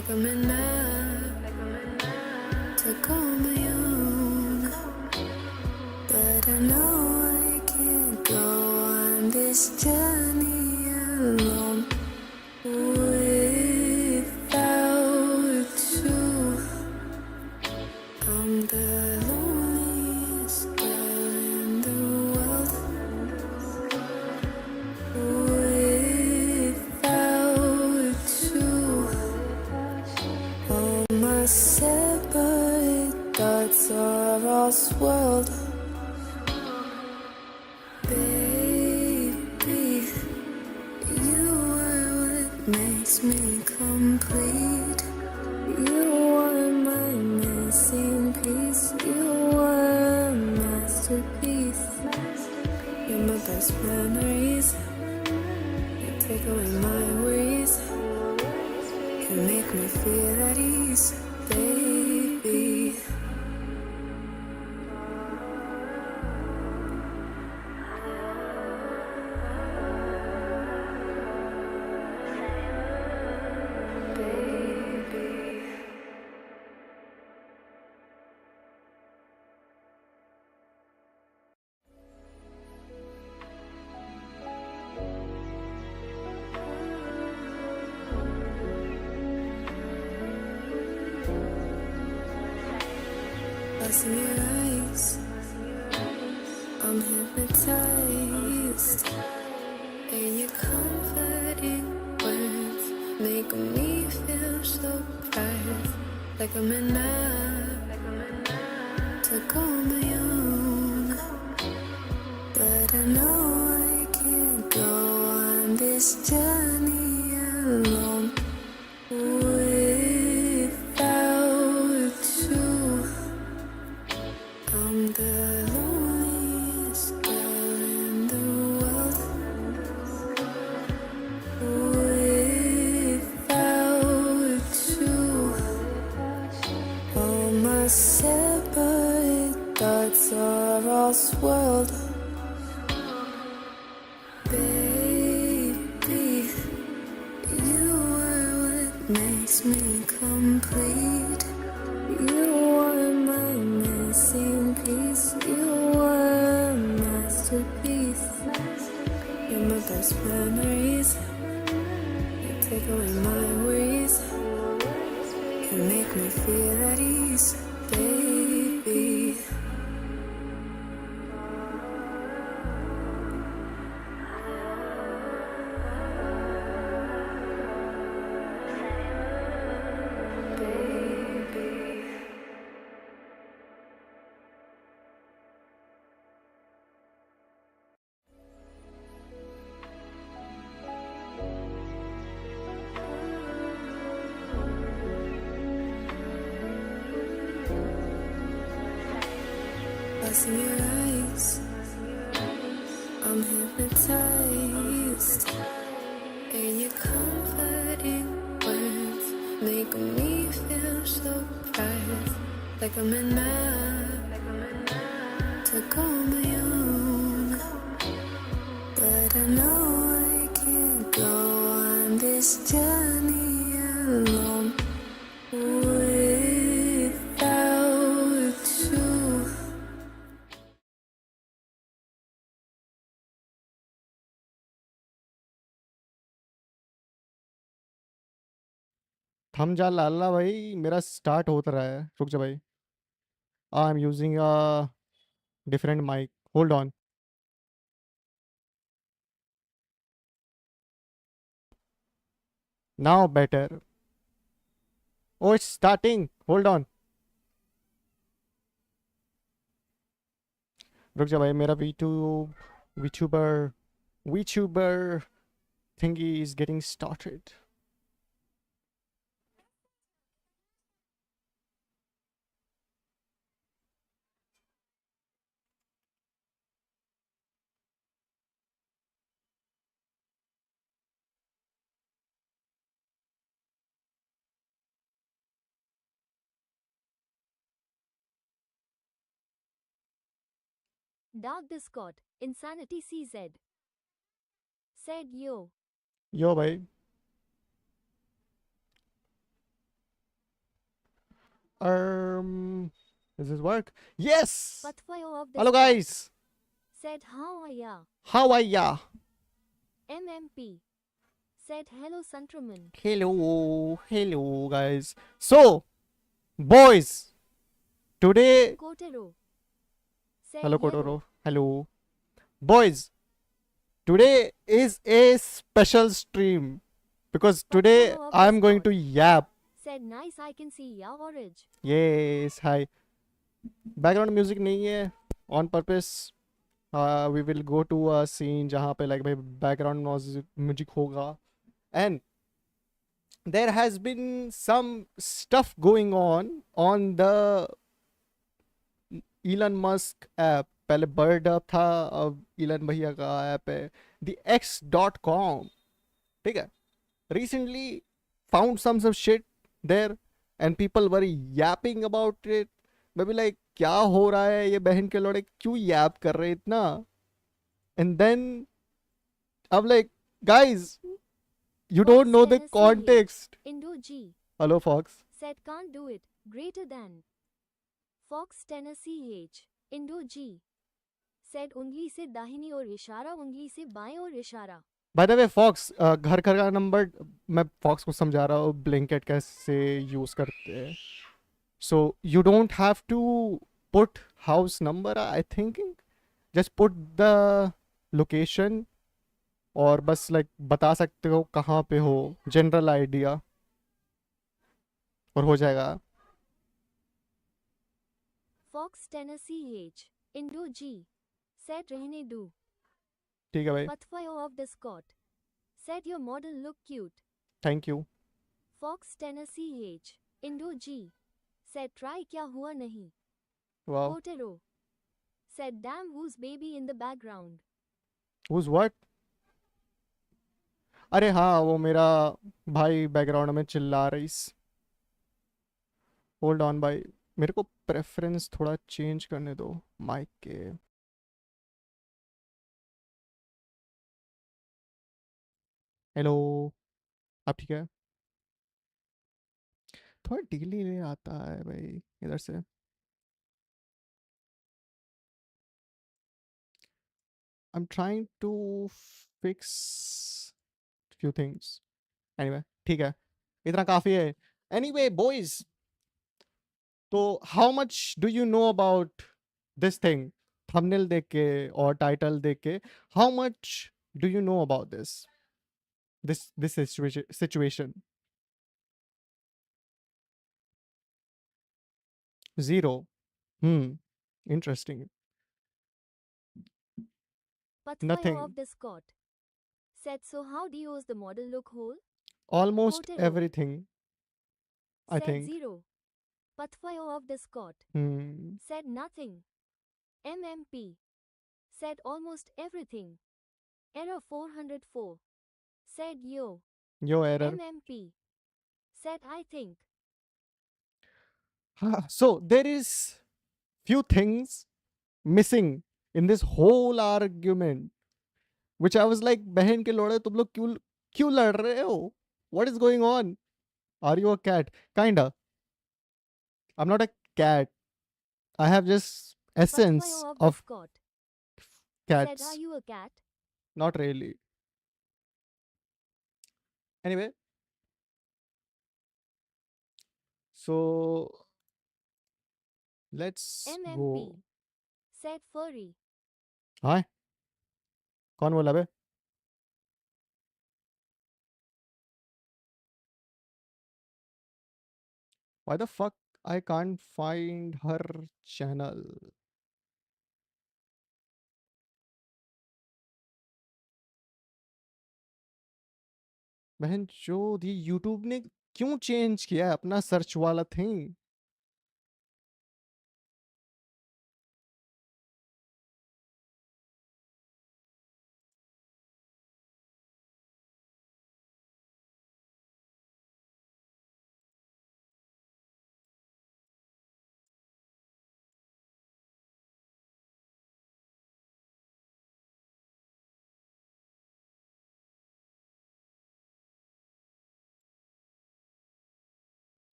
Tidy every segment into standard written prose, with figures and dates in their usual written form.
like I'm enough to go my own. But I know I can't go on this journey alone without you. I'm the loneliest girl in the world without you. All my separate thoughts are all swirled. Baby, you are what makes me complete. You are my missing piece. You are a masterpiece. You're my best memories. You take away my worries. You make me feel at ease, baby. Lost in your eyes, I'm hypnotized, and your comforting words make me feel so bright, like I'm enough to go my own. But I know I can't go on this journey alone without you. I'm the loneliest girl in the world without you. All my separate thoughts are all swirled. Baby, you are what makes me complete. You are my missing piece. You are a masterpiece. You're my best memories. You take away my worries. You make me feel at ease, baby. Lost in your eyes, I'm hypnotized, and your comforting words make me feel so bright, like I'm enough to go my own. But I know I can't go on this journey alone without you. थम जा लाला भाई, मेरा start होता रहा है, रुक जा भाई। I am using a different mic, hold on. Now better. Oh it's starting, hold on. रुक जा भाई, मेरा vtuber vtuber thingy is getting started. Dark Discord, Insanity CZ. Said yo. Yo भाई, Does this work? Yes. Patwayo of the Hello, spot. guys. Said how are ya? How are ya? MMP. Said hello Santraman. Hello, guys. So, boys, today. Kotero. Said Hello, yellow. Kotoro. Hello, boys. Today is a special stream because today Patwayo of the I'm going to spot. yap. Said nice I can see ya orange. Yes, hi. Background music नहीं है on purpose. We will go to a scene जहाँ पे like भाई background music होगा, and there has been some stuff going on the Elon Musk app. पहले bird up था, अब Elon भैया का ऐप है the x.com. ठीक है, recently found some shit there and people were yapping about it. मैं भी like क्या हो रहा है, ये बहन के लौड़े क्यों याप कर रहे इतना. And then I'm like, guys, you don't Fox know the Tennessee context. Indo G. Hello, Fox. Said can't do it. Greater than. Fox Tennessee H. Indo G. Said उंगली से दाहिनी ओर इशारा उंगली से बाएं ओर इशारा. By the way, Fox, घर घर का नंबर मैं Fox को समझा रहा हूँ ब्लिंकेट कैसे यूज करते हैं. So you don't have to put house number, I thinking. Just put the location और बस like बता सकते हो कहाँ पे हो, जनरल आइडिया, और हो जाएगा. Fox Tennessee H. Indo G. Said रहने दो. ठीक है भाई, Pathwayo of the Scot. Said your model look cute. Thank you. Fox Tennessee H. Indo G. Said try क्या हुआ नहीं. Wow. Kotero. Said damn who's baby in the background. Who's what? अरे हाँ, वो मेरा भाई बैकग्राउंड में चिल्ला रही. होल्ड ऑन भाई, मेरे को प्रेफरेंस थोड़ा चेंज करने दो माइक के. हेलो, आप ठीक है? थोड़ा डिले आता है भाई इधर से. I'm trying to fix few things. Anyway, ठीक है, इतना काफी है. Anyway, boys, तो how much do you know about this thing? Thumbnail देख के और title देख के, how much do you know about this situation? Zero. Interesting. Pathwayo Nothing. of the Scot. Said so how do you use the model look whole? Almost Kotero. everything, I Said think. zero. Pathwayo of the Scot. Said nothing. MMP. Said almost everything. Error 404. Said yo. Yo, error. MMP. Said I think. So there is few things missing in this whole argument, which I was like, बहन के लोड़े तुम लोग क्यों लड़ रहे हो? What is going on? Are you a cat? Kinda. I'm not a cat. I have just essence Pathwayo of the of Scot. cats. Said are you a cat? Not really. Anyway, so let's MMP. go. Said furry. हाँ, कौन बोला बे? Why the fuck I can't find her channel? बहन चोद, ये YouTube ने क्यों change किया है अपना सर्च वाला thing?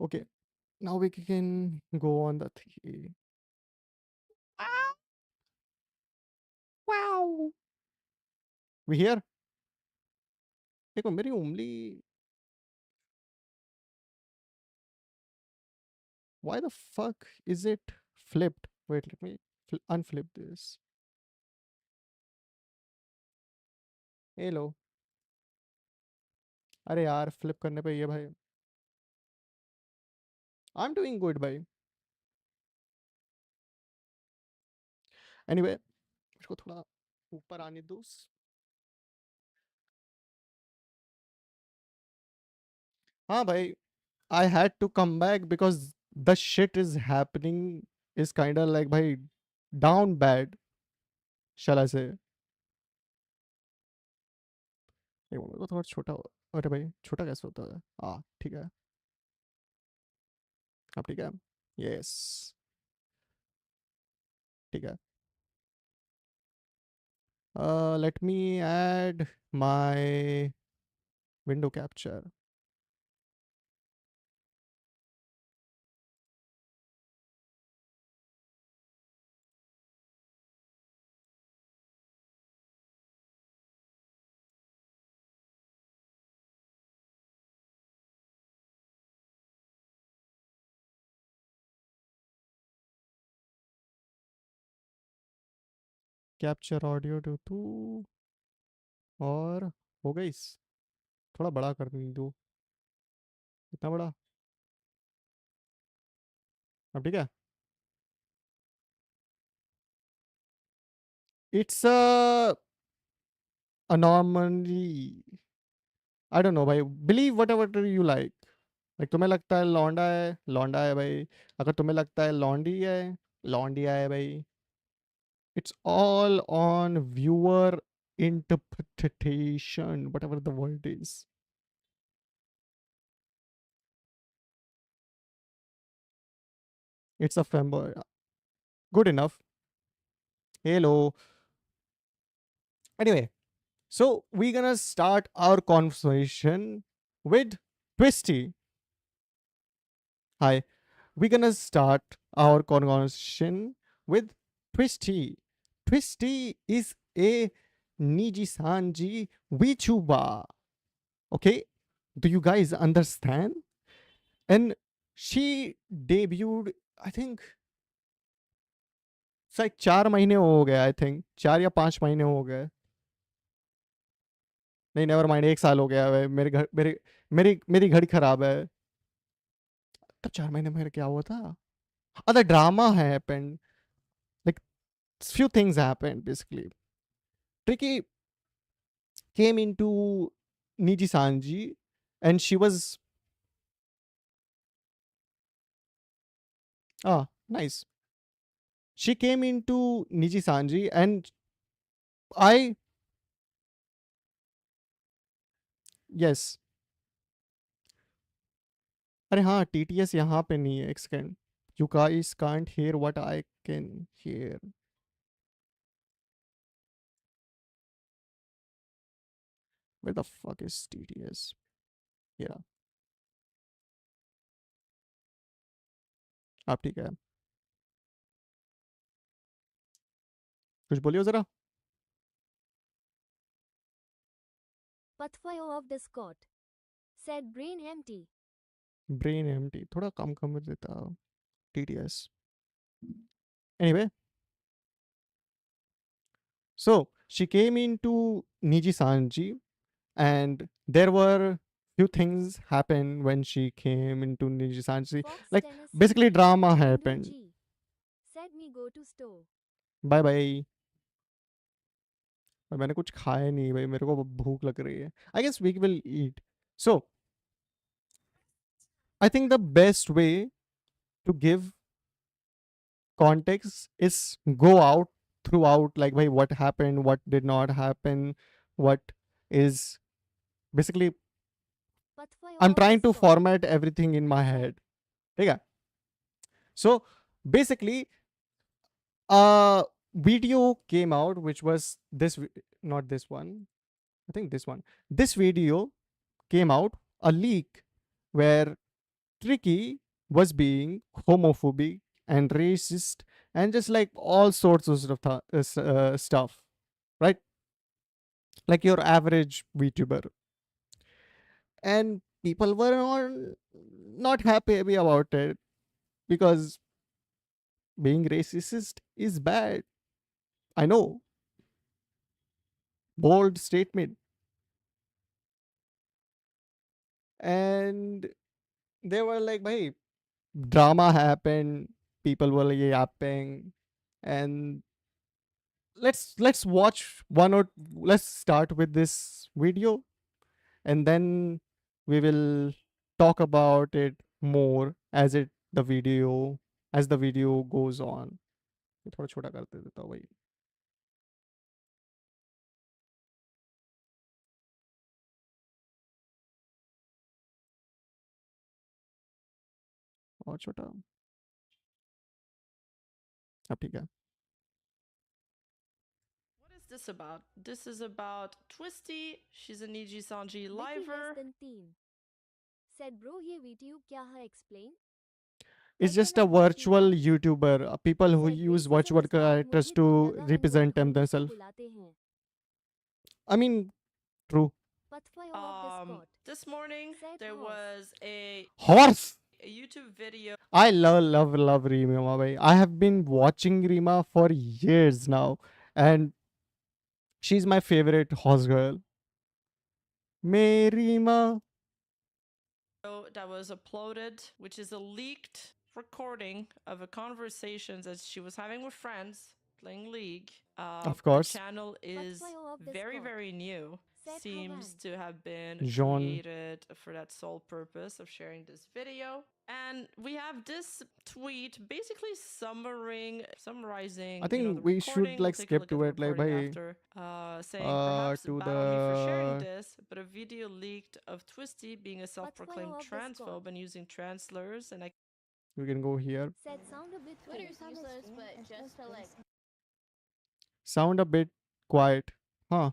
Okay, now we can go on the wow. We here? देखो मेरी उंगली, why the fuck is it flipped? Wait, let me unflip this. Hello. अरे यार फ्लिप करने पे ये भाई, आई एम डूइंग गुड भाई. एनीवे मेरे को थोड़ा ऊपर आने दो. हाँ भाई, I had to come back because the shit is happening is kind of like भाई down bad, shall I say. एक मिनट, मेरे को थोड़ा छोटा अरे भाई छोटा कैसे होता है? हाँ ठीक है, अब ठीक है. यस, ठीक है. Let me add my window capture. Capture audio two two, और हो गई. थोड़ा बड़ा कर दो. कितना बड़ा? अब ठीक है. It's a normally, I don't know भाई, believe whatever you like. Like तुम्हें लगता है लौंडा है भाई. अगर तुम्हें लगता है लौंडिया है भाई. It's all on viewer interpretation, whatever the word is. It's a femboy. Good enough. Hello. Anyway, so we're gonna start our conversation with Twisty. Hi. We're gonna start our conversation with Twisty. Twisty is a Nijisanji VTuber. Okay? Do you guys understand? And she debuted, I think, it's like 4 महीने हो गए, I think 4 या 5 महीने हो गए. नहीं, never mind, 1 साल हो गया है. मेरे घर मेरी मेरी घड़ी खराब है. तब 4 महीने में क्या हुआ था? Other drama happened. Like few things happened basically. Tricky came into Nijisanji and she was nice. She came into Nijisanji and I yes. अरे हाँ, TTS यहाँ पे नहीं है. एक second. You guys can't hear what I can hear. Where the fuck is TTS? Yeah. आप ठीक है? कुछ बोलियो जरा. Pathwayo of Discord. Said brain empty. Brain empty थोड़ा कम कर देता. TTS. Anyway, so she came into Nijisanji and there were few things happened when she came into Nijisanji. Fox Like Tennessee basically drama Indo happened. G. Said me go to store. Bye bye. मैंने कुछ खाया नहीं भाई, मेरे को भूख लग रही है. I guess we will eat. So I think the best way to give context is go out throughout, like भाई what happened, what did not happen, what is basically Pathwayo I'm of trying to Discord. format everything in my head. ठीक है? So basically a video came out which was this not this one, I think this one. This video came out, a leak where Tricky was being homophobic and racist and just like all sorts of stuff, right? Like your average VTuber. And people were not happy about it because being racist is bad. I know, bold statement. And they were like, "Bhai, drama happened. People were yapping, and let's watch one or let's start with this video, and then we will talk about it more as the video goes on." ये थोड़ा छोटा कर देता हूँ भाई. और छोटा. अब ठीक है. What is this about? This is about Twisty. She's a Nijisanji Vicky less liver. than 3 said bro ये वीडियो क्या है explain. It's just a Kalpana Bharti virtual Das YouTuber. People who said use racism virtual is bad characters मुझे तो to लगा है represent लोग हम लोग को themselves. बुलाते हैं. I mean, true. Pathway of the Scott This morning said there horse. was a Horse. YouTube video I love Rima. Bhai. I have been watching Rima for years now, and she's my favorite horse girl. Me Rima. that was uploaded, which is a leaked recording of a conversation that she was having with friends playing League. Of course. The channel is Pathway of the very, Scott very new. said Seems Havan. to have been Jean. created for that sole purpose of sharing this video. And we have this tweet basically summarizing. I think the we should, recording. like, We'll take a skip look to at the it, like, recording bhai, after, saying perhaps to battle me for sharing the this, but a video leaked of Twisty being a self-proclaimed of the Scott. transphobe and using trans slurs, and I we can go here. said sound a bit Twitter's cool. useless, but just to like Sound a bit quiet. Huh.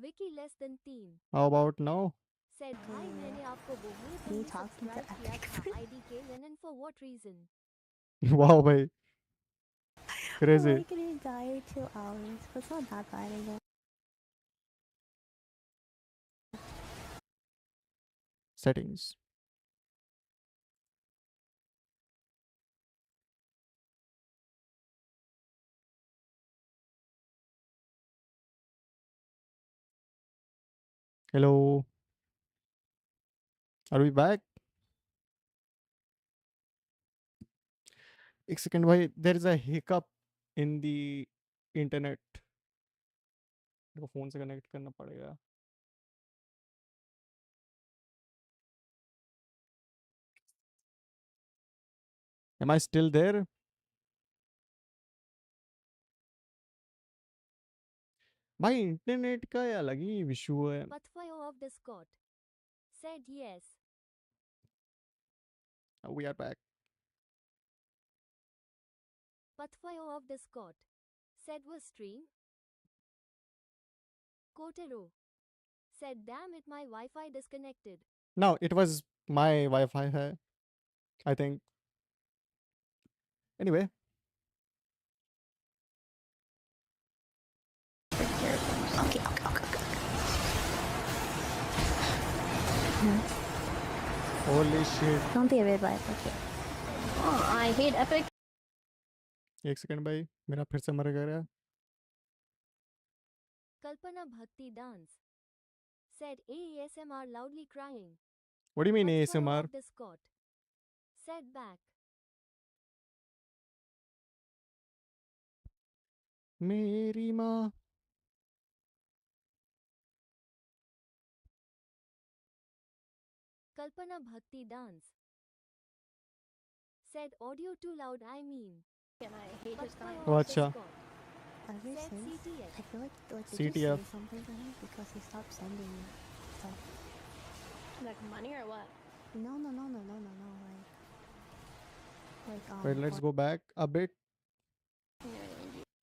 Vicky less than 3 How about now? said भाई मैंने आपको बोलने के Me लिए talking to subscribe किया Epic था IDK Lennon for what reason. Wow, bhai. Crazy. I'm gonna die in 2 hours, but it's not that bad anymore. Settings. Hello. Are we back? एक second भाई, there is a hiccup in the internet. मेरे को phone से connect करना पड़ेगा. Am I still there? भाई internet का अलग ही इशू है. Pathway of the Scott said yes. We are back. Pathway of the Scott said was stream. Kotero said damn it my Wi-Fi disconnected. No, it was my Wi-Fi hai, I think. Anyway, Okay. holy shit. Don't be a red light, okay. Oh, I hate Epic. एक second भाई, मेरा फिर से मर गया. Kalpana Bhakti Dance said ASMR loudly crying. What do you mean Pathway ASMR? of the Scott said back. मेरी माँ. Kalpana Bhakti Dance said audio too loud I mean. And I hate his Pathway comment. Oh, of the अच्छा. Scott Ever said since, CTF. I feel like did you CTF. say something to him because he stopped sending me stuff. Like money or what? No, like Wait, let's go back a bit. Yeah.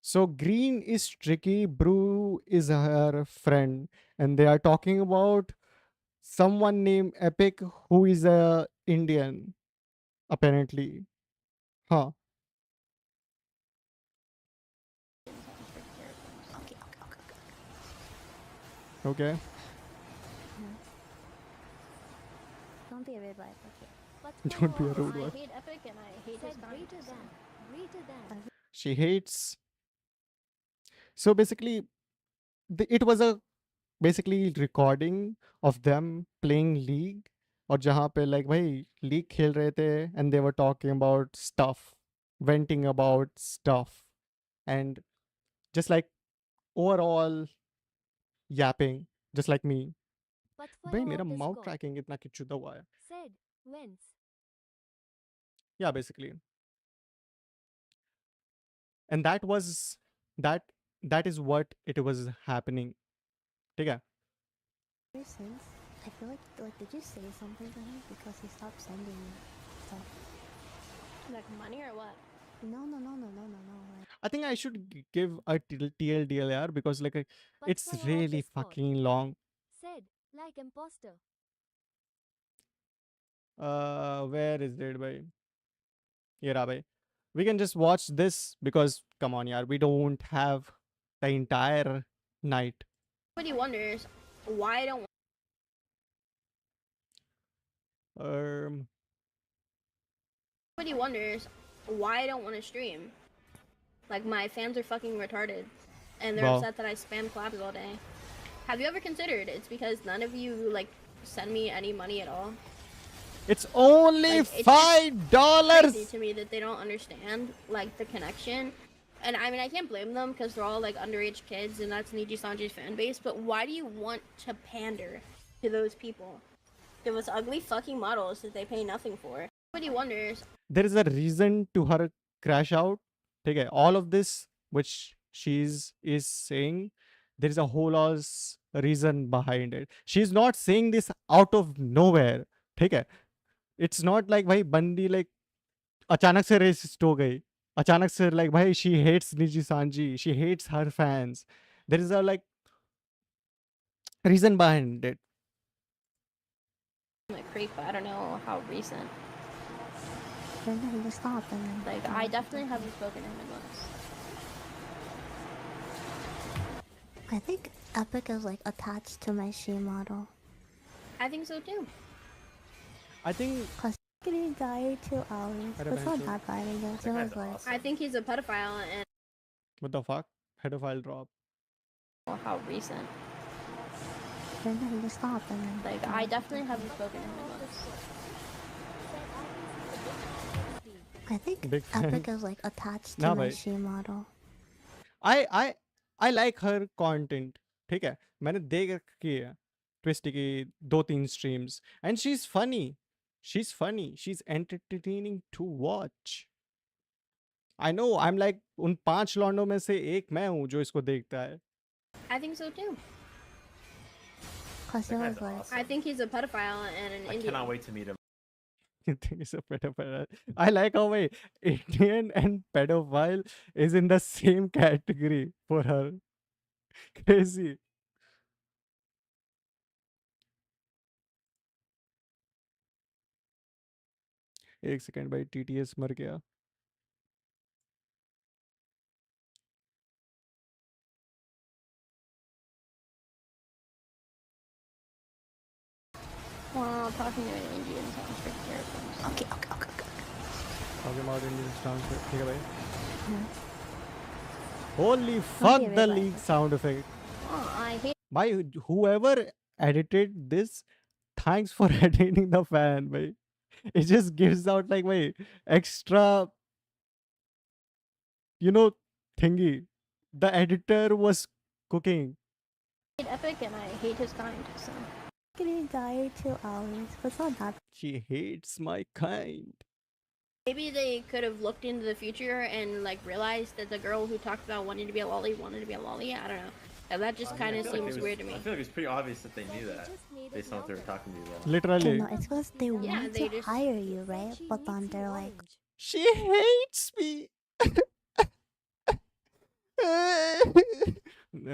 So Green is tricky, Brew is her friend, and they are talking about someone named Epic who is a Indian, apparently. Huh. Okay. Okay. Don't be a rude wife. Okay. Don't be a Oh, rude I one. hate Epic and I hate his Said content. greater than. She hates. So basically, it was a basically recording of them playing League, और जहाँ पे like भाई League खेल रहे थे and they were talking about stuff, venting about stuff, and just like overall yapping, just like me. But for भाई your मेरा this mouth God trekking इतना किचुदा हुआ है. said whence. Yeah, basically. And that that is what it was happening. ठीक है? Ever since, I feel like did you say something to him because he stopped sending me stuff? Like money or what? No. Like, I think I should give a TLDL यार, because like But it's for your really this God fucking long. said like imposter. Where is it, bhai? Ye raha, bhai. We can just watch this because come on, yaar, we don't have the entire night. Nobody wonders why I don't. Um, Nobody wonders why I don't want to stream. Like my fans are fucking retarded, and they're Wow. upset that I spam collabs all day. Have you ever considered it's because none of you like send me any money at all? it's only Like, it's just $5. Crazy to me that they don't understand like the connection. And I mean, I can't blame them because they're all like underage kids, and that's Nijisanji's fan base. But why do you want to pander to those people? Those ugly fucking models that they pay nothing for. Nobody wonders. There is a reason to her crash out. ठीक है? All of this which is saying, there is a whole ass reason behind it. She's not saying this out of nowhere. ठीक है? It's not like भाई बंदी like अचानक से racist हो गई. अचानक से like भाई she hates Niji Sanji. She hates her fans. There is a like reason behind it. I'm a creep, but I don't know how recent. then he just stopped and then. Like, I definitely haven't spoken to him in months. I think Epic is like attached to my she model. I think so too. I think Cause getting died 2 hours. Had a It's not mental- that bad, I guess. It was like I think he's a pedophile, and what the fuck? Pedophile drop. how recent. then he just stopped and then. Like, I definitely haven't spoken to him in months. I think Big fan. Epic is like attached to Nah, my bhai. she model. I like her content. ठीक है? मैंने देख रखी है twisty की 2-3 streams and she's funny. She's funny. She's entertaining to watch. I know I'm like उन 5 लौंडों में से एक मैं हूँ जो इसको देखता है. I think so too. Cause it was like I think he's a pedophile and an I Indian. cannot wait to meet him. You think it's a pedophile? I like how my Indian and pedophile is in the same category for her. Crazy. एक second भाई TTS मर गया. Well, talking to an Indian sounds pretty terrible. okay. Talking about Indian sound effect. ठीक है भाई. Yeah. Holy fuck be a the red light, leak sound effect. Oh, I hate. By whoever edited this, thanks for editing the fan, bhai. It just gives out like my extra, thingy. The editor was cooking. Epic and I hate his kind. So Getting died 2 hours. It's not that She hates my kind. maybe they could have looked into the future and like realized that the girl who talked about wanting to be a lolly wanted to be a lolly. I don't know. That just kind of seems weird to me. I feel like it's pretty obvious that they Said knew they that just made it based on what they were louder. talking to you about. Literally. no, it's because they Yeah, want they to just- hire you, Said right? she But needs then you they're like, orange. She hates me.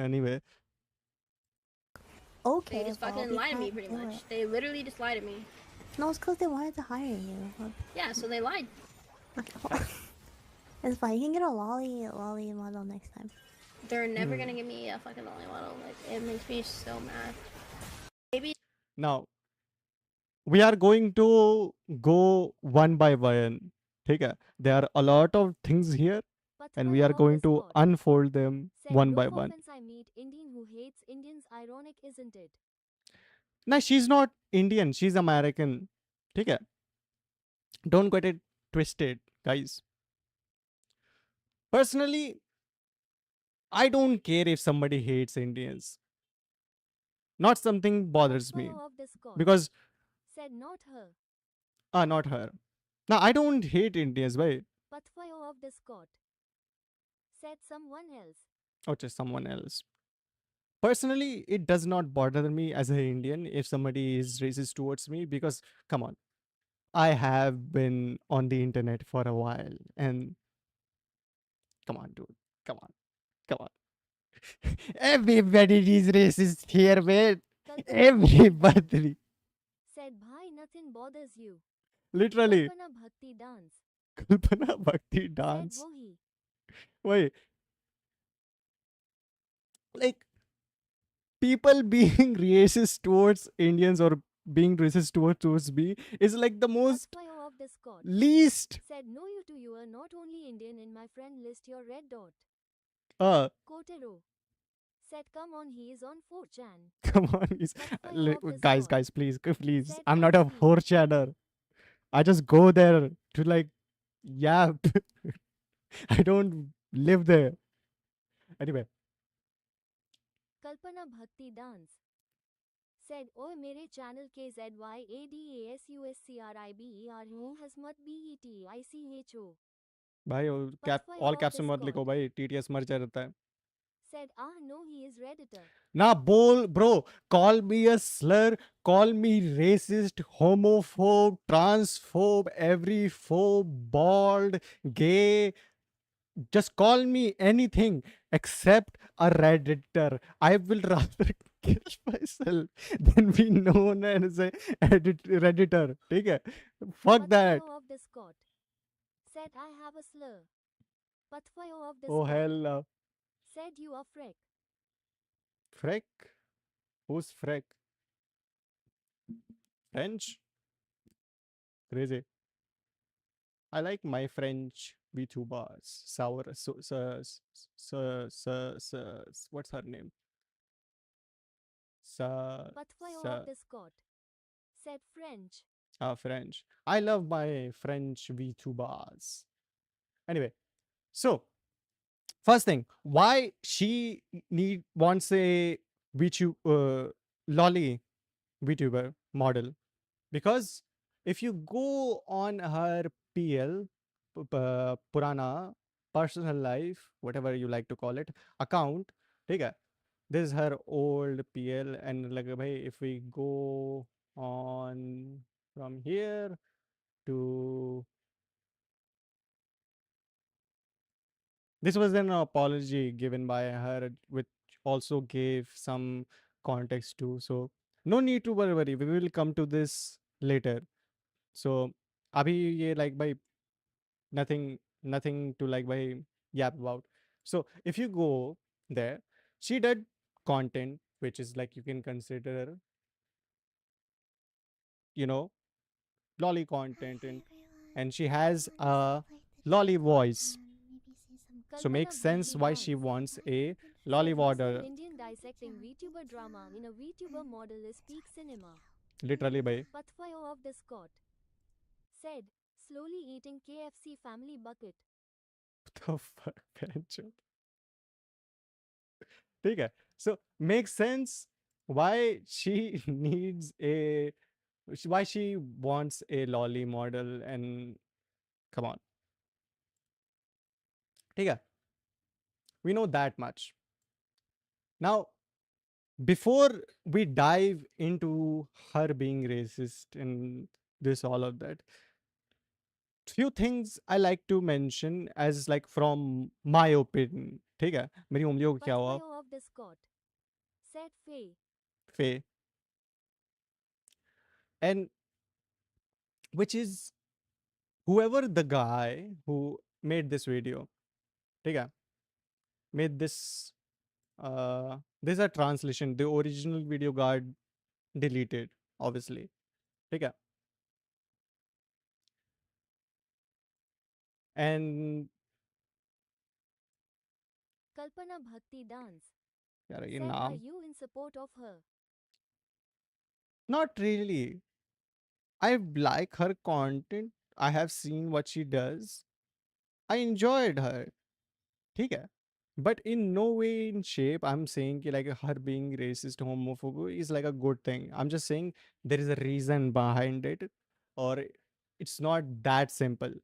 anyway. Okay, They just well, fucking we lied to me can't pretty do much. it. They literally just lied to me. No, it's because they wanted to hire you. Yeah, so they lied. It's fine. You can get a lolly model next time. They're never gonna give me a fucking only model. Like, it makes me so mad. Maybe Now, we are going to go one by one. Okay? There are a lot of things here, and we Pathwaya are of going to Discord. unfold them Said one no by one. offense, I meet Indian who hates Indians. Ironic, isn't it? Now, she's not Indian, she's American. Okay? Don't get it twisted, guys. Personally, I don't care if somebody hates Indians. Not something bothers me. Pathwaya of Discord. Because, Said not her. not her. Now, I don't hate Indians, why? Pathwaya of Discord. Said someone else. Or just someone else. Personally, it does not bother me as an Indian if somebody is racist towards me because, come on, I have been on the internet for a while and come on, dude, come on, come on. Everybody is racist here, man. Kalpana Everybody. said bhai nothing bothers you. Literally. Kalpana bhakti dance. Kalpana Bhakti Said dance. wohi. Wait, like people being racist towards Indians or being racist towards me is like the most Pathwaya of Discord. least Said no you too, you are not only Indian in my friend list, your red dot. Kotero. Said come on, he is on 4chan. come on, Pathwaya of guys, Discord. please, please. Said I'm not a Anki. 4chaner. I just go there to like yap. I don't live there. Anyway, Kalpana bhakti dance. Said ओए मेरे channel के ZYADASUSCRIBER हूँ हसमत BETICHO. भाई Pathwaya all of caps में मत Discord. लिखो भाई, TTS मर जाता है. Said no, he is redditor. Nah, bro, call me a slur, call me racist, homophobe, transphobe, every phobe, bald, gay. Just call me anything except a redditor. I will rather kill myself than be known as a redditor. ठीक है? Fuck that. Pathwaya of Discord. Said I have a slur. Pathwaya of Oh Discord. hell, Said you are freak. Freck? Who's Freck? French? Crazy. I like my French VTubers. Sour, what's her name? Pathwaya of Discord. Said French. French. I love my French VTubers. Anyway, so first thing, why she wants a lolly VTuber model? Because if you go on her PL, Purana, personal life, whatever you like to call it, account, ठीक है? This is her old PL, and like bhai, if we go on from here to this was an apology given by her, which also gave some context too. So no need to worry. We will come to this later. So abhi ye like by nothing to like by yap about. So if you go there, she did content which is like you can consider, you know, lolly content, and she has a lolly voice. So Kalpana makes sense bhakti why dance. she wants a Said lolly Muslim water. Indian dissecting VTuber drama in a VTuber model is peak cinema. Literally by Pathwaya of Discord. Said slowly eating KFC family bucket. the fuck, Benjo? ठीक है. So makes sense why she needs a why she wants a lolly model, and come on. ठीक है. We know that much. Now, before we dive into her being racist and this all of that, few things I like to mention as like from my opinion. ठीक है? मेरी उंगलियों को क्या हुआ? Pathwaya of Discord. Said Faye. Faye, and which is whoever the guy who made this video, ठीक है, made this this is a translation. The original video got deleted, obviously. ठीक है, and Kalpana Bhakti Dance. यार ये Said, are नाम you in support of her? not really. I like her content. I have seen what she does. I enjoyed her. ठीक है, but in no way in shape I'm saying कि like her being racist homophobic is like a good thing. I'm just saying there is a reason behind it, or it's not that simple.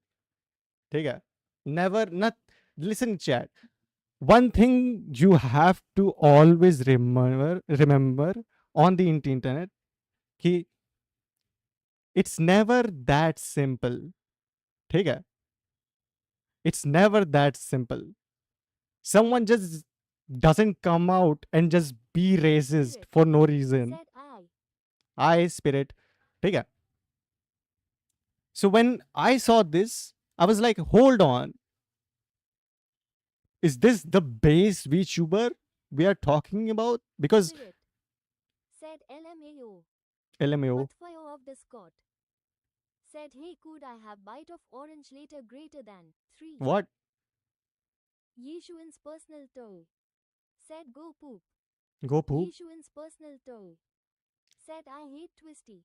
ठीक है, never not listen chat. One thing you have to always remember on the internet कि it's never that simple. ठीक है, it's never that simple. Someone just doesn't come out and just be racist Spirit. for no reason. Said I. I spirit. ठीक है. So when I saw this, I was like, hold on. Is this the base VTuber we are talking about? Because Spirit. Said LMAO. LMAO. Pathfire of Discord. Said, hey, could I have bite of orange later greater than 3? What? Yeshuan's personal toe. Said, go poop. Go poop. Yeshuan's personal toe. Said, I hate Twisty.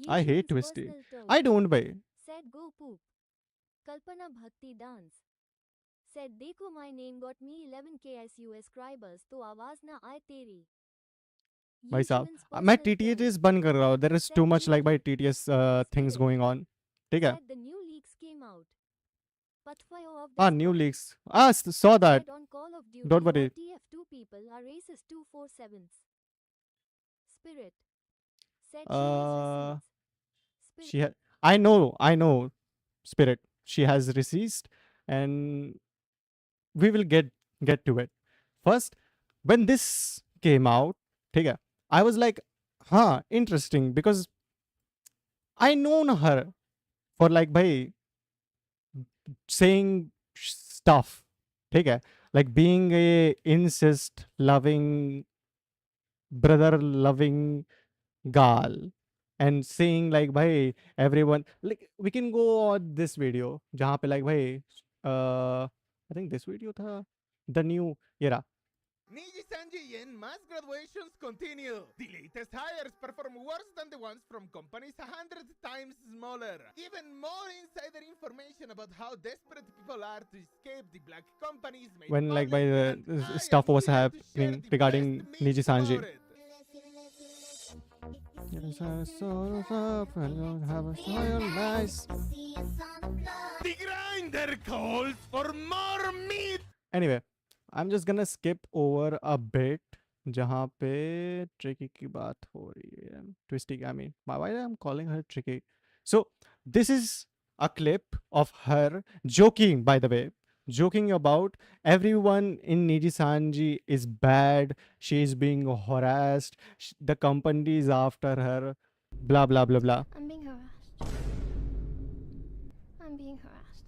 I hate Yeshuan's Twisty. personal toe. I don't buy. Said, go poop. Kalpana Bhakti Dance. Said, देखो my name got me 11k subscribers तो आवाज ना आए तेरी. भाई साहब Yeshuan's मैं personal toe. TTS बंद कर रहा हूँ. There is too much like by TTS things Spirit. going on. ठीक है. Said the new leaks came out. Pathfire of Ah, new Discord. leaks. Ah, saw that. Said on Call of Duty, Don't worry. all TF2 people are racist 247s. Spirit. Said she has Uh, receipts. she Spirit. I know, Spirit. She has received, and we will get to it. First, when this came out, ठीक है, I was like, huh, interesting, because I known her for like by saying stuff, ठीक है, like being a incest loving, brother loving gal, and saying like bhai everyone, like we can go on this video जहाँ पे like bhai I think this video था the new era. Nijisanji and mass graduations continue. The latest hires perform worse than the ones from companies 100 times smaller. Even more insider information about how desperate people are to escape the black companies made When like by public, the and I stuff am was here to share happening the regarding best memes Nijisanji. about it. Nice. The grinder calls for more meat. Anyway, I'm just gonna skip over a bit जहाँ पे tricky की बात हो रही है. Twisty, I mean, why I'm calling her tricky? So this is a clip of her joking, by the way, joking about everyone in Nijisanji is bad. She is being harassed. The company is after her. Blah blah blah blah. I'm being harassed. I'm being harassed.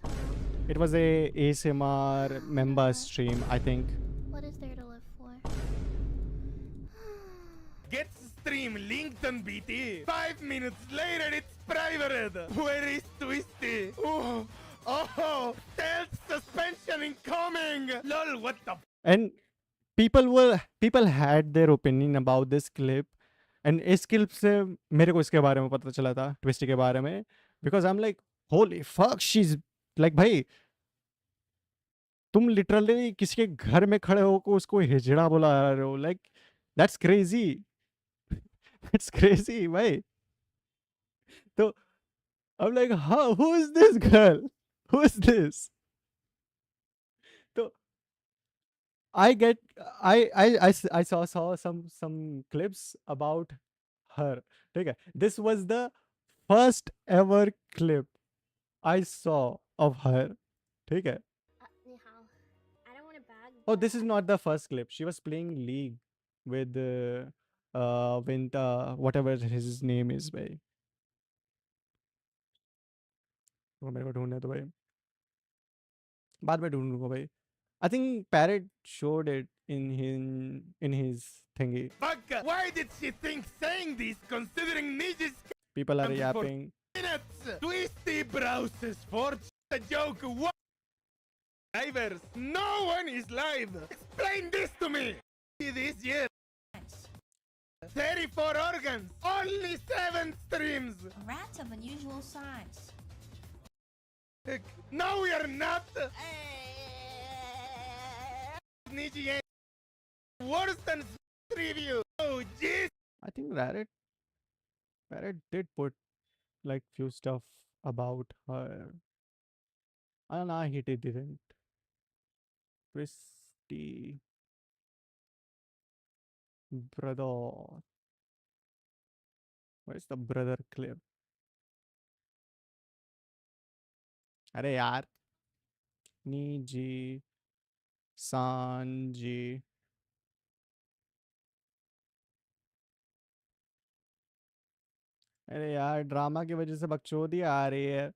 It was a ASMR member stream, I think. What is there to live for? Get stream linked on BT. 5 minutes later, it's private. Where is Twisty? Oh, stealth suspension incoming. Lol, what the? And people had their opinion about this clip, and इस clip से मेरे को इसके बारे में पता चला था, Twisty के बारे में, because I'm like, holy fuck, she's like, भाई तुम लिटरली किसी के घर में खड़े होकर उसको हिजड़ा बुला रहे हो, like that's crazy. It's crazy, भाई. तो I'm like, how, who is this girl? Who is this? So I saw some clips about her. Okay, this was the first ever clip I saw of her. Okay. Ni hao. I don't want to bag. Oh, this is not the first clip. She was playing League with with whatever his name is, भाई. वो मेरे को ढूंढने दो भाई. बाद में ढूंढूंगा भाई. I think Parrot showed it in his thingy. Fuck! Why did she think saying this considering Niji's People are And for- yapping. minutes? Twisty browses for a joke. What? Livers. No one is live. Explain this to me. This year. 34 organs. Only 7 streams. Rats of unusual size. Heck, no, we are not. Niji ain't worse than review. Oh, jeez. I think Parrot did put like few stuff about her. And he didn't. Twisty brother. Where's the brother clip? अरे यार. Niji Sanji. अरे यार drama की वजह से बकचोदी आ रही है.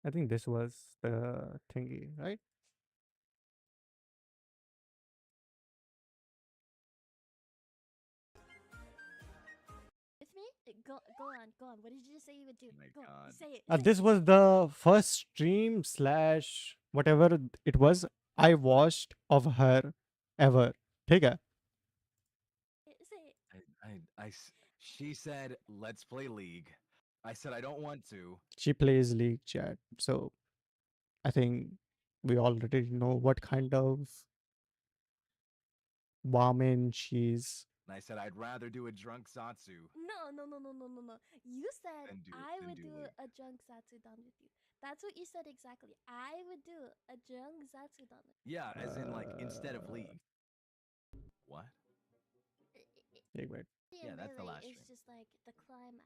I think this was the thingy, right? With me? Go on. What did you just say you would do? My Go on, God. say it. This was the first stream slash whatever it was I watched of her ever. ठीक है? Say it. She said, let's play League. I said, I don't want to. She plays League chat, so I think we already know what kind of woman she's. And I said, I'd rather do a drunk Satsu. No. You said Then do- I then would do do it. a drunk Satsudan with you. That's what you said exactly. I would do a drunk Satsudan with Yeah, as in like instead of League. What? एक minute. Yeah, that's the last It's stream. just like the climax.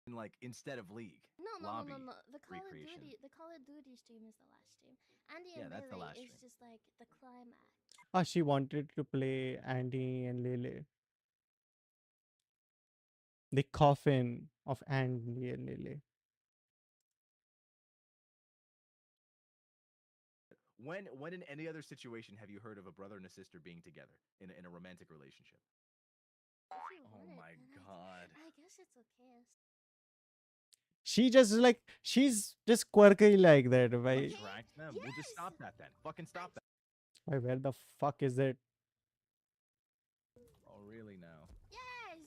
And like instead of League. No. Lobby The Call of recreation. Duty, the Call of Duty stream is the last stream. Andy Yeah, and that's the Melee last is stream. just like the climax. She wanted to play Andy and Lele. The coffin of Andy and Lele. When in any other situation have you heard of a brother and a sister being together in a romantic relationship? If you Oh want it, my then God. I guess it's okay. She's just quirky like that, right? Okay. Attract them. We'll just stop that then. Fucking stop that. Why, where the fuck is it? Oh, really now? Yes.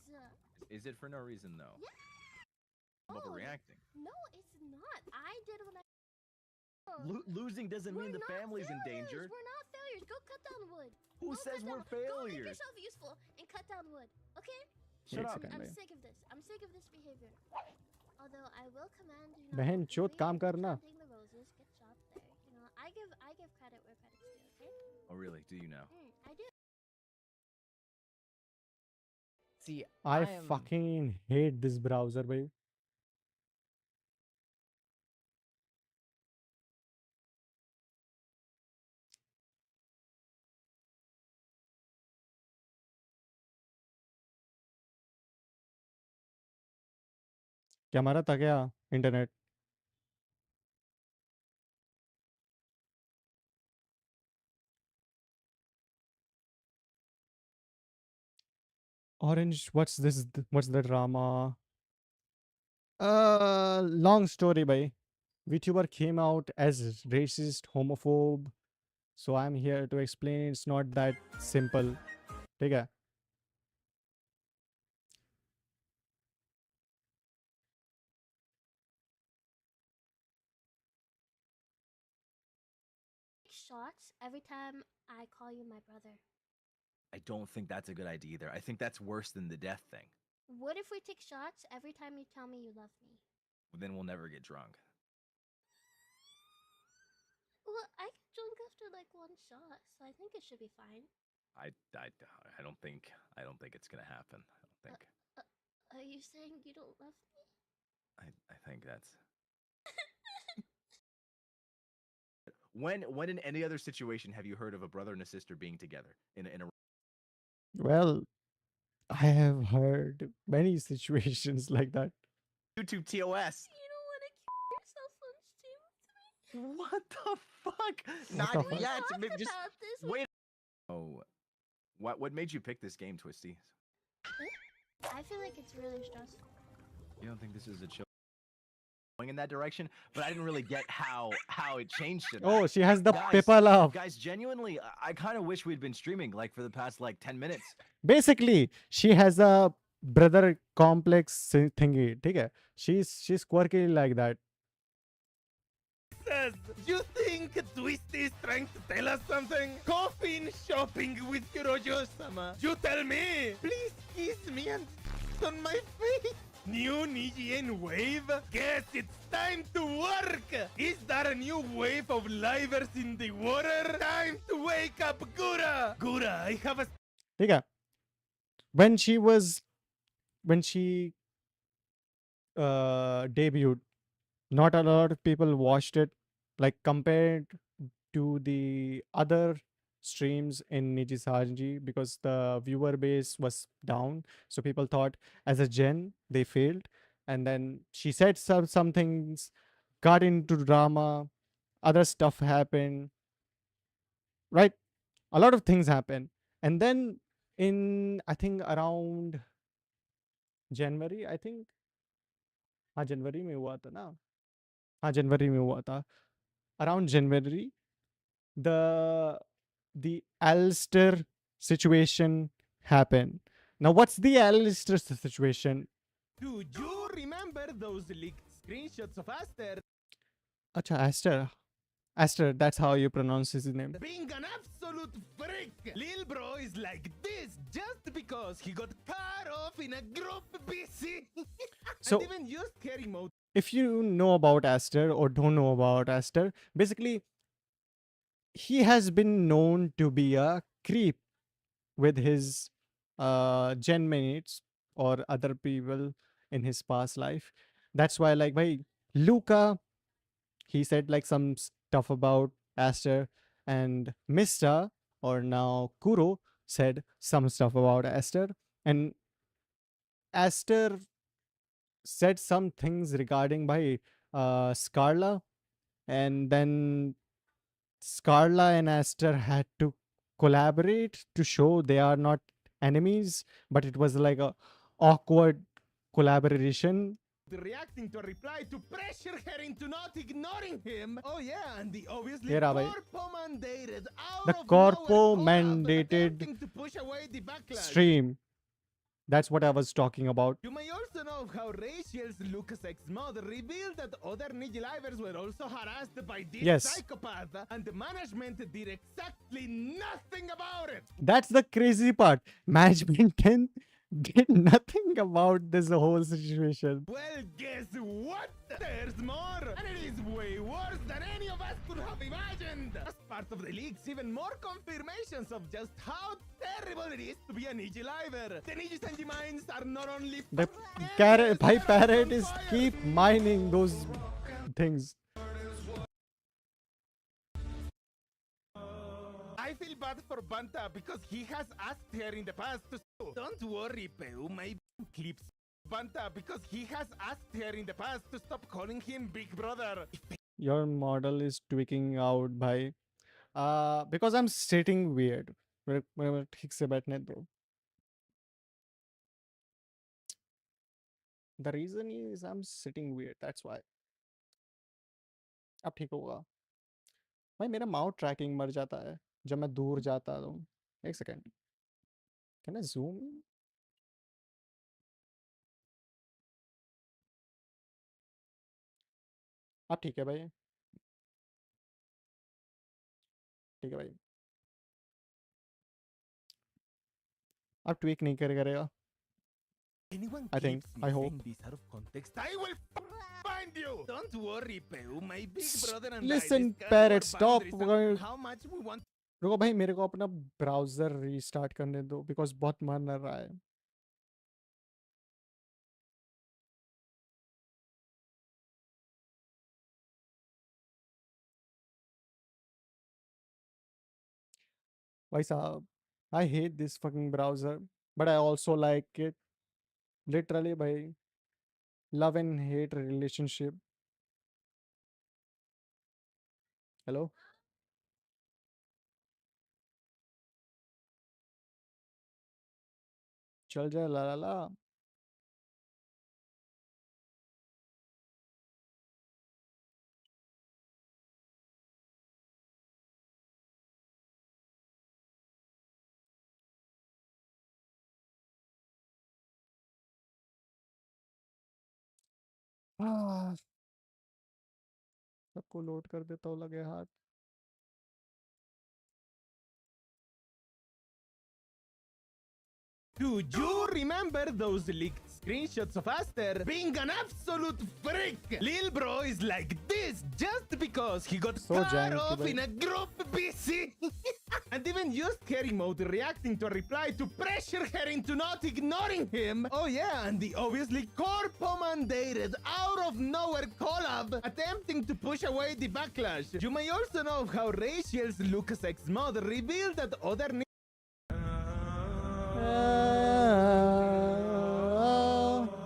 Is it for no reason though? Yeah. I'm No, overreacting. No, it's not. I did when I. Losing doesn't mean the not family's in failures. danger. We're not failures. Go cut down wood. Who Go says cut we're down- Go make failures? yourself useful and cut down wood. Okay? Shut एक up. second I'm भाई. sick of this. I'm sick of this behavior. Although I will command you. बहन चोत काम करना. Planting the roses, good job there. You know, I give credit where credit's due. Okay? Oh, really? Do you know? I do. See, I am- fucking hate this browser, भाई. क्या हमारा था क्या internet? Orange, what's this? What's the drama? Long story, bhai. VTuber came out as racist, homophobe. So I'm here to explain it's not that simple. ठीक है? Shots every time I call you my brother. I don't think that's a good idea either. I think that's worse than the death thing. What if we take shots every time you tell me you love me? Then we'll never get drunk. Well, I get drunk after like one shot, so I think it should be fine. I don't think it's gonna happen. I don't think. Are you saying you don't love me? I think that's. when in any other situation have you heard of a brother and a sister being together in a Well, I have heard many situations like that. YouTube TOS? You don't want to kill yourself on stream. What the fuck? What Not the fuck? yet. Talked Maybe just about this. wait. Oh, what made you pick this game, Twisty? I feel like it's really stressful. You don't think this is a chill going in that direction? But I didn't really get how it changed it. Oh, she has the Guys, people up. Guys, genuinely, I kind of wish we'd been streaming like for the past like 10 minutes. Basically, she has a brother complex thingy. Okay, she's quirky like that. Says, you think Twisty is trying to tell us something? Coffin shopping with Kurojo-sama. You tell me. Please kiss me and on my face. New Nijian wave? Guess it's time to work. Is there a new wave of livers in the water? Time to wake up, Gura. Gura, I have a Okay, when she debuted, not a lot of people watched it, like compared to the other streams in Nijisanji, because the viewer base was down. So people thought as a gen they failed, and then she said some things, got into drama, other stuff happened, right? A lot of things happened, and then in I think around January, I think हाँ जनवरी में हुआ था ना, हाँ जनवरी में हुआ था, around January, the Alistair situation happened. Now, what's the Alistair situation? Do you remember those leaked screenshots of Aster Acha, Aster, that's how you pronounce his name. being an absolute freak? Lil bro is like this just because he got cut off in a group BC. So- and even used scary mode. If you know about Aster or don't know about Aster, basically, he has been known to be a creep with his gen mates or other people in his past life. That's why, like, by Luca, he said like some stuff about Aster, and Mr. or now Kuro said some stuff about Aster, and Aster said some things regarding by Scarla, and then Scarla and Aster had to collaborate to show they are not enemies, but it was like a awkward collaboration. Reacting to a reply to pressure her into not ignoring him. Oh yeah, and the obviously Yeah, bhai. corpo mandated out The of corpo nowhere collab mandated attempting to push away the backlash. Stream. That's what I was talking about. You may also know how Rachel's Lucas X mod revealed that other Niji livers were also harassed by this Yes. psychopath, and the management did exactly nothing about it. That's the crazy part. Management did nothing about this whole situation. Well, guess what? There's more, and it is way worse than any of us could have imagined. As part of the leaks, even more confirmations of just how terrible it is to be a Niji liver. The Nijisanji mines are not only The endless, Bhai they're Parrot on is fire. keep mining those things. I feel bad for Banta because he has asked her in the past to sue. Don't worry, Peu, my clips. Banta because he has asked her in the past to stop calling him Big Brother. Your model is tweaking out by because I'm sitting weird. मेरे ठीक से बैठने दो. The reason is I'm sitting weird. That's why. अब ठीक होगा. भाई मेरा माउथ ट्रैकिंग मर जाता है जब मैं दूर जाता हूँ. एक second. Can I zoom in? अब ठीक है भाई. ठीक है भाई. अब ट्वीक नहीं करेगा. Anyone I think, keeps I hope. mixing this out of context, I will find you. Don't worry, Peu. My big brother and Listen, I discussed Parrot, our stop boundaries and going- how much we want रुको भाई मेरे को अपना browser restart करने दो because बहुत मन रहा है. Bhai sahab, I hate this fucking browser, but I also like it. Literally, by love and hate relationship. Hello? चल जा ला ला ला. Ah, सबको लोड कर देता हूँ लगे हाथ. Do you remember those leaked screenshots of Aster being an absolute freak? Lil bro is like this just because he got So cut janky, off bhai. in a group PC. And even used scary mode reacting to a reply to pressure her into not ignoring him. Oh yeah, and the obviously corpo mandated out of nowhere collab attempting to push away the backlash. You may also know how Rachel's Lucas X mod revealed that other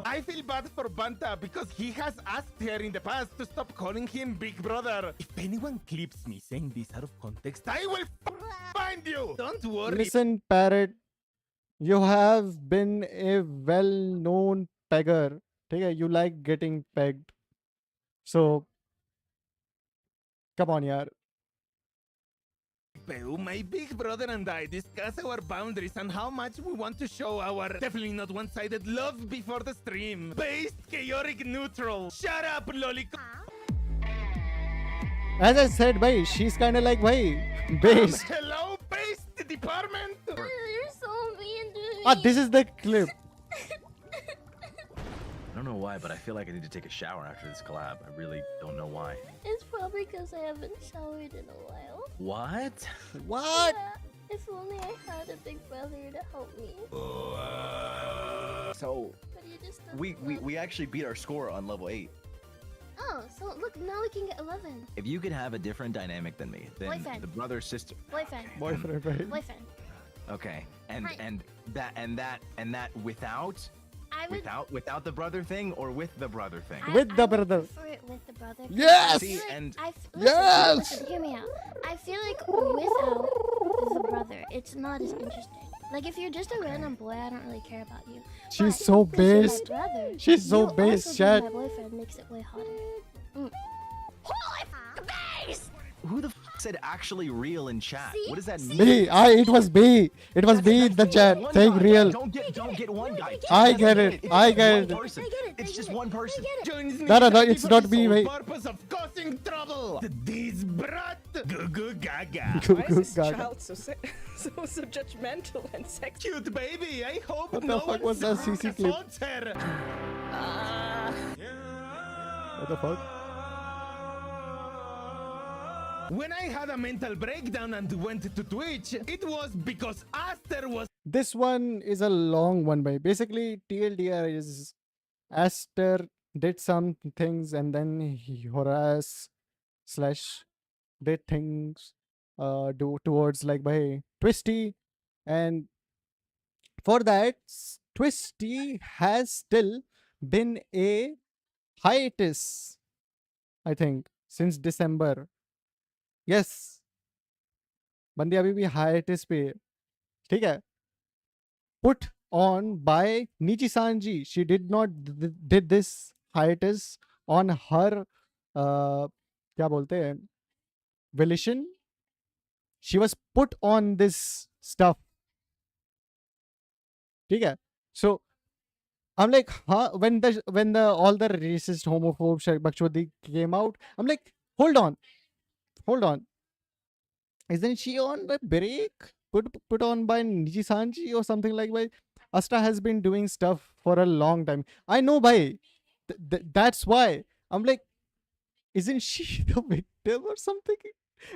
I feel bad for Banta because he has asked her in the past to stop calling him Big Brother. If anyone clips me saying this out of context, I will find you. Don't worry. Listen, parrot, you have been a well-known pegger. Okay, you like getting pegged. So, come on, yaar. Peu, my big brother and I discuss our boundaries and how much we want to show our definitely not one-sided love before the stream. Based chaotic neutral. Shut up, lolicon. As I said, bhai, she's kind of like, bhai, based. Hello, based department. You're so mean to me. Ah, this is the clip. I don't know why, but I feel like I need to take a shower after this collab. I really don't know why. It's probably because I haven't showered in a while. What? What? Yeah, if only I had a big brother to help me. So But you just don't we actually beat our score on level 8. Oh, so look, now we can get 11. If you could have a different dynamic than me, then Boyfriend. the brother sister. Boyfriend. Boyfriend, right? Boyfriend. Okay, and Hi. that I would. without the brother thing or with the brother thing. With the would brother. prefer it with the brother. 'cause Yes! I See, feel like- and- listen, Yes! Listen, hear me out. I feel like without the brother, it's not as interesting. Like if you're just a random boy, I don't really care about you. She's But so since you're based. my brother, She's so you based, also chat. being my boyfriend makes it way hotter. Holy f***ing base! Who the said actually real in chat? See? What does that mean? B. It was B. It was B in the chat One saying guy. real. Don't get one guy. I get it. It's I just get one it. person. I get it, It's I just get it, one person. Joins me No, simply it's for not the me, sole mate. purpose of causing trouble. This brat. Goo goo gaga. Goo Why goo is this gaga. child so judgmental and sexy? Cute baby. I hope What the no fuck one was that CC clip? assaults her. What the fuck? When I had a mental breakdown and went to Twitch, it was because Aster was This one is a long one, by basically TLDR is Aster did some things and then he harass slash did things do towards like by Twisty, and for that Twisty has still been a hiatus, I think, since December. Yes, बंदी अभी भी hiatus पे है, ठीक है. Put on by Nijisanji. She did not did this hiatus on her क्या बोलते हैं volition. She was put on this stuff. ठीक है. So I'm like, huh? When the all the racist, homophobe, Bakshwadi came out, I'm like, hold on. Isn't she on the break? Put on by Nijisanji or something like that. Asta has been doing stuff for a long time. I know, bhai. That's why I'm like, isn't she the victim or something?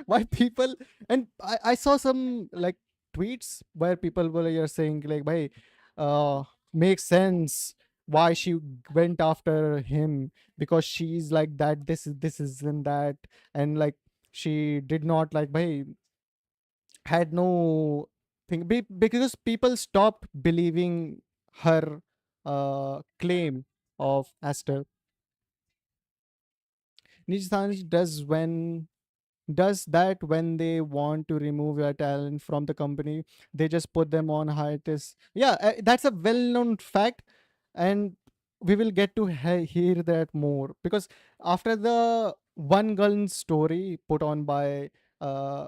Why people? And I saw some like tweets where people were saying like, bhai, makes sense why she went after him, because she's like that. This is and that, and like she did not like, bhai, had no thing because people stopped believing her claim of Aster. Nijisanji does that when they want to remove your talent from the company. They just put them on hiatus. Yeah, that's a well-known fact, and we will get to hear that more because after the one gun story put on by uh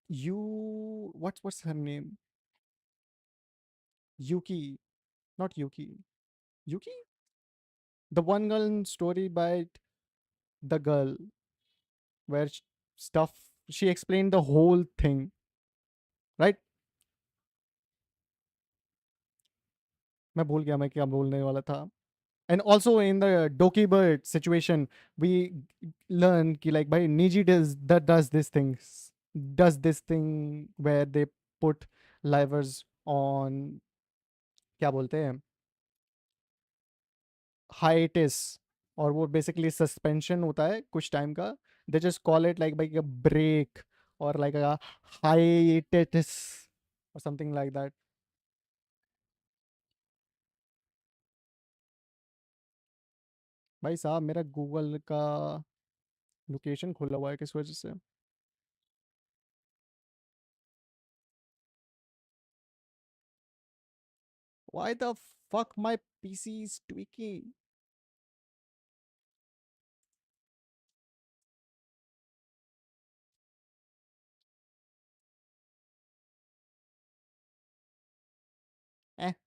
what's her name, Yuki, not Yuki, the one gun story by the girl where stuff she explained the whole thing, right? मैं भूल गया मैं क्या बोलने वाला था. And also in the Doki Bird situation, we learn ki like by Niji does this thing where they put livers on क्या बोलते हैं hiatus, और वो basically suspension होता है कुछ time का. They just call it like a break or like a hiatus or something like that. भाई साहब मेरा गूगल का लोकेशन खुला हुआ है किस वजह से. Why the fuck my PC is tweaking?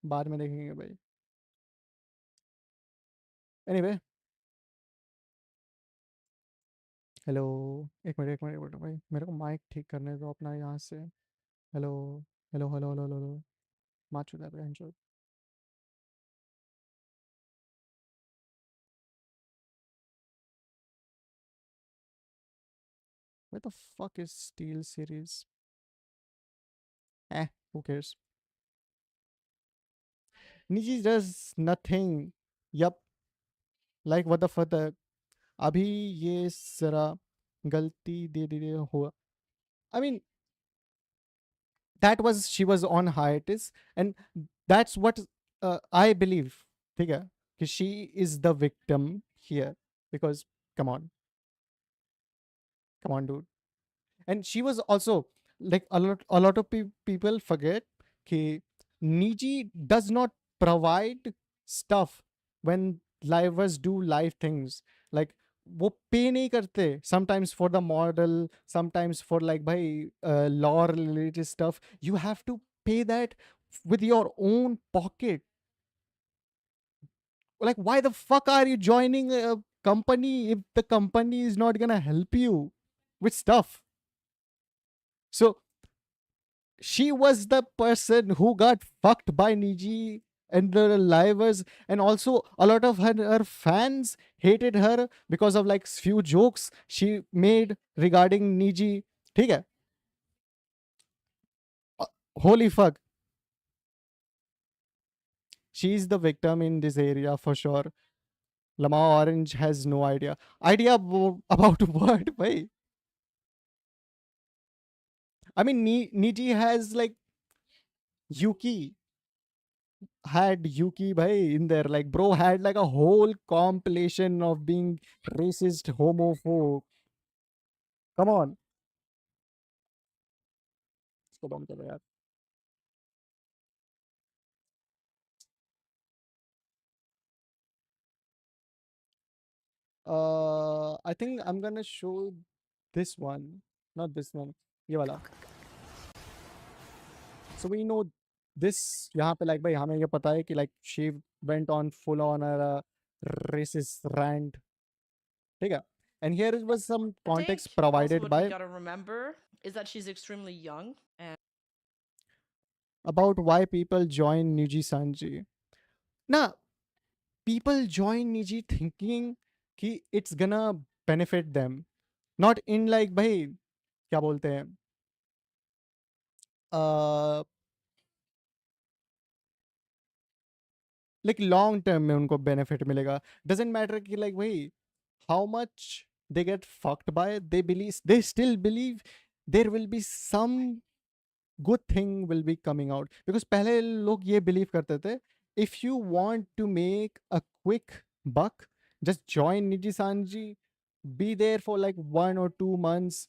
बाद में देखेंगे भाई. Anyway, hello. एक मिनट भाई, मेरे को माइक ठीक करने दो अपना यहाँ से. Hello hello hello hello hello. मार चुका है बहन. Where the fuck is Steel series? Who cares? Niji does nothing. Yup. Like what the fuck. अभी ये जरा गलती दे दे हुआ. I mean, that was she was on hiatus, and that's what I believe. ठीक है कि she is the victim here because come on dude. And she was also like a lot of people forget कि Niji does not provide stuff when livers do live things. Like वो पे नहीं करते sometimes for the model, sometimes for like भाई lore related stuff. You have to pay that with your own pocket. Like why the fuck are you joining a company if the company is not gonna help you with stuff? So she was the person who got fucked by Niji and the livers, and also a lot of her fans hated her because of like few jokes she made regarding Niji. ठीक है? Holy fuck. She's the victim in this area for sure. Lama Orange has no idea. About what? Bhai? I mean, Niji has like Yuki. Had Yuki bhai in there. Like, bro had like a whole compilation of being racist, homophobe. Come on. इसको बंद करो यार. I think I'm gonna show this one, not this one. ये वाला. So we know this. यहाँ पे like भाई हमें ये पता है कि like she went on full on a racist rant. ठीक है? And here was some context provided what by we gotta remember is that she's extremely young and about why people join Nijisanji. Now, people join Niji thinking कि it's gonna benefit them, not in like भाई क्या बोलते हैं like long term में उनको benefit मिलेगा. Doesn't matter कि like भाई how much they get fucked by, they still believe there will be some good thing will be coming out. Because पहले लोग ये believe करते थे, if you want to make a quick buck, just join Nijisanji, be there for like 1 or 2 months,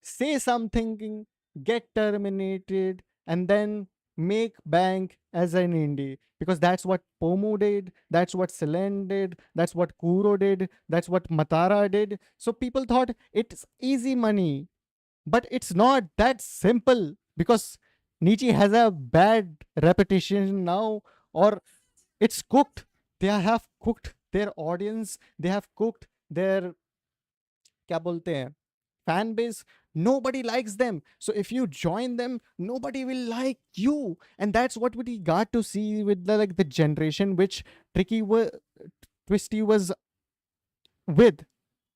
say something, get terminated, and then make bank as an indie. Because that's what Pomu did, that's what Selen did, that's what Kuro did, that's what Matara did. So people thought it's easy money, but it's not that simple. Because Nietzsche has a bad reputation now, or it's cooked. They have cooked their audience, they have cooked their क्या बोलते हैं fan base. Nobody likes them, so if you join them, nobody will like you. And that's what we got to see with the like the generation which Twisty was with.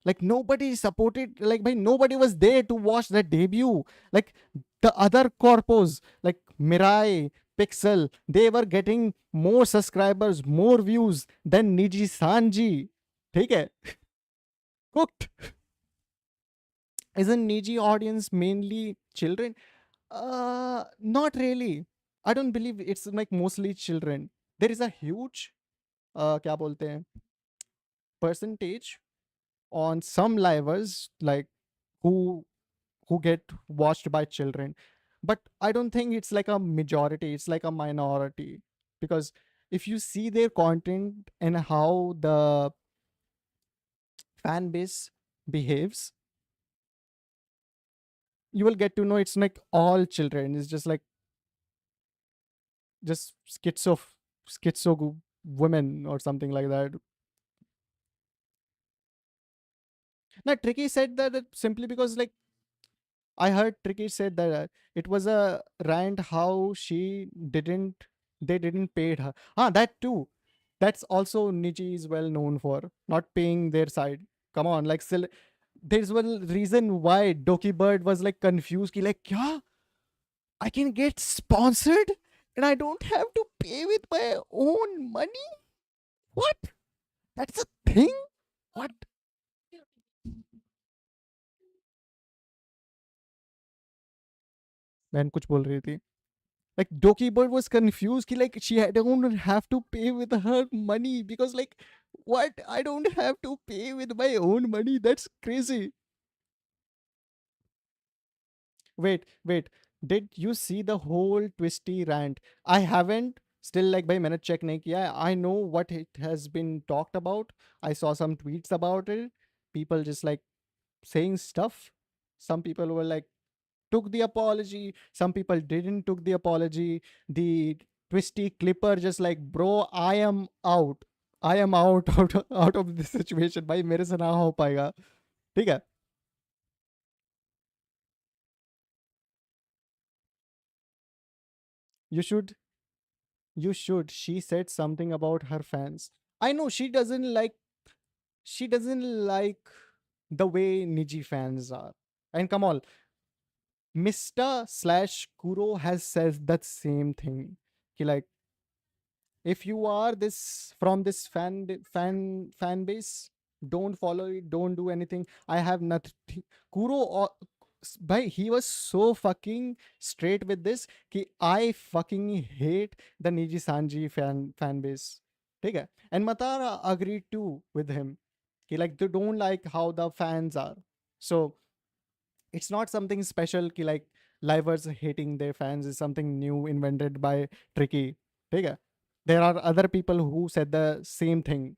Like nobody supported, like by nobody was there to watch that debut. Like the other corpos like Mirai, Pixel, they were getting more subscribers, more views than Niji Sanji. ठीक है? Cooked. Isn't Niji audience mainly children? Not really. I don't believe it's like mostly children. There is a huge क्या बोलते हैं percentage on some livers like who get watched by children, but I don't think it's like a majority, it's like a minority. Because if you see their content and how the fan base behaves, you will get to know it's like all children. It's just like just schizo women or something like that. Now Tricky said that simply because like I heard Tricky said that it was a rant how they didn't pay her. That too. That's also Nietzsche is well known for not paying their side. Come on, like still, there's one reason why Doki Bird was like confused. Ki like, yeah, I can get sponsored and I don't have to pay with my own money. What? That's a thing. What? बहन कुछ बोल रही थी. Like Doki Bird was confused. Ki like don't have to pay with her money because like what? I don't have to pay with my own money. That's crazy. Wait. Did you see the whole Twisty rant? I haven't. Still like by minute check nahi kiya. I know what it has been talked about. I saw some tweets about it. People just like saying stuff. Some people were like took the apology, some people didn't took the apology. The Twisty Clipper just like, bro, I am out, out of this situation. भाई मेरे से ना हो पाएगा. ठीक है. you should she said something about her fans. I know she doesn't like the way Niji fans are. And come on, Mr. / Kuro has said that same thing. He like, if you are this from this fan base, don't follow it, don't do anything. I have nothing. Kuro bhai, he was so fucking straight with this ki I fucking hate the Niji Sanji fan base. ठीक है? And Matara agreed too with him. He like they don't like how the fans are. So it's not something special ki like livers hating their fans is something new invented by Tricky. ठीक है? There are other people who said the same thing.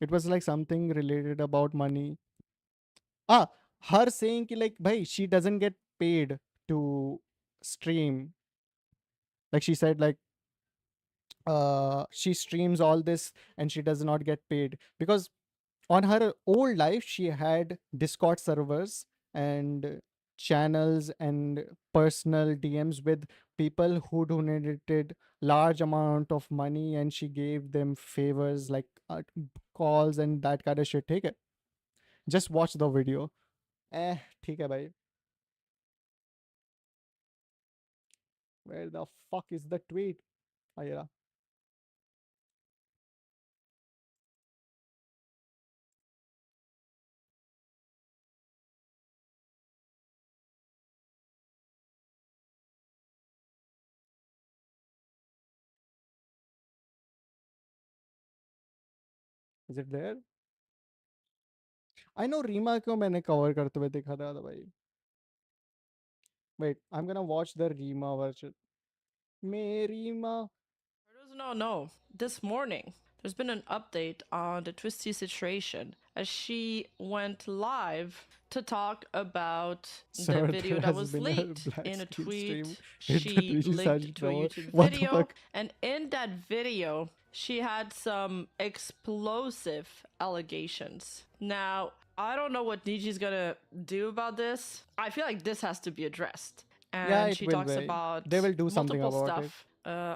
It was like something related about money. Her saying ki like bhai she doesn't get paid to stream. Like she said like she streams all this and she does not get paid because on her old life she had Discord servers and channels and personal DMs with people who donated large amount of money and she gave them favors like calls and that kind of shit. Take it, just watch the video. ठीक है भाई. Where the fuck is the tweet? Yeah. Is it there? I know Rima को मैंने cover करते हुए देखा था भाई. Wait, I'm gonna watch the Rima version. Me Rima. No. This morning, there's been an update on the Twisty situation as she went live to talk about Sir, the there video that has was been a leaked black in a screen tweet. stream with the She linked Nijisanji to a drama. YouTube What the video, fuck? and in that video, she had some explosive allegations. Now, I don't know what Niji's gonna do about this. I feel like this has to be addressed. And Yeah, it she will talks be. about They will do something multiple about it. stuff.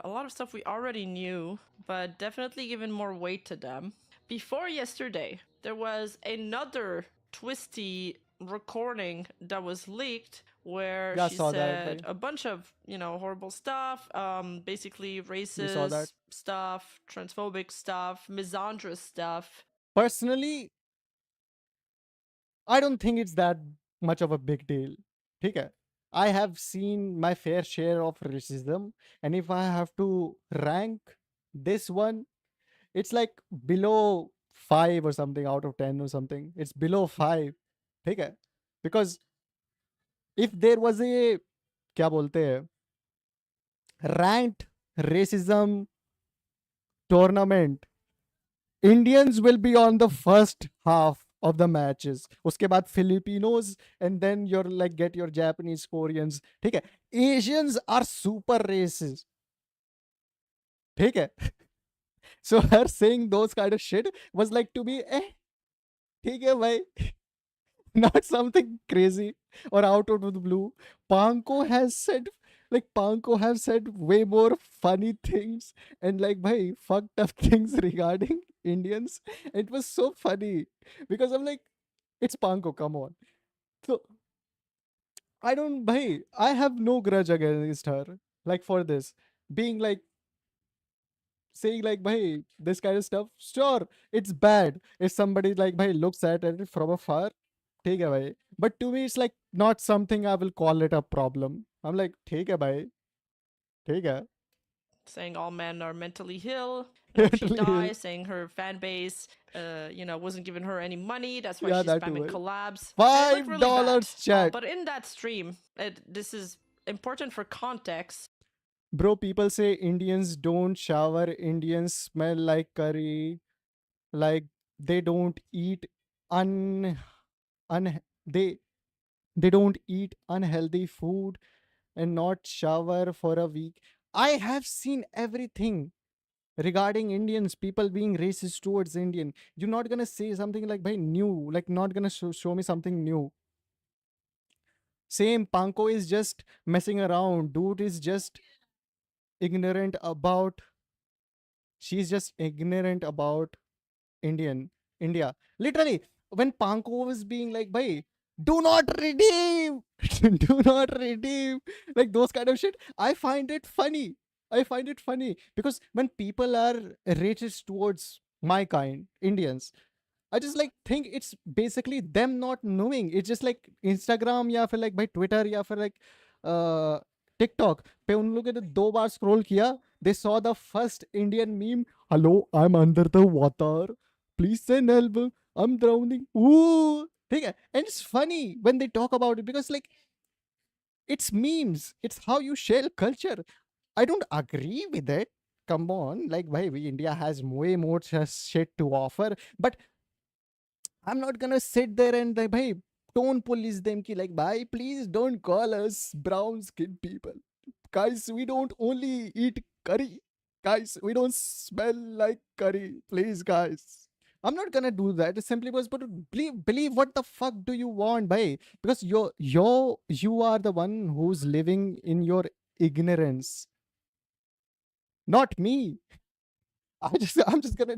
A lot of stuff we already knew, but definitely given more weight to them. Before yesterday, there was another Twisty recording that was leaked where Yeah, she saw that, said bhai. a bunch of, horrible stuff, basically We saw that. racist stuff, transphobic stuff, misandrous stuff. Personally, I don't think it's that much of a big deal. ठीक है? I have seen my fair share of racism, and if I have to rank this one, it's like below 5 or something out of 10 or something. It's below 5. ठीक है? Because if there was a क्या बोलते हैं ranked racism tournament, Indians will be on the first half of the matches. उसके बाद Filipinos, and then you're like get your Japanese, Koreans. ठीक है? Asians are super racist. ठीक है? So her saying those kind of shit was like to me, ठीक है भाई. Not something crazy or out of the blue. Panko has said way more funny things and like bhai fucked up things regarding Indians. It was so funny because I'm like, it's Panko, come on. So I have no grudge against her. Like for this. Being like saying like bhai this kind of stuff. Sure, it's bad if somebody like bhai looks at it from afar. ठीक है भाई. But to me, it's like not something I will call it a problem. I'm like, ठीक है भाई. ठीक है. Saying all men are mentally ill. And if she Mentally ill. dies, saying her fan base, wasn't giving her any money. That's why Yeah, she's that too, spamming eh? collabs. And it looked really bad. $5 chat. But in that stream, this is important for context. Bro, people say Indians don't shower. Indians smell like curry. Like they don't eat they don't eat unhealthy food and not shower for a week. I have seen everything regarding Indians, people being racist towards Indian. You're not gonna say something like by new, like not gonna show me something new. Same, Panko is just messing around. Dude is just ignorant about. She's just ignorant about India. Literally, when Panko was being like, "Bhai, do not redeem, do not redeem," like those kind of shit. I find it funny. I find it funny because when people are racist towards my kind, Indians, I just like think it's basically them not knowing. It's just like Instagram या फिर like by Twitter या फिर like TikTok पे उन लोगों ने 2 बार scroll किया. They saw the first Indian meme. Hello, I'm under the water. Please send help. I'm drowning. Ooh, ठीक है? And it's funny when they talk about it because like it's memes. It's how you share culture. I don't agree with it. Come on, like why India has way more shit to offer, but I'm not gonna sit there and like, bhai, don't police them ki like, bhai, please don't call us brown skinned people. Guys, we don't only eat curry. Guys, we don't smell like curry. Please, guys. I'm not gonna do that. It's simply because, but believe what the fuck do you want, bhai? Because you are the one who's living in your ignorance. Not me. I'm just gonna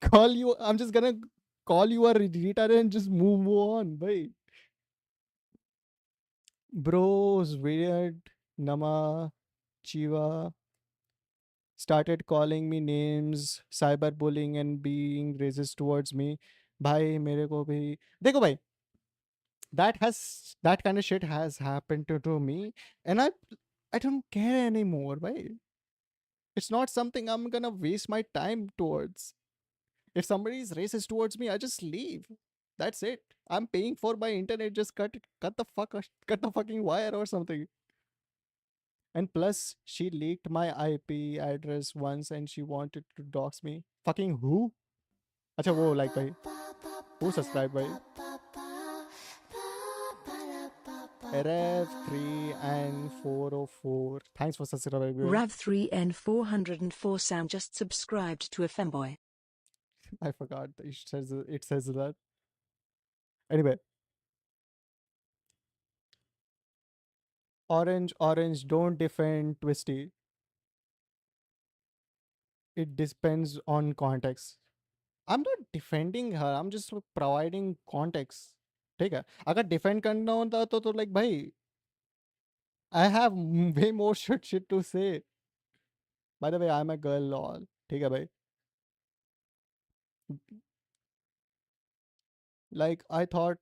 call you. I'm just gonna call you a retard and just move on, bhai. Bros, weird. Nama, Chiva started calling me names, cyberbullying and being racist towards me. Bhai, mere ko bhi. Dekho, bhai. That kind of shit has happened to me, and I don't care anymore, bhai. It's not something I'm gonna waste my time towards. If somebody is racist towards me, I just leave. That's it. I'm paying for my internet. Just cut the fucking wire or something. And plus, she leaked my IP address once, and she wanted to dox me. Fucking who? Acha wo like bhai. Who subscribed bhai? Rev3 and 404. Thanks for subscribing. Rav3 and 404 Sam just subscribed to a femboy. I forgot. It says that. Anyway. Orange, don't defend Twisty. It depends on context. I'm not defending her. I'm just providing context. ठीक है अगर defend करना होता तो like भाई I have way more shit to say. By the way, I'm a girl lol. ठीक है भाई. Like I thought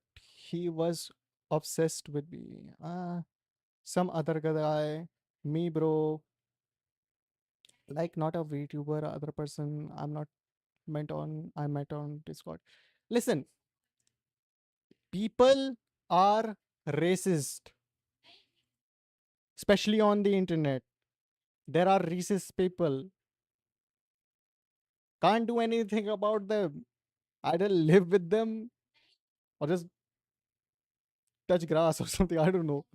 he was obsessed with me. Some other guy, me bro. Like not a VTuber, other person. I met on Discord. Listen, people are racist, especially on the internet. There are racist people. Can't do anything about them. Either live with them or just touch grass or something. I don't know.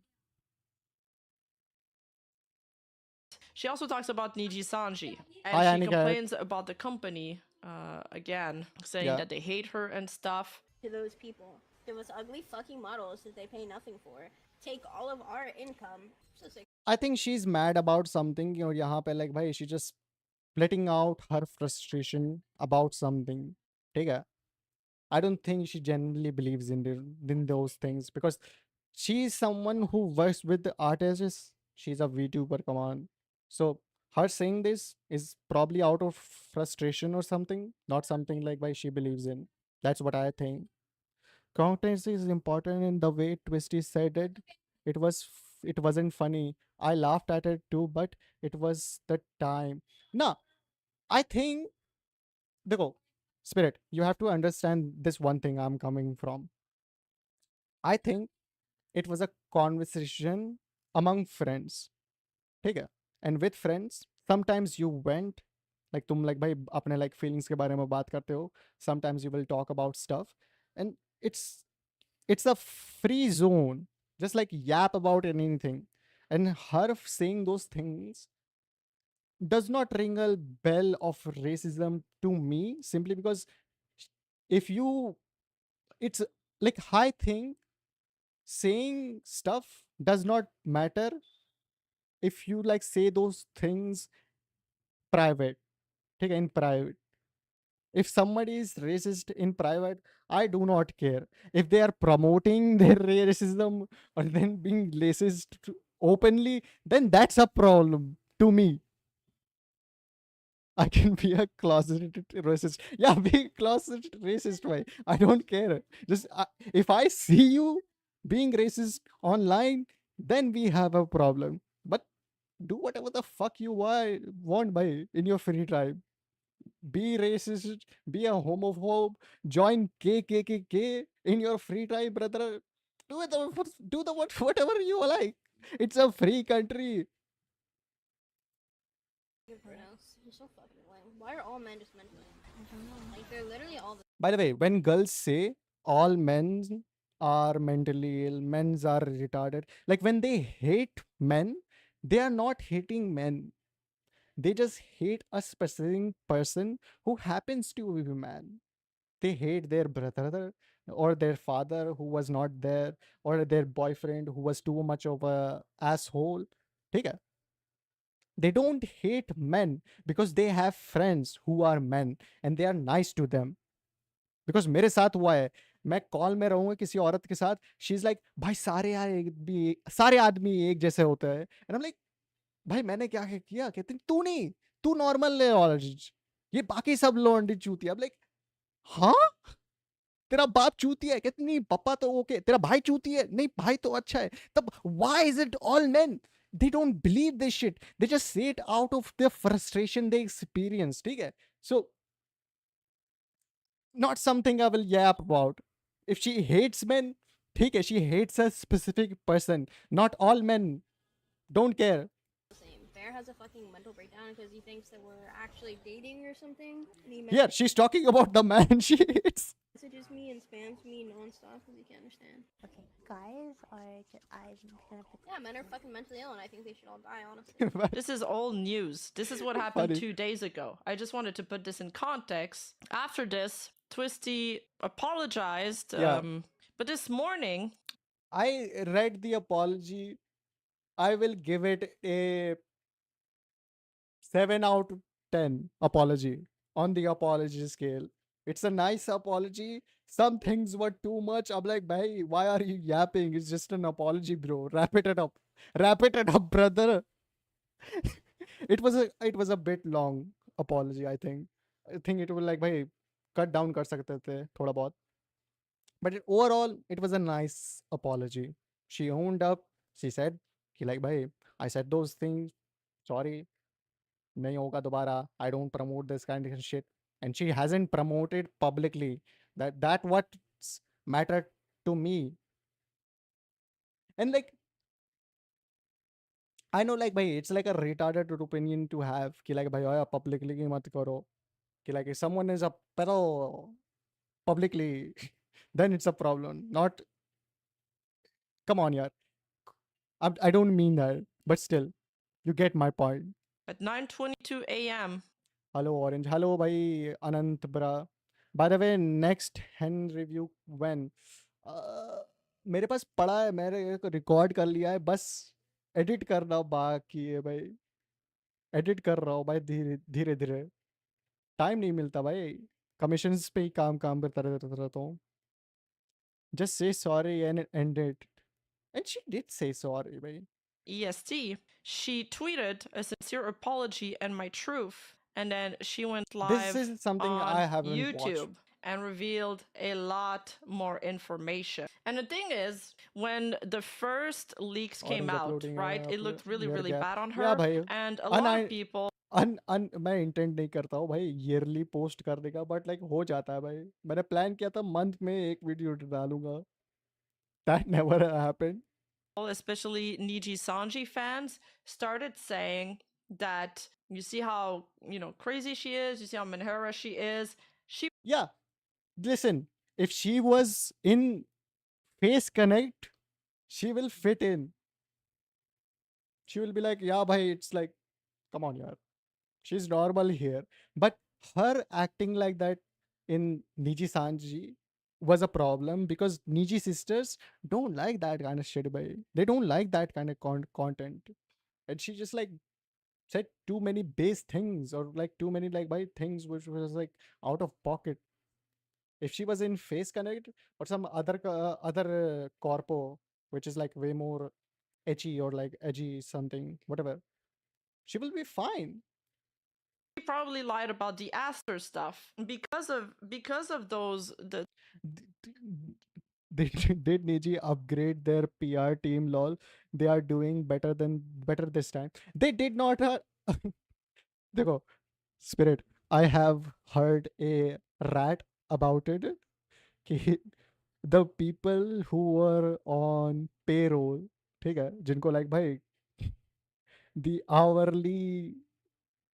She also talks about Nijisanji, and Hi, she Annika. complains about the company again, saying Yeah. that they hate her and stuff. To those people, those ugly fucking models that they pay nothing for, take all of our income. So sick. I think she's mad about something. You know, यहाँ पे like भाई, she just letting out her frustration about something. ठीक है? I don't think she genuinely believes in those things because she's someone who works with the artists. She's a VTuber, come on. So her saying this is probably out of frustration or something, not something like why she believes in. That's what I think. Context is important in the way Twisty said it. It wasn't funny. I laughed at it too, but it was the time. No, I think देखो, Spirit, you have to understand this one thing I'm coming from. I think it was a conversation among friends. ठीक है? And with friends, sometimes you went like तुम like भाई अपने like feelings के बारे में बात करते हो. Sometimes you will talk about stuff, and it's a free zone. Just like yap about anything, and her saying those things does not ring a bell of racism to me simply because if you it's like I think saying stuff does not matter if you like say those things private. Okay, in private, if somebody is racist in private, I do not care. If they are promoting their racism or then being racist openly, then that's a problem to me. I can be a closeted racist. Yeah, be a closeted racist. Why? I don't care. Just if I see you being racist online, then we have a problem. But do whatever the fuck you want by in your free time. Be racist, be a homophobe, join KKKK in your free time, brother. Whatever you like. It's a free country. You're so fucking lame. Why are all men just mentally? Like they're literally all the By the way, when girls say all men are mentally ill, men are retarded, like when they hate men, they are not hating men. They just hate a specific person who happens to be a man. They hate their brother or their father who was not there, or their boyfriend who was too much of a asshole. ठीक है? They don't hate men because they have friends who are men and they are nice to them. Because मेरे साथ हुआ है, मैं call में रहूंगा किसी औरत के साथ, शी इज लाइक भाई सारे आदमी एक जैसे होते हैं, एंड आई एम लाइक भाई मैंने क्या किया? कहते हैं तू नहीं, तू नॉर्मल है, और ये बाकी सब लौंडी चूती है. अब लाइक हाँ, तेरा बाप चूती है? कहते नहीं, पापा तो ओके. तेरा भाई चूती है? नहीं, भाई तो अच्छा है. तब why is it all main? They don't believe this shit. They just say it out of the frustration they experience. ठीक है? So not something I will yap about. If she hates men, ठीक है, she hates a specific person. Not all men. Don't care. Same. Bear has a fucking mental breakdown because he thinks that we're actually dating or something. And he Here, she's talking about the man she hates. messages me and spams me nonstop because he can't understand. Okay, guys are. I'm gonna put. Yeah, men are fucking mentally ill, and I think they should all die, honestly. This is all news. This is what happened Funny. 2 days ago. I just wanted to put this in context. After this, Twisty apologized. Yeah. But this morning, I read the apology. I will give it a 7 out of 10 apology on the apology scale. It's a nice apology. Some things were too much. I'm like, bhai, why are you yapping? It's just an apology, bro. Wrap it up. Wrap it up, brother. it was a bit long apology, I think. I think it was like, bhai, cut down kar sakte the thoda bahut. But overall, it was a nice apology. She owned up. She said, कि like, bhai, I said those things. Sorry. नहीं होगा दोबारा. I don't promote this kind of shit. And she hasn't promoted publicly. That what's mattered to me. And like, I know like, bhai, it's like a retarded opinion to have. कि like, bhai, oya, publicly की मत करो. कि like, if someone is a pedo publicly, then it's a problem. Not, come on, yaar. I don't mean that, but still, you get my point. at 9:22 a.m., Hello, Orange. Hello, bhai, Anant, bra. By the way, next hen review when? मेरे पास पड़ा है, मैंने record कर लिया है, बस edit करना बाकी है भाई. एडिट कर रहा हूँ भाई, धीरे धीरे धीरे. टाइम नहीं मिलता भाई, कमीशंस पे ही काम काम करता रहता हूँ. Just say sorry and end it. And she did say sorry, bhai. EST, she tweeted a sincere apology and my truth. And then she went This live is something on I haven't YouTube watched. and revealed a lot more information. And the thing is, when the first leaks came Orange out, uploading right, it looked really, year really gap. bad on her. Yeah, bhai. And a lot I- of people मैं intent नहीं करता हूँ भाई yearly post करने का, but like हो जाता है भाई. मैंने प्लान किया था मंथ में एक वीडियो डालूंगा. That never happened. especially Nijisanji fans, started saying that you see how, crazy she is, you see how Manhara she is. She Yeah, listen, if she was in Face Connect, she will fit in. She will be like, yeah, bhai, it's like, come on, yaar. She's normal here. But her acting like that in Nijisanji was a problem because Niji sisters don't like that kind of shit, bhai. They don't like that kind of content. And she just like said too many base things or like too many like by things which was like out of pocket. If she was in Face Connect or some other corpo which is like way more edgy or like edgy something whatever, she will be fine. probably lied about the Aster stuff because of those Did Niji upgrade their PR team? Lol, they are doing better this time. They did not. Dekho, Spirit, I have heard a rat about it. कि the people who were on payroll, ठीक है, जिनको like भाई the hourly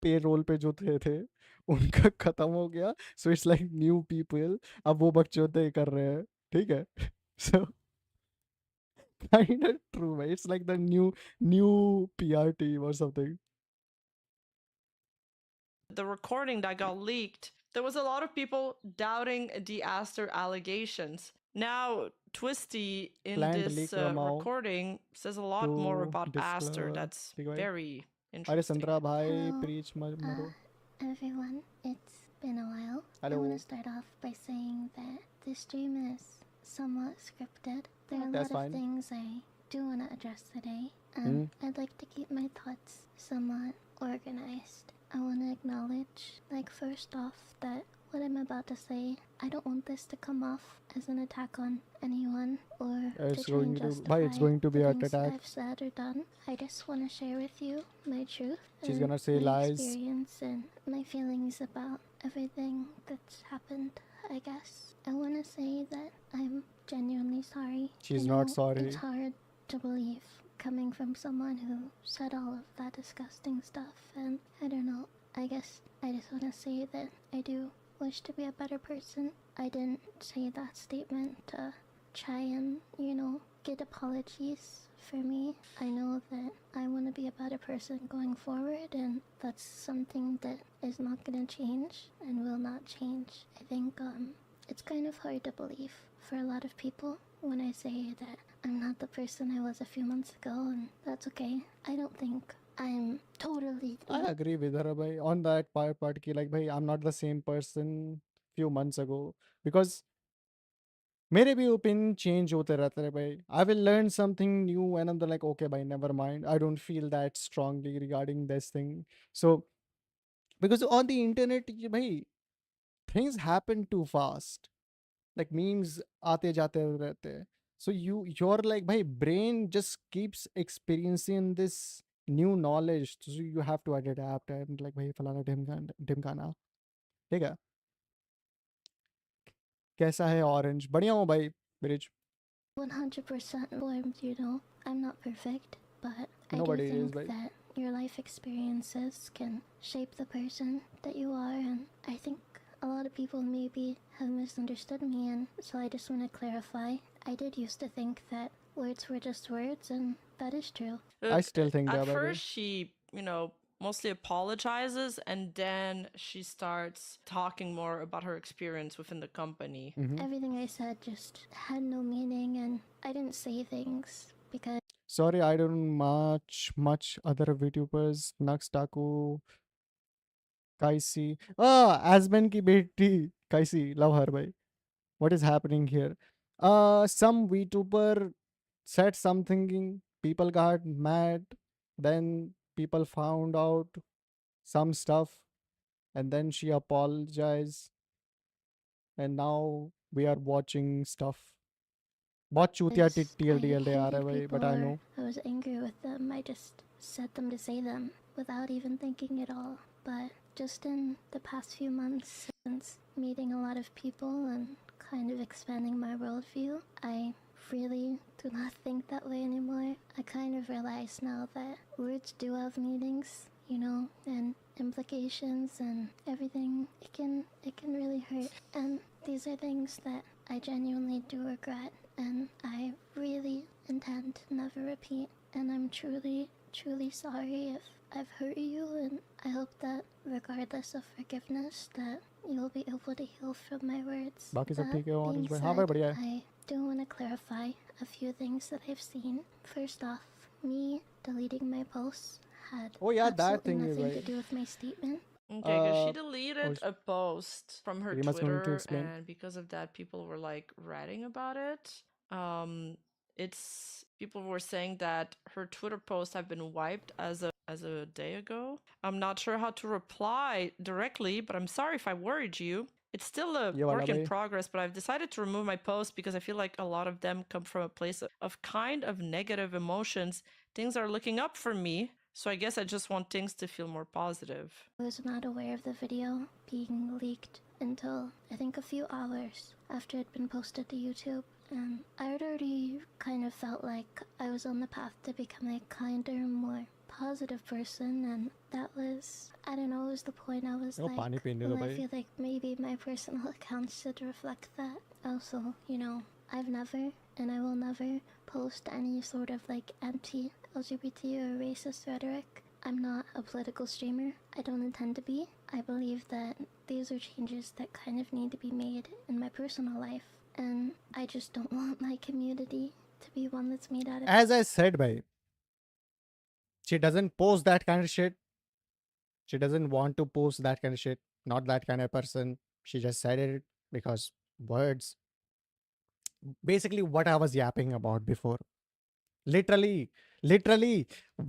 payroll पे जो थे उनका खत्म हो गया. So it's like new people. अब वो बकचोदी कर रहे हैं, ठीक है. So kind of true, right? It's like the new PR team or something. the recording that got leaked, there was a lot of people doubting the Aster allegations. Now, Twisty in Planned this leak amount recording says a lot more to about Aster. disclose- That's ठीक है भाई. very अरे interesting. संतरा भाई Hello. preach मरो. Everyone, it's been a while. Hello. I want to start off by saying that this stream is somewhat scripted. There are a That's lot fine. of things I do want to address today, and I'd like to keep my thoughts somewhat organized. I want to acknowledge, like, first off, that what I'm about to say, I don't want this to come off as an attack on anyone or It's to try and going to- justify why it's going to be the an things attack. I've said or done. I just want to share with you my truth. She's and gonna say my lies. experience and my feelings about everything that's happened happened, I guess. I want to say that I'm genuinely sorry. She's I not know sorry. It's hard to believe coming from someone who said all of that disgusting stuff, and I don't know. I guess I just want to say that I do wish to be a better person. I didn't say that statement to try and, get apologies for me. I know that I want to be a better person going forward, and that's something that is not going to change and will not change. I think it's kind of hard to believe for a lot of people when I say that I'm not the person I was a few months ago, and that's okay. I don't think I'm totally. I agree with her bhai, on that part ki, like bhai, I'm not the same person few months ago, because मेरे भी opinion change होते रहते हैं भाई. I will learn something new and I'm like, okay bhai, never mind, I don't feel that strongly regarding this thing. So because on the internet bhai, things happen too fast, like memes aate jate rehte hain. So you're like bhai, brain just keeps experiencing this new knowledge, so you have to adapt and like bhai falana ढिमकाना. ठीक है. कैसा है orange? बढ़िया हूँ भाई bridge. 100% informed. I'm not perfect, but I Nobody do is, think bhai. that your life experiences can shape the person that you are, and I think a lot of people maybe have misunderstood me, and so I just want to clarify. I did used to think that words were just words, and that is true. I still think at that, by the way. first she, mostly apologizes, and then she starts talking more about her experience within the company. Everything I said just had no meaning, and I didn't say things because Sorry, I don't much other VTubers. Nux Taku, Kaisi. Asben ki beti Kaisi. Love her, bhai. What is happening here? Some VTuber said something. People got mad. Then people found out some stuff, and then she apologized. And now we are watching stuff. बहुत चूतिया TLDL आ रहा है भाई, but I know. I was angry with them. I just said them to say them without even thinking at all. But just in the past few months, since meeting a lot of people and kind of expanding my worldview, I really do not think that way anymore. I kind of realize now that words do have meanings, and implications and everything. It can really hurt, and these are things that I genuinely do regret, and I really intend to never repeat. And I'm truly, truly sorry if I've hurt you, and I hope that regardless of forgiveness, that you'll be able to heal from my words. बाकी सब That ठीक है, orange being भाई. हाँ भाई, said, बढ़िया है. I do want to clarify a few things that I've seen. First off, me deleting my posts had Oh, yeah, that absolutely thing is nothing to right. do with my statement. Okay, because she Uh, deleted oh, a post from her Rima's going to Twitter, explain. and because of that, people were like writing about it. It's people were saying that her Twitter posts have been wiped as a day ago. I'm not sure how to reply directly, but I'm sorry if I worried you. It's still a ये वाला work in भाई. progress, but I've decided to remove my posts because I feel like a lot of them come from a place of kind of negative emotions. Things are looking up for me, so I guess I just want things to feel more positive. I was not aware of the video being leaked until I think a few hours after it had been posted to YouTube, and I had already kind of felt like I was on the path to become a kinder, more positive person, and that was, I don't know, was the point. I was Oh, like, पानी पीने दो I भाई. feel like maybe my personal accounts should reflect that. Also, I've never and I will never post any sort of like anti-LGBT or racist rhetoric. I'm not a political streamer. I don't intend to be. I believe that these are changes that kind of need to be made in my personal life, and I just don't want my community to be one that's made out of. As I said, bhai, she doesn't post that kind of shit. She doesn't want to post that kind of shit. Not that kind of person. She just said it because words. Basically, what I was yapping about before. Literally,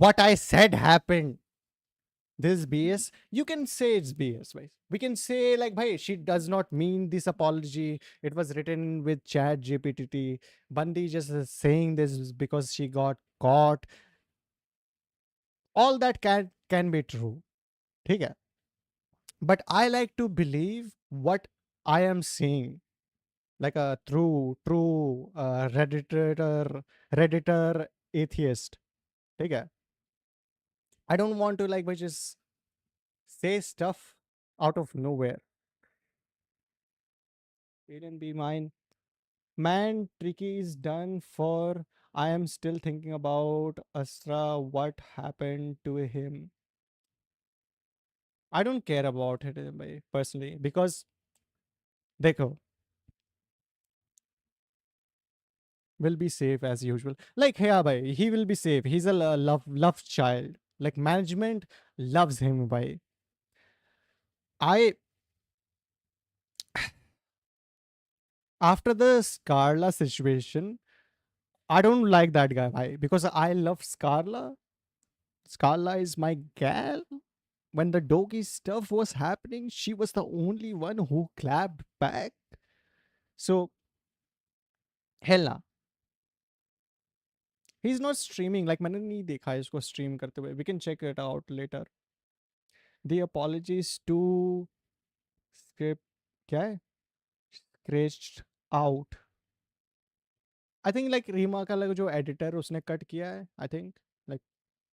what I said happened. This BS, you can say it's BS, right? We can say like, bhai, she does not mean this apology. It was written with Chat GPT. Bandi just is saying this because she got caught. All that can be true. ठीक है? But I like to believe what I am seeing like a true redditor atheist. ठीक है? I don't want to like just say stuff out of nowhere. Alien be mine. Man, Tricky is done for. I am still thinking about Astra. What happened to him? I don't care about it personally because देखो, will be safe as usual. Like yeah, bhai, he will be safe. He's a love child. Like management loves him, bhai. I after the Scarla situation, I don't like that guy, bhai, because I love Scarla. Scarla is my gal. When the doggy stuff was happening, she was the only one who clapped back. So hell nah. He's not streaming. Like मैंने नहीं देखा है इसको stream करते हुए. We can check it out later. The apologies to script क्या है? Scratched out. I think like Reema का जो editor उसने cut किया है. I think like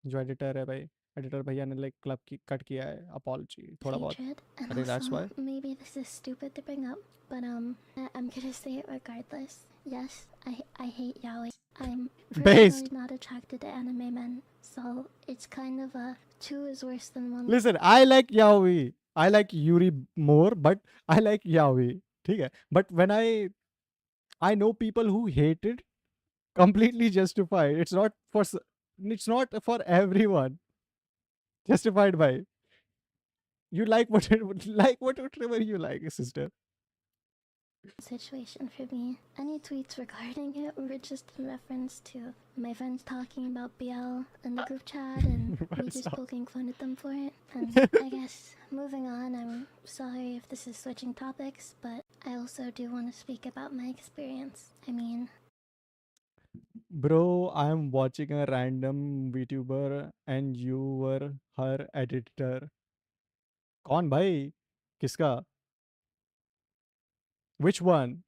जो editor है भाई, editor भैया ने like club की cut किया है apology थोड़ा बहुत. Hatred, and I think that's also, why. maybe this is stupid to bring up, but I'm gonna say it regardless. Yes, I hate yaoi. I'm Based. personally not attracted to anime men, so it's kind of a two is worse than one. Listen, I like yaoi. I like Yuri more, but I like yaoi. ठीक है? But when I know people who hate it, completely justified. It's not for everyone. Justified by you like whatever you like, sister. Situation for me. Any tweets regarding it were just in reference to my friends talking about BL in the group chat and me just Stop. poking fun at them for it. And I guess moving on, I'm sorry if this is switching topics, but I also do want to speak about my experience. I mean, Bro, I'm watching a random VTuber and you were her editor. कौन भाई? किसका? Which one?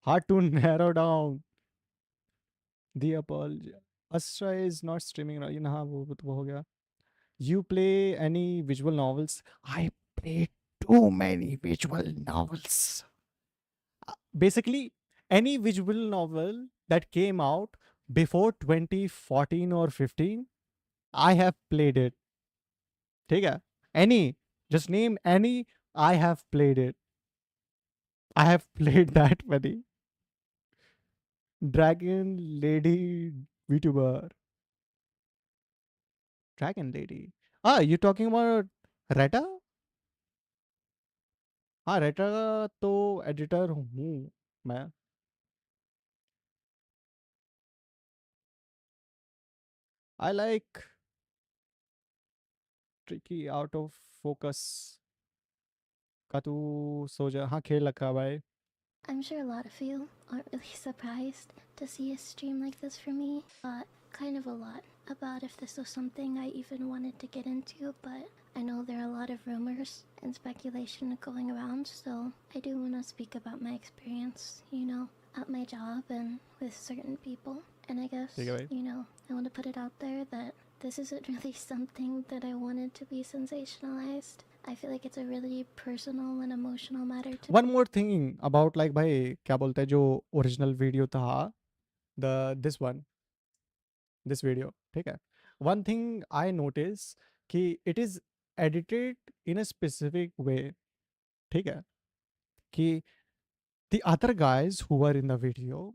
Hard to narrow down. The apology. Astra is not streaming right now. वो हो गया. You play any visual novels? I play too many visual novels. Basically, any visual novel that came out before 2014 or 15, I have played it. ठीक है? Any. Just name any. I have played it. I have played that many. Dragon Lady VTuber. Dragon Lady. Ah, you talking about Reta? हाँ रेटा का तो editor हूँ मैं. I like tricky out of focus का तू सो जा. हाँ खेल रखा भाई. I'm sure a lot of you aren't really surprised to see a stream like this for me, but kind of a lot about if this was something I even wanted to get into, but I know there are a lot of rumors and speculation going around, so I do want to speak about my experience, you know, at my job and with certain people. And I guess, ठीक है भाई. you know, I want to put it out there that this isn't really something that I wanted to be sensationalized. I feel like it's a really personal and emotional matter to One more thing about like भाई क्या बोलते हैं जो original video था this video ठीक है. One thing I notice कि it is edited in a specific way. ठीक है? कि the other guys who were in the video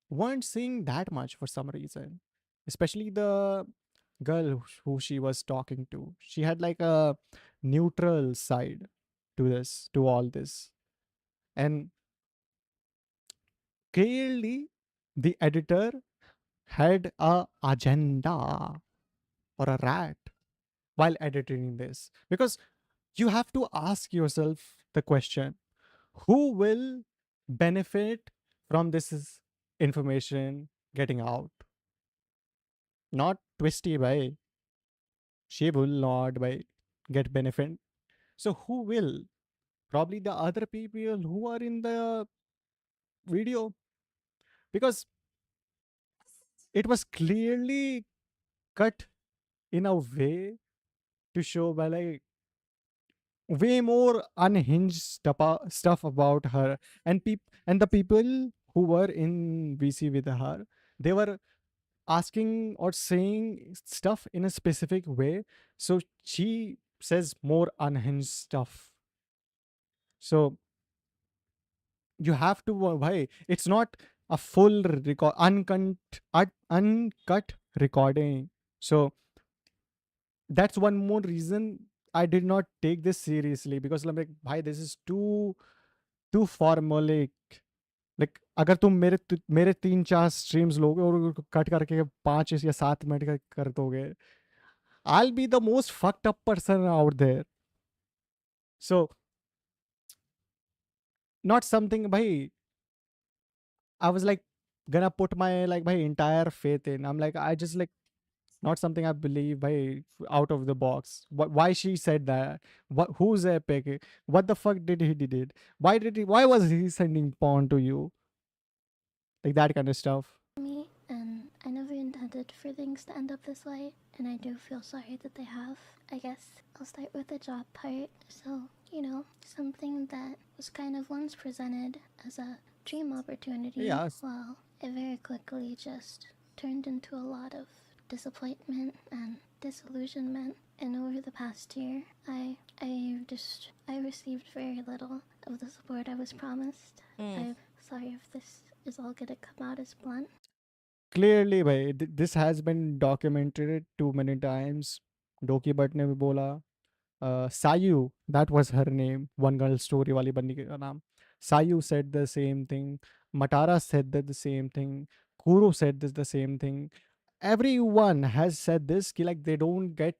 weren't saying that much for some reason, especially the girl who she was talking to. She had like a neutral side to all this, and clearly the editor had a agenda or a rat while editing this, because you have to ask yourself the question, who will benefit from this information getting out? Not Twisty by. She will not by get benefit. So who will? probably the other people who are in the video, because it was clearly cut in a way to show by like way more unhinged stuff about her, and the people who were in VC with her, they were asking or saying stuff in a specific way, so she says more unhinged stuff. So you have to why it's not a full uncut recording. So that's one more reason I did not take this seriously, because like bhai, this is too formulaic. Like अगर तुम मेरे 3-4 streams लोगे और cut करके 5 या 7 minute का कर दोगे, I'll be the most fucked up person out there. So not something bhai I was like gonna put my like my entire faith in. I'm like, I just like not something I believe by out of the box. Why she said that? What? Who's epic? What the fuck did he did? Why did he? Why was he sending porn to you? Like that kind of stuff. Me, and I never intended for things to end up this way, and I do feel sorry that they have. I guess I'll start with the job part. So, something that was kind of once presented as a dream opportunity, Yes. well, it very quickly just turned into a lot of disappointment and disillusionment. And over the past year, I received very little of the support I was promised. I'm sorry if this is all gonna come out as blunt. Clearly, bhai, this has been documented too many times. Doki Bhatt ने भी बोला. Sayu, that was her name. One girl story wali bandi ka naam. Sayu said the same thing. Matara said that the same thing. Kuro said this the same thing. Everyone has said this ki like they don't get,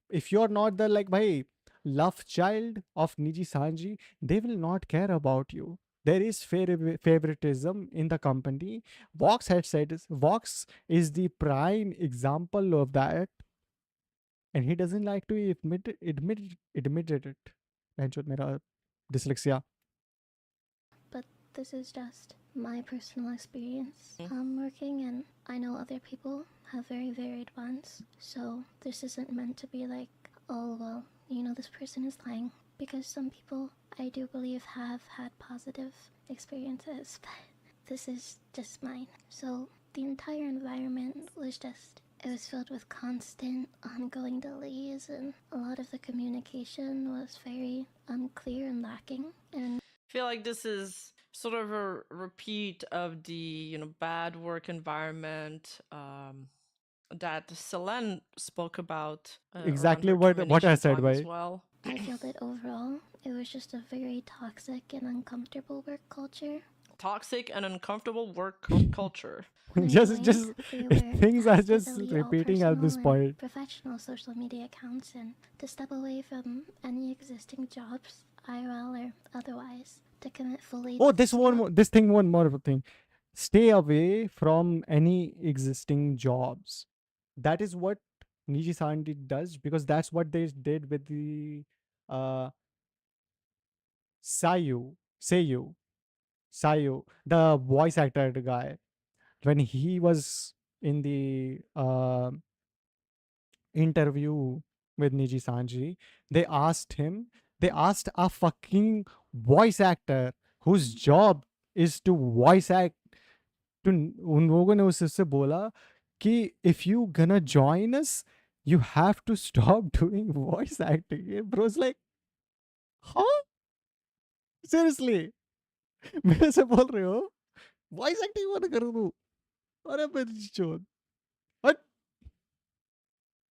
if you're not the like bhai love child of Nijisanji, they will not care about you. There is favoritism in the company. Vox had said this. Vox is the prime example of that, and he doesn't like to admit it. Benchot mera dyslexia. But this is just my personal experience. I'm working, and I know other people have very varied ones. So this isn't meant to be like, oh, well, this person is lying. Because some people, I do believe, have had positive experiences, but this is just mine. So the entire environment was just, it was filled with constant ongoing delays, and a lot of the communication was very unclear and lacking. And I feel like this is sort of a repeat of the bad work environment that Selene spoke about. Exactly around her what I termination said, time as bhai. well. I feel that overall, it was just a very toxic and uncomfortable work culture. Toxic and uncomfortable work culture. just We were things are asked to just delete all repeating at this personal and point. professional social media accounts, and to step away from any existing jobs, IRL or otherwise, to commit fully. Oh, this one more thing. Stay away from any existing jobs. That is what Niji Sandi does, because that's what they did with the uh Seiyu, the voice actor guy. When he was in the interview with Niji Sanji, they asked a fucking voice actor whose job is to voice act, to उन लोगों ने उससे बोला कि if you gonna join us, you have to stop doing voice acting. Bro's like, huh? Seriously? मेरे से बोल रहे हो voice acting बंद कर दूँ? अरे बच्चों, what?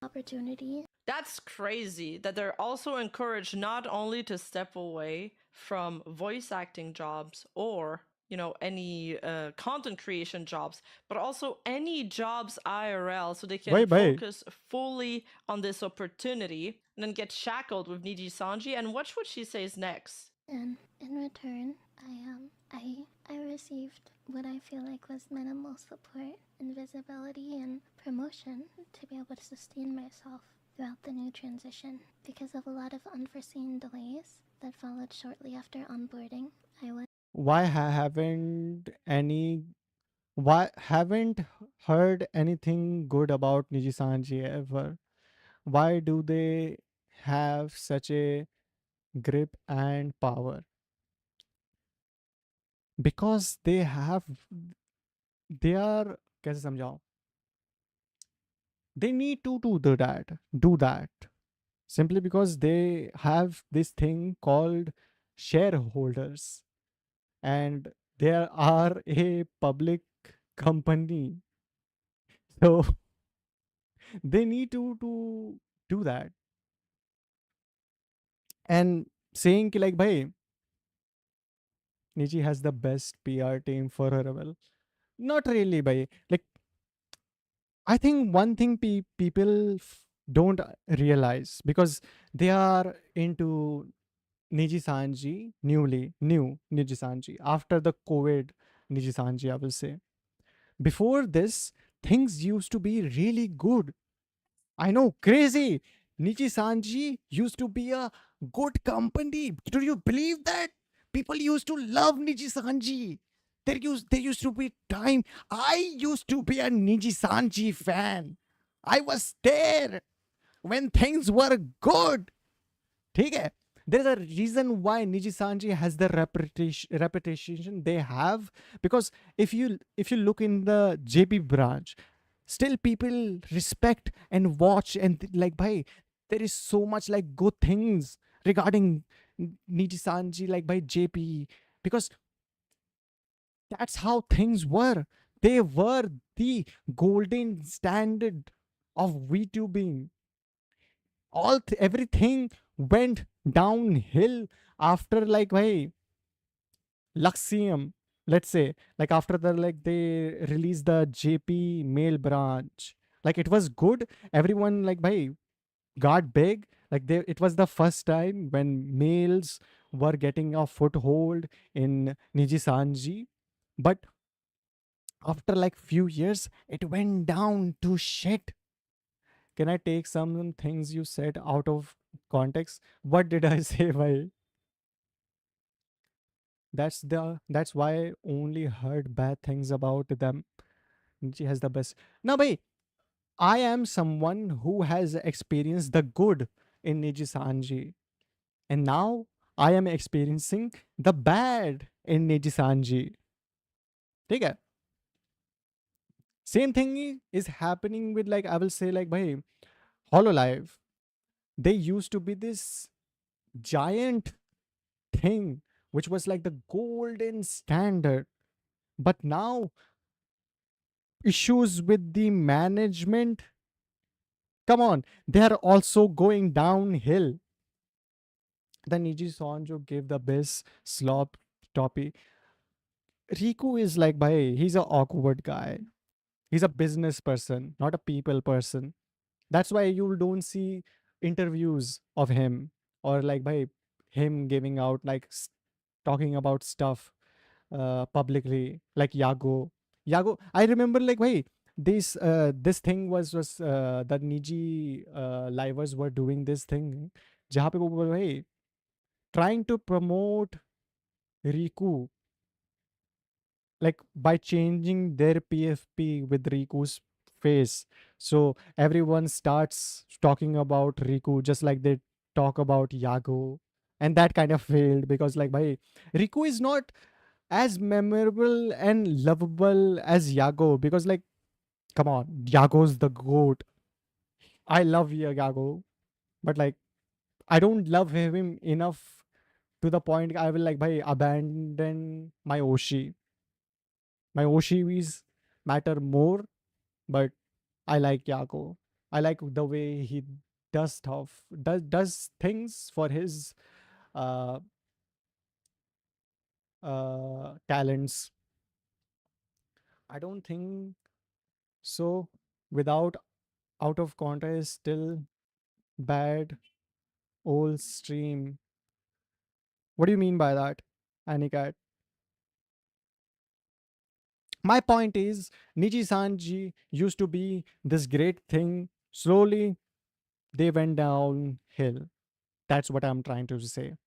Opportunity. That's crazy that they're also encouraged not only to step away from voice acting jobs or any content creation jobs, but also any jobs IRL, so they can focus fully on this opportunity and then get shackled with Nijisanji. And watch what she says next. And in return, I received what I feel like was minimal support and visibility and promotion to be able to sustain myself throughout the new transition. Because of a lot of unforeseen delays, that followed shortly after onboarding. I was Why haven't heard anything good about Nijisanji ever? Why do they have such a grip and power? Because they are, कैसे समझाऊं? They need to do that simply because they have this thing called shareholders, and there are a public company, so they need to do that. And saying ki like bhai, Niji has the best PR team for her level, not really bhai. Like, I think one thing people don't realize, because they are into Nijisanji, new Nijisanji, after the COVID Nijisanji, I will say. Before this, things used to be really good. I know, crazy. Nijisanji used to be a good company. Do you believe that? People used to love Nijisanji. There used to be time. I used to be a Nijisanji fan. I was there when things were good. ठीक है, there's a reason why Nijisanji has the reputation they have, because if you look in the JP branch, still people respect and watch and like bhai, there is so much like good things regarding Nijisanji, like by JP, because that's how things were. They were the golden standard of VTubing. Everything went downhill after like bhai Luxium, let's say, like after the like they released the JP mail branch. Like it was good, everyone like bhai got big, like it was the first time when males were getting a foothold in Nijisanji. But after like few years it went down to shit. Can I take some things you said out of context? What did I say? Why? That's why I only heard bad things about them. She has the best. Now, bhai, I am someone who has experienced the good in Niji Sanji, and now I am experiencing the bad in Niji Sanji. ठीक है? Same thing is happening with like I will say like bhai Hololive. They used to be this giant thing which was like the golden standard, but now issues with the management, come on, they are also going downhill. The Niji Sonjo gave the best slop toppy. Riku is like bhai, he's an awkward guy. He's a business person, not a people person. That's why you don't see interviews of him, or like by him giving out like talking about stuff publicly, like Yago. I remember like wait, this thing was the Niji livers were doing this thing जहाँ पे वो बोल रहे, trying to promote Riku, like by changing their PFP with Riku's face. So everyone starts talking about Riku just like they talk about Yago. And that kind of failed because like bhai, Riku is not as memorable and lovable as Yago, because like come on, Yago's the goat. I love Yago, but like I don't love him enough to the point I will like bhai abandon my Oshi. My Oshis matter more, but I like Yago. I like the way he does stuff, does things for his uh talents. I don't think so. Without out of context, still bad old stream. What do you mean by that, Anikat? My point is, Niji Sanji used to be this great thing. Slowly, they went downhill. That's what I'm trying to say.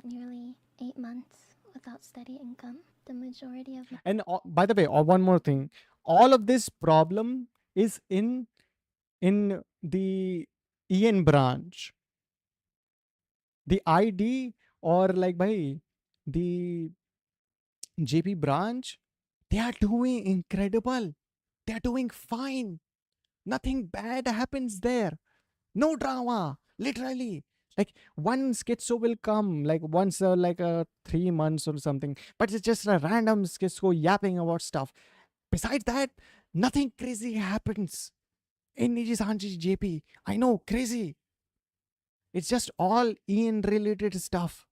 spent nearly 8 months without steady income. The majority of my And by the way, one more thing, all of this problem is in the EN branch. The ID or like by the JP branch, they are doing incredible. They are doing fine. Nothing bad happens there. No drama. Literally. Like one schizo will come like once like 3 months or something. But it's just a random schizo yapping about stuff. Besides that, nothing crazy happens in Nijisanji JP. I know, crazy. It's just all Ian related stuff.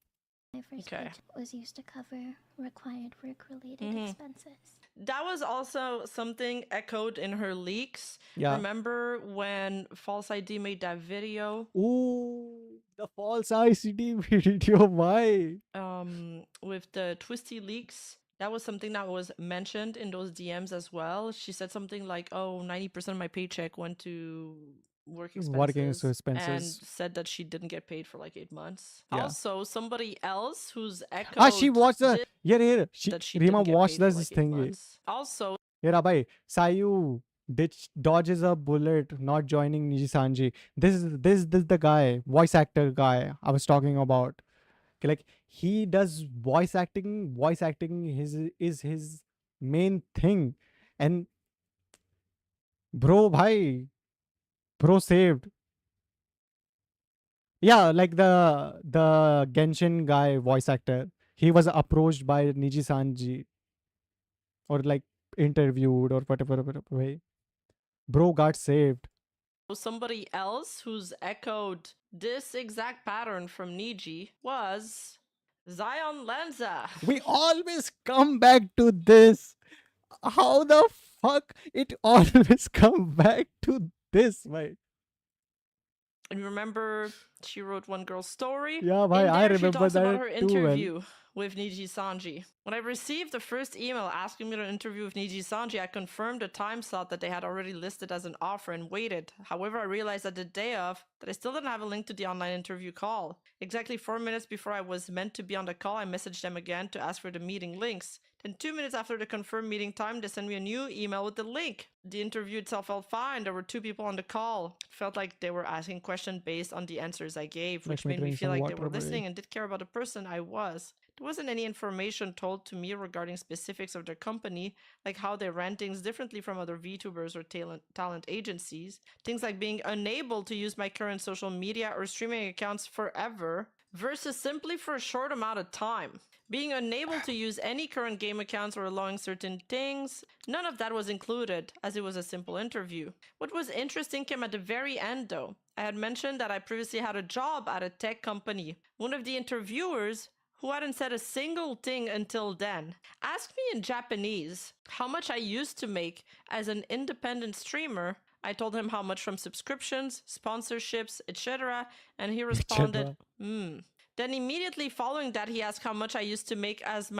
first Okay. paycheck was used to cover required work-related Mhm. expenses. That was also something echoed in her leaks. Yeah. Remember when False ID made that video Ooh, the false ICT video. Why? with the Twisty leaks? That was something that was mentioned in those DMs as well. She said something like, "Oh, 90% of my paycheck went to work Working expenses," and expenses. said that she didn't get paid for like 8 months. Yeah. Also, somebody else who's echoed Ah, she watched the. this- Here. that she Rima didn't get watched paid for this like 8 thing. months. Also, Here, bhai. Sayu dodges a bullet, not joining Nijisanji. This is the guy, voice actor guy I was talking about. Okay, like he does voice acting. Voice acting is his main thing, and bro saved. Yeah, like the Genshin guy, voice actor. He was approached by Nijisanji or like interviewed or whatever way. Bro got saved. somebody else who's echoed this exact pattern from Niji was Zion Lanza. We always come back to this. How the fuck it always come back to this, right? And you remember she wrote one girl's story? Yeah, bhai, In I there, she remember talks about that her too well. interview with Nijisanji. When I received the first email asking me to interview with Nijisanji, I confirmed the time slot that they had already listed as an offer and waited. However, I realized that the day of that I still didn't have a link to the online interview call. Exactly 4 minutes before I was meant to be on the call, I messaged them again to ask for the meeting links. Then 2 minutes after the confirmed meeting time, they sent me a new email with the link. The interview itself felt fine. There were 2 people on the call. It felt like they were asking questions based on the answers I gave, which Let me made me drink feel some like they were water, listening buddy. and did care about the person I was. There wasn't any information told to me regarding specifics of their company, like how they ran things differently from other VTubers or talent agencies. Things like being unable to use my current social media or streaming accounts forever versus simply for a short amount of time. Being unable to use any current game accounts or allowing certain things, none of that was included, as it was a simple interview. What was interesting came at the very end though. I had mentioned that I previously had a job at a tech company. One of the interviewers, who hadn't said a single thing until then, asked me in Japanese how much I used to make as an independent streamer. I told him how much from subscriptions, sponsorships, etc., and he responded, Then immediately following that, he asked how much I used to make at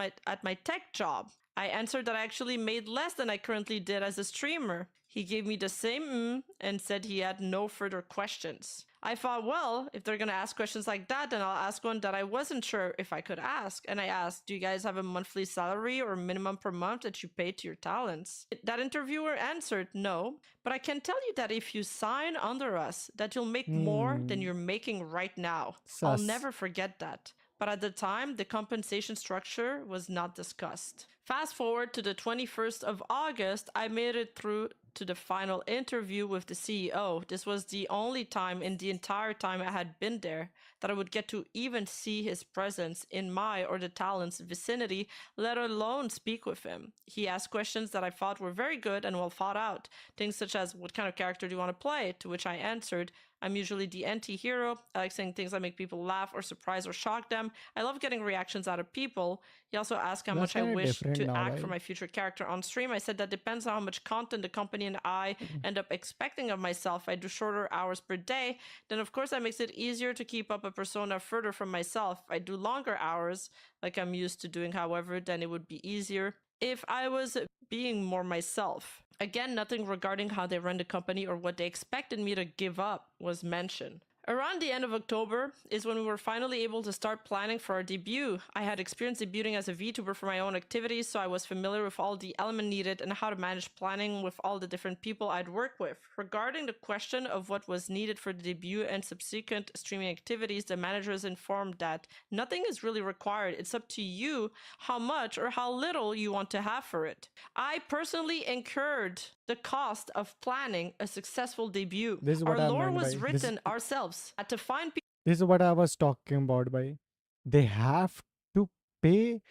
my tech job. I answered that I actually made less than I currently did as a streamer. He gave me the same and said he had no further questions. I thought, well, if they're gonna ask questions like that, then I'll ask one that I wasn't sure if I could ask. And I asked, do you guys have a monthly salary or minimum per month that you pay to your talents? That interviewer answered, no, but I can tell you that if you sign under us, that you'll make more than you're making right now. I'll Sus. never forget that. But at the time, the compensation structure was not discussed. Fast forward to the 21st of August, I made it through to the final interview with the CEO. This was the only time in the entire time I had been there that I would get to even see his presence in my or the talent's vicinity, let alone speak with him. He asked questions that I thought were very good and well thought out. Things such as, what kind of character do you want to play? To which I answered, I'm usually the anti-hero. I like saying things that make people laugh or surprise or shock them. I love getting reactions out of people. He also asked how much I kinda wish different to now, act for right? my future character on stream. I said that depends on how much content the company and I end up expecting of myself. I do shorter hours per day, then of course that makes it easier to keep up a persona further from myself. I do longer hours, like I'm used to doing, however, then it would be easier if I was being more myself. Again, nothing regarding how they run the company or what they expected me to give up was mentioned. Around the end of October is when we were finally able to start planning for our debut. I had experience debuting as a VTuber for my own activities, so I was familiar with all the elements needed and how to manage planning with all the different people I'd work with. Regarding the question of what was needed for the debut and subsequent streaming activities, the managers informed that nothing is really required. It's up to you how much or how little you want to have for it. I personally incurred the cost of planning a successful debut. This is what Our I lore meant was by written ourselves. Had to find people. this is what I was talking about, bhai. They have to pay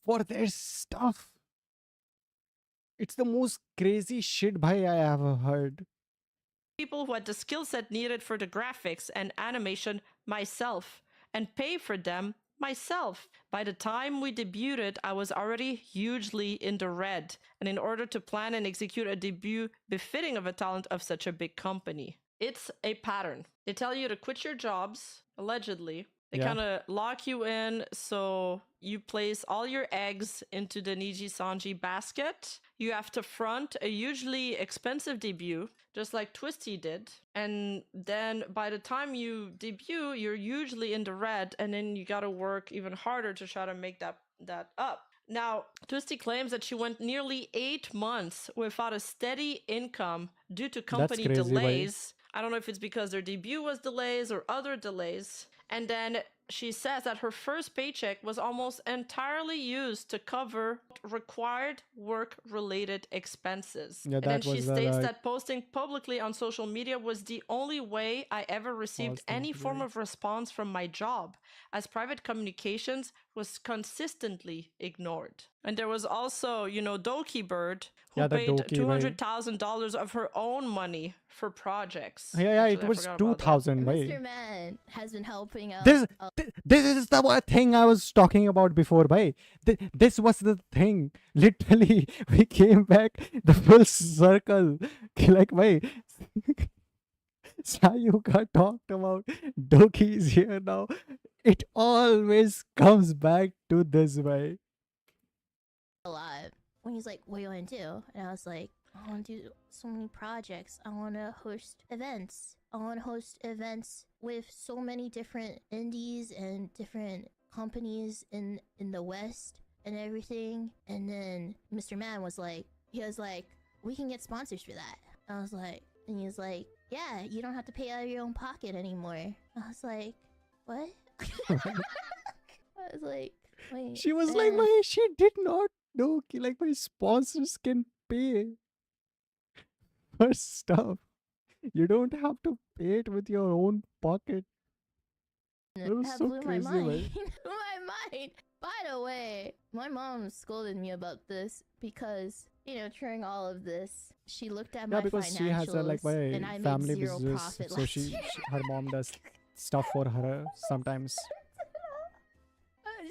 for their stuff. It's the most crazy shit, bhai, I ever heard. People who had the skill set needed for the graphics and animation myself and pay for them myself. By the time we debuted, I was already hugely in the red, and in order to plan and execute a debut befitting of a talent of such a big company, it's a pattern. They tell you to quit your jobs, allegedly. They Yeah. kind of lock you in, so you place all your eggs into the Nijisanji basket. You have to front a hugely expensive debut, just like Twisty did. And then by the time you debut, you're hugely in the red, and then you gotta work even harder to try to make that up. Now, Twisty claims that she went nearly 8 months without a steady income due to company crazy, bhai. delays. I don't know if it's because their debut was delays or other delays. And then she says that her first paycheck was almost entirely used to cover required work-related expenses. Yeah, and then that she was states like that posting publicly on social media was the only way I ever received awesome any form theory. of response from my job, as private communications was consistently ignored. And there was also, Doki Bird, who Yeah, the paid Doki, bhai. $200,000 of her own money for projects. Yeah, Actually, it I was forgot about that. 2000, bhai. Mr. Man has been helping out. This is the thing I was talking about before, bhai. This was the thing. Literally, we came back the full circle. Like, bhai, Sayuka talked about Doki's here now. It always comes back to this, bhai. A lot. When he's like, what do you want to do? And I was like, I want to do so many projects. I want to host events. I want to host events with so many different indies and different companies in the West and everything. And then Mr. Man was like, we can get sponsors for that. I was like, and he was like, yeah, you don't have to pay out of your own pocket anymore. I was like, what? I was like, wait. She was like, why she did not know like my sponsors can pay for stuff. You don't have to pay it with your own pocket. That was That so blew crazy, my man. mind. My mind. By the way, my mom scolded me about this because, during all of this, she looked at my Yeah, because she has a like and I my made family zero business, profit so last year. her mom does stuff for her sometimes.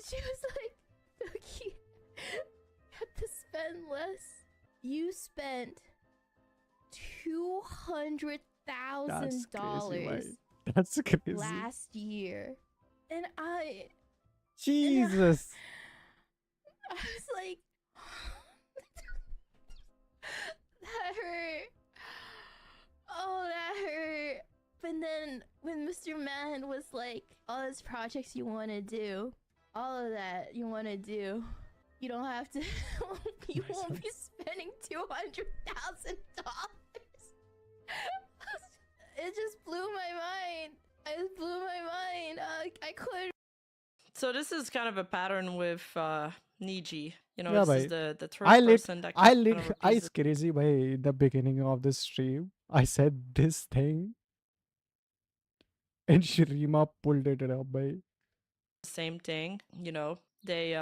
She was like, Doki, you have to spend less. You spent $200,000 That's crazy. last year, and Jesus. I was like, that hurt. Oh, that hurt. But then when Mr. Man was like, all those projects you want to do, all of that you want to do, you don't have to, you won't be spending $200,000. It just blew my mind. It blew my mind. I couldn't. So this is kind of a pattern with Niji. Yeah, this bhai. is the third person that kind of repeats it's crazy by in the beginning of the stream. I said this thing and Shirima pulled it up by. the same thing. They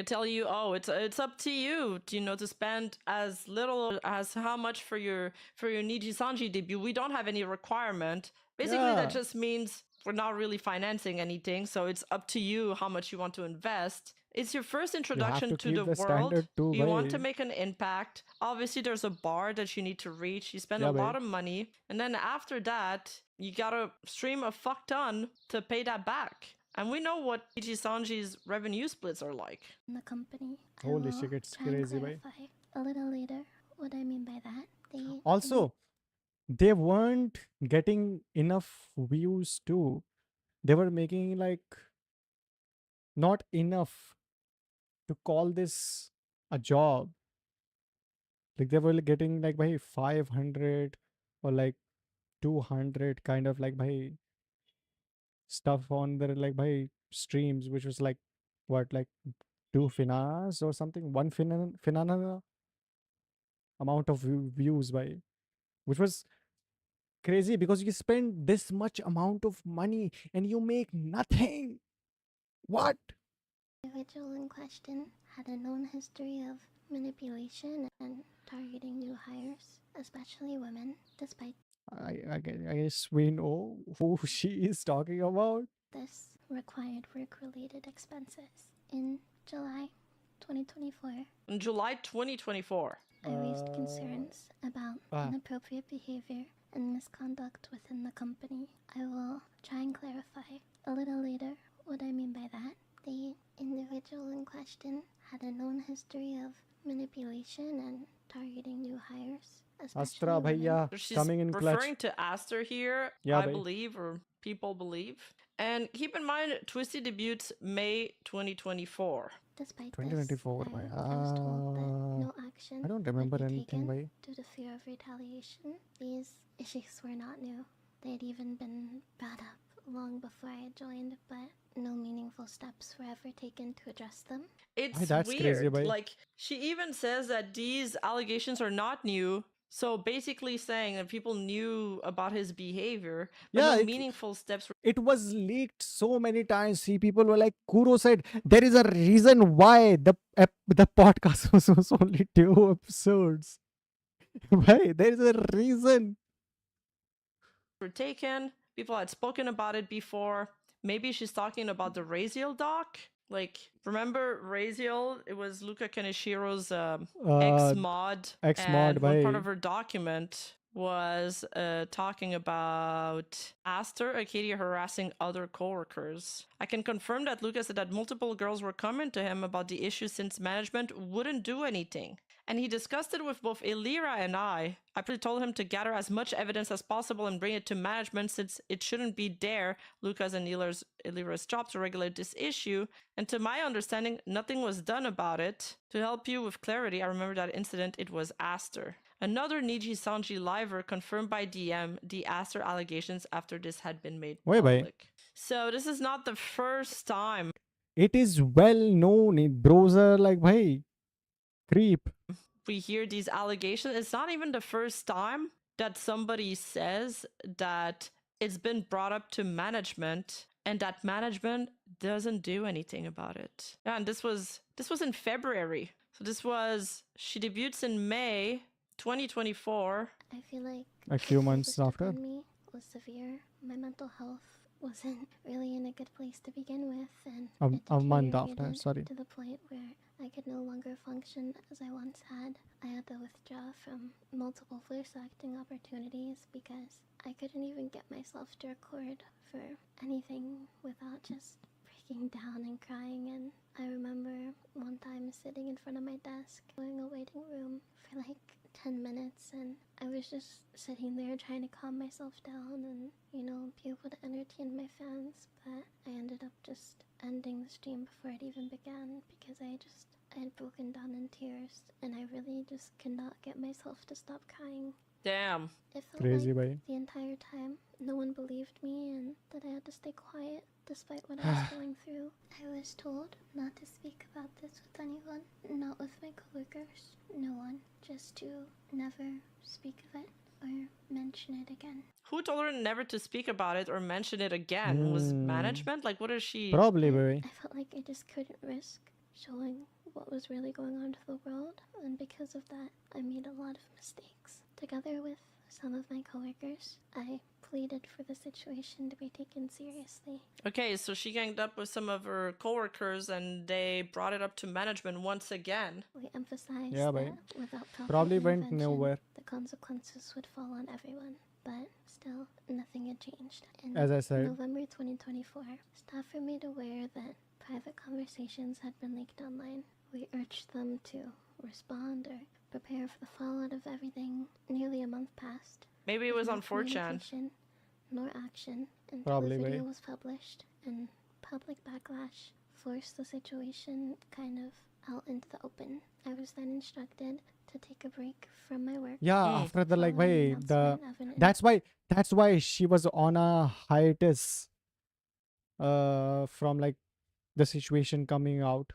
tell you, oh, it's up to you, to spend as little as how much for your Nijisanji debut. We don't have any requirement. Basically, Yeah. that just means we're not really financing anything, so it's up to you how much you want to invest. It's your first introduction to keep the the world. standard too, You want bhai. to make an impact. Obviously, there's a bar that you need to reach. You spend Yeah, a lot bhai. of money, and then after that, you gotta stream a fuck ton to pay that back. And we know what Nijisanji's revenue splits are like. In the company. I Holy will shit, it's try and crazy, bhai. clarify a little later what I mean by that. Also, they weren't getting enough views too. They were making like not enough to call this a job. Like they were like getting like by 500 or like 200 kind of like by stuff on their like by streams, which was like what, like two finas or something, one finana amount of views by, which was crazy because you spend this much amount of money and you make nothing. What? The individual in question had a known history of manipulation and targeting new hires, especially women, despite I guess we know who she is talking about. this required work-related expenses. In July 2024, In July 2024. I raised concerns about inappropriate behavior and misconduct within the company. I will try and clarify a little later what I mean by that. The individual in question had a known history of manipulation and targeting new hires. Astra bhaiya So she's coming in clutch. referring to Aster here, Yeah, I bhai. believe, or people believe. And keep in mind, Twisty debuts May 2024. Despite 2024 this, bhai. I was told that no action I don't would remember be anything taken bhai. due to fear of retaliation. These issues were not new. They had even been brought up long before I joined, but no meaningful steps were ever taken to address them. It's that's weird. crazy, bhai. Like, she even says that these allegations are not new. So basically saying that people knew about his behavior, but Yeah, no it- meaningful steps were It was leaked so many times. See, people were like, Kuro said, there is a reason why the podcast was only 2 episodes. Why? There is a reason. taken. People had spoken about it before. Maybe she's talking about the Raziel doc. Like, remember Raziel? It was Luca Kaneshiro's ex-mod. ex-mod, And one part bhai. of her document was talking about Aster Arcadia harassing other coworkers. I can confirm that Luca said that multiple girls were coming to him about the issue since management wouldn't do anything. And he discussed it with both Elira and I. I pretty told him to gather as much evidence as possible and bring it to management since it shouldn't be there, Lucas and Elira's job to regulate this issue. And to my understanding, nothing was done about it. To help you with clarity, I remember that incident, it was Aster. Another Nijisanji liver confirmed by DM the Aster allegations after this had been made Wait, bhai. public. So this is not the first time It is well known. Bros are like, bhai, creep. we hear these allegations. It's not even the first time that somebody says that it's been brought up to management and that management doesn't do anything about it. Yeah, and this was in February. So she debuts in May 2024. I feel like A few the months stuff after. on me was severe. My mental health wasn't really in a good place to begin with, and it A month after, deteriorated sorry. to the point where I could no longer function as I once had. I had to withdraw from multiple voice acting opportunities because I couldn't even get myself to record for anything without just breaking down and crying. And I remember one time sitting in front of my desk in a waiting room for like 10 minutes, and I was just sitting there trying to calm myself down and, you know, be able to entertain my fans, but I ended up just ending the stream before it even began because I had broken down in tears, and I really just could not get myself to stop crying. Damn. It felt Crazy, like bhai. the entire time no one believed me and that I had to stay quiet despite what I was going through. I was told not to speak about this with anyone, not with my coworkers, no one, just to never speak of it or mention it again. Who told her never to speak about it or mention it again? Was management? Like, what is she? Probably, bhai. I felt like I just couldn't risk showing what was really going on to the world, and because of that, I made a lot of mistakes. Together with some of my coworkers, I pleaded for the situation to be taken seriously. Okay, so she ganged up with some of her coworkers and they brought it up to management once again. We emphasized Yeah, that bhai. without proper Probably went intervention, nowhere. the consequences would fall on everyone. But still, nothing had changed. In As I said. November 2024, staff were made aware that private conversations had been leaked online. We urged them to respond or prepare for the fallout of everything. Nearly a month passed. Maybe it with was no on 4chan. communication nor action until Probably, the video bhai. was published, and public backlash forced the situation kind of out into the open. I was then instructed to take a break from my work. Yeah, Mm. after the like, following bhai, the the announcement of an that's why she was on a hiatus from like the situation coming out.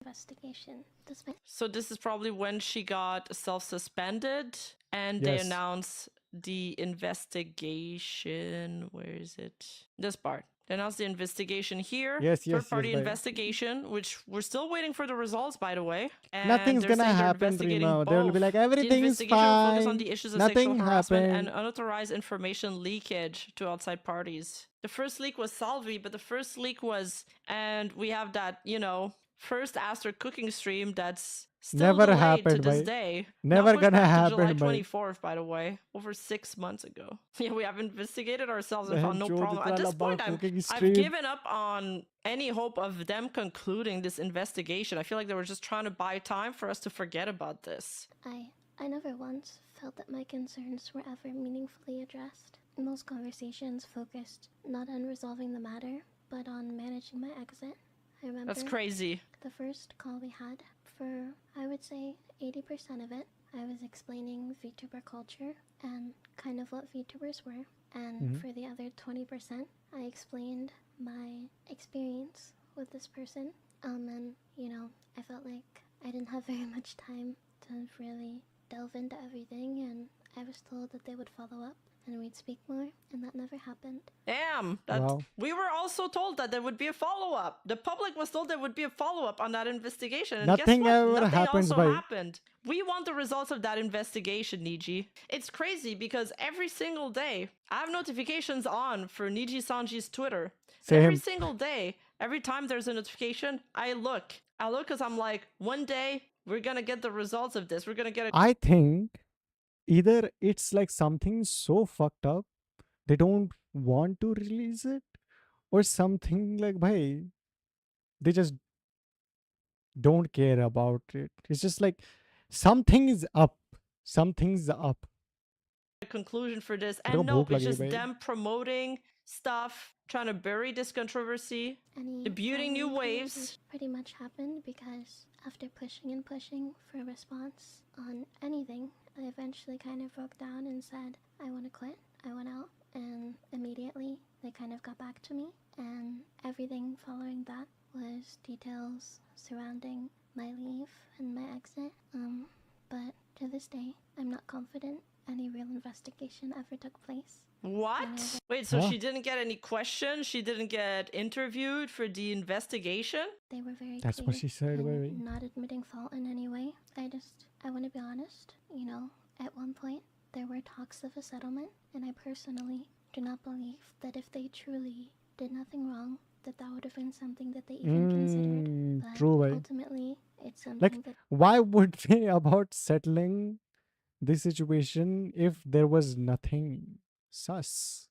investigation. Despite So this is probably when she got self-suspended and they Yes. announced the investigation. Where is it? This part. They announced the investigation here. Yes, yes, Third-party yes, bhai. investigation, which we're still waiting for the results, by the way. And Nothing's they're gonna saying they're happen, investigating Rima. They will be both. like, The everything's investigation will focus on fine. the issues of Nothing sexual harassment and happened. unauthorized information leakage to outside parties. The first leak was Salvi, but the first leak was, and we have that, you know, first Aster cooking stream that's still Never delayed to happened, this bhai. day. Never Now pushed gonna back to happen, July bhai. 24th, by the way, over 6 months ago. Yeah, we have investigated ourselves and Behan found no chod, problem. At itna this lamba point, cooking I've stream. given up on any hope of them concluding this investigation. I feel like they were just trying to buy time for us to forget about this. I never once felt that my concerns were ever meaningfully addressed. Most conversations focused not on resolving the matter, but on managing my exit. I remember That's crazy. the first call we had. For, I would say, 80% of it, I was explaining VTuber culture and kind of what VTubers were. And for the other 20%, I explained my experience with this person. And, you know, I felt like I didn't have very much time to really delve into everything, and I was told that they would follow up and we'd speak more, and that never happened. Damn. Wow. We were also told that there would be a follow-up. The public was told there would be a follow-up on that investigation. And Nothing guess what? ever Nothing happens, also bhai. happened. We want the results of that investigation, Niji. It's crazy because every single day, I have notifications on for Nijisanji's Twitter. And every Same. single day, every time there's a notification, I look. I look because I'm like, one day, we're going to get the results of this. We're going to get a I think either it's like something so fucked up they don't want to release it, or something like, bhai, they just don't care about it. It's just like something is up. Something's up. conclusion for this. मेरे को And no, भूख it's लगी है just भाई. them promoting stuff, trying to bury this controversy, Any debuting new following waves. conversation pretty much happened because after pushing and pushing for a response on anything, I eventually kind of broke down and said, I want to quit. I went out, and immediately they kind of got back to me, and everything following that was details surrounding my leave and my exit. But to this day, I'm not confident any real investigation ever took place. What? Wait, so Huh? she didn't get any questions? She didn't get interviewed for the investigation? They were very That's clear what she said, in baby. not admitting fault in any way. I want to be honest, you know, at one point there were talks of a settlement, and I personally do not believe that if they truly did nothing wrong, that would have been something that they even considered. But True, bhai. ultimately, it's something Like, that why would they about settling this situation if there was nothing sus?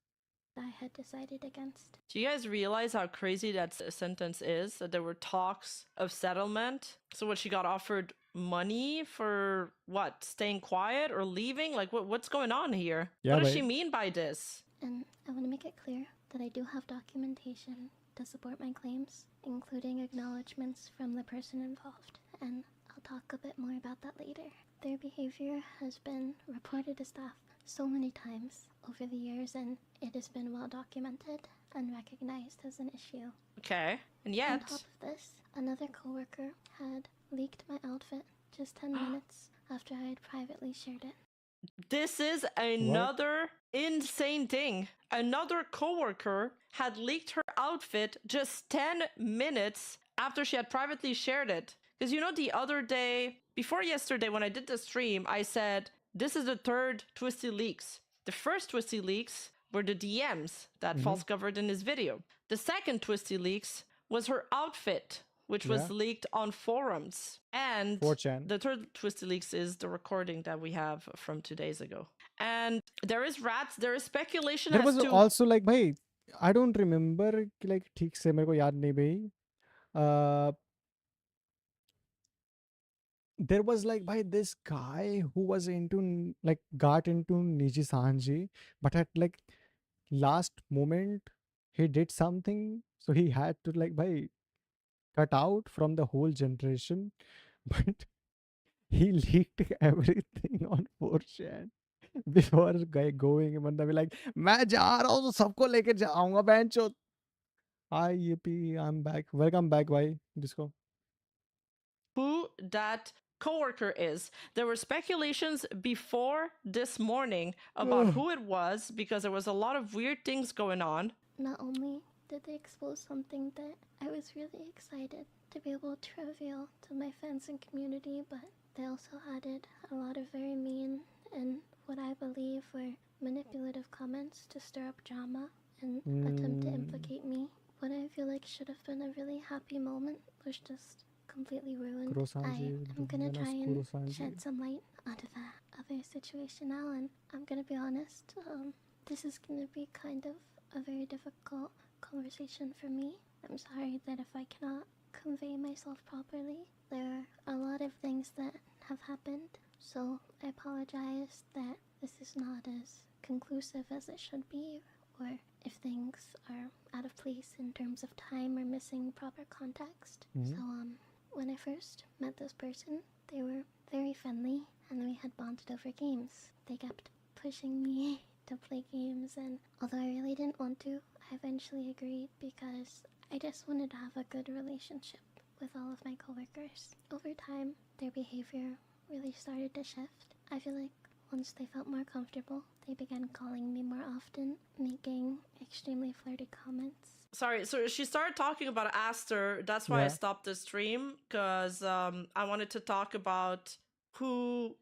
I had decided against. Do you guys realize how crazy that sentence is? That there were talks of settlement? So what, she got offered money for what? Staying quiet or leaving? Like what's going on here? Yeah, what does bhai. she mean by this? And I want to make it clear that I do have documentation to support my claims, including acknowledgements from the person involved. And I'll talk a bit more about that later. Their behavior has been reported to staff so many times over the years, and it has been well documented and recognized as an issue. Okay. And On yet, top of this, another coworker had leaked my outfit just 10 minutes after I had privately shared it. this is another insane thing. Another coworker had leaked her outfit just 10 minutes after she had privately shared it. Because you know, the other day, before yesterday, when I did the stream, I said, this is the third Twisty leaks. The first Twisty leaks were the DMs that False covered in his video. The second Twisty leaks was her outfit, which was Yeah. leaked on forums. And 4chan. the third Twisty leaks is the recording that we have from 2 days ago. And there is rats, there is speculation There as was to also like, bhai, I don't remember कि like ठीक से मेरे को याद नहीं भाई. there was like by this guy who was into like got into Nijisanji, but at like last moment he did something, so he had to like by cut out from the whole generation. But he leaked everything on 4chan before guy going. बंदा भी like मैं जा रहा हूँ तो सबको लेके जाऊंगा बेंचो. Hi yippee, I'm back. Welcome back भाई जिसको. Who that coworker is. There were speculations before this morning about who it was because there was a lot of weird things going on. Not only did they expose something that I was really excited to be able to reveal to my fans and community, but they also added a lot of very mean and what I believe were manipulative comments to stir up drama and attempt to implicate me. What I feel like should have been a really happy moment was just completely ruined. I'm gonna try and shed some light onto the other situation now, and I'm gonna be honest, this is gonna be kind of a very difficult conversation for me. I'm sorry that if I cannot convey myself properly, there are a lot of things that have happened, so I apologize that this is not as conclusive as it should be, or if things are out of place in terms of time or missing proper context. So when I first met this person, they were very friendly and we had bonded over games. They kept pushing me to play games, and although I really didn't want to, I eventually agreed because I just wanted to have a good relationship with all of my coworkers. Over time, their behavior really started to shift. I feel like once they felt more comfortable, they began calling me more often, making extremely flirty comments. Sorry, so she started talking about Aster. That's why I stopped the stream, because I wanted to talk about who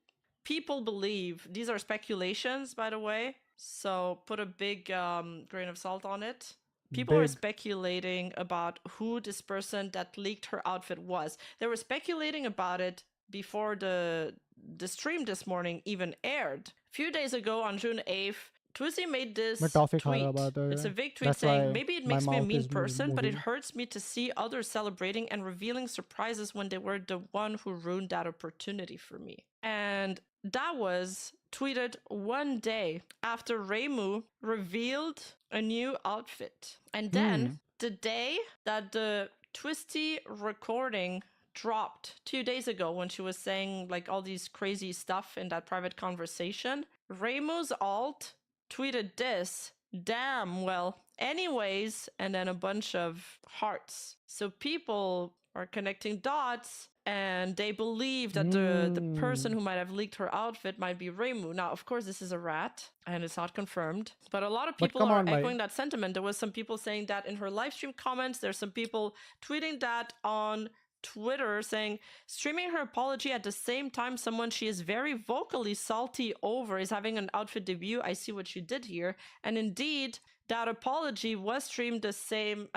people believe. These are speculations, by the way, so put a big grain of salt on it. People are speculating about who this person that leaked her outfit was. They were speculating about it before the stream this morning even aired. A few days ago on June 8th, Twisty made this tweet. It's a big tweet saying, maybe it makes me a mean person, but it hurts me to see others celebrating and revealing surprises when they were the one who ruined that opportunity for me. And that was tweeted one day after Reimu revealed a new outfit. And then the day that the Twisty recording dropped 2 days ago, when she was saying like all these crazy stuff in that private conversation, Reimu's alt tweeted this, damn, well, anyways, and then a bunch of hearts. So people are connecting dots, and they believe that the person who might have leaked her outfit might be Reimu. Now, of course, this is a rat, and it's not confirmed, but a lot of people are echoing that sentiment. There was some people saying that in her live stream comments. There's some people tweeting that on Twitter, saying streaming her apology at the same time someone she is very vocally salty over is having an outfit debut. I see what she did here. And indeed, that apology was streamed at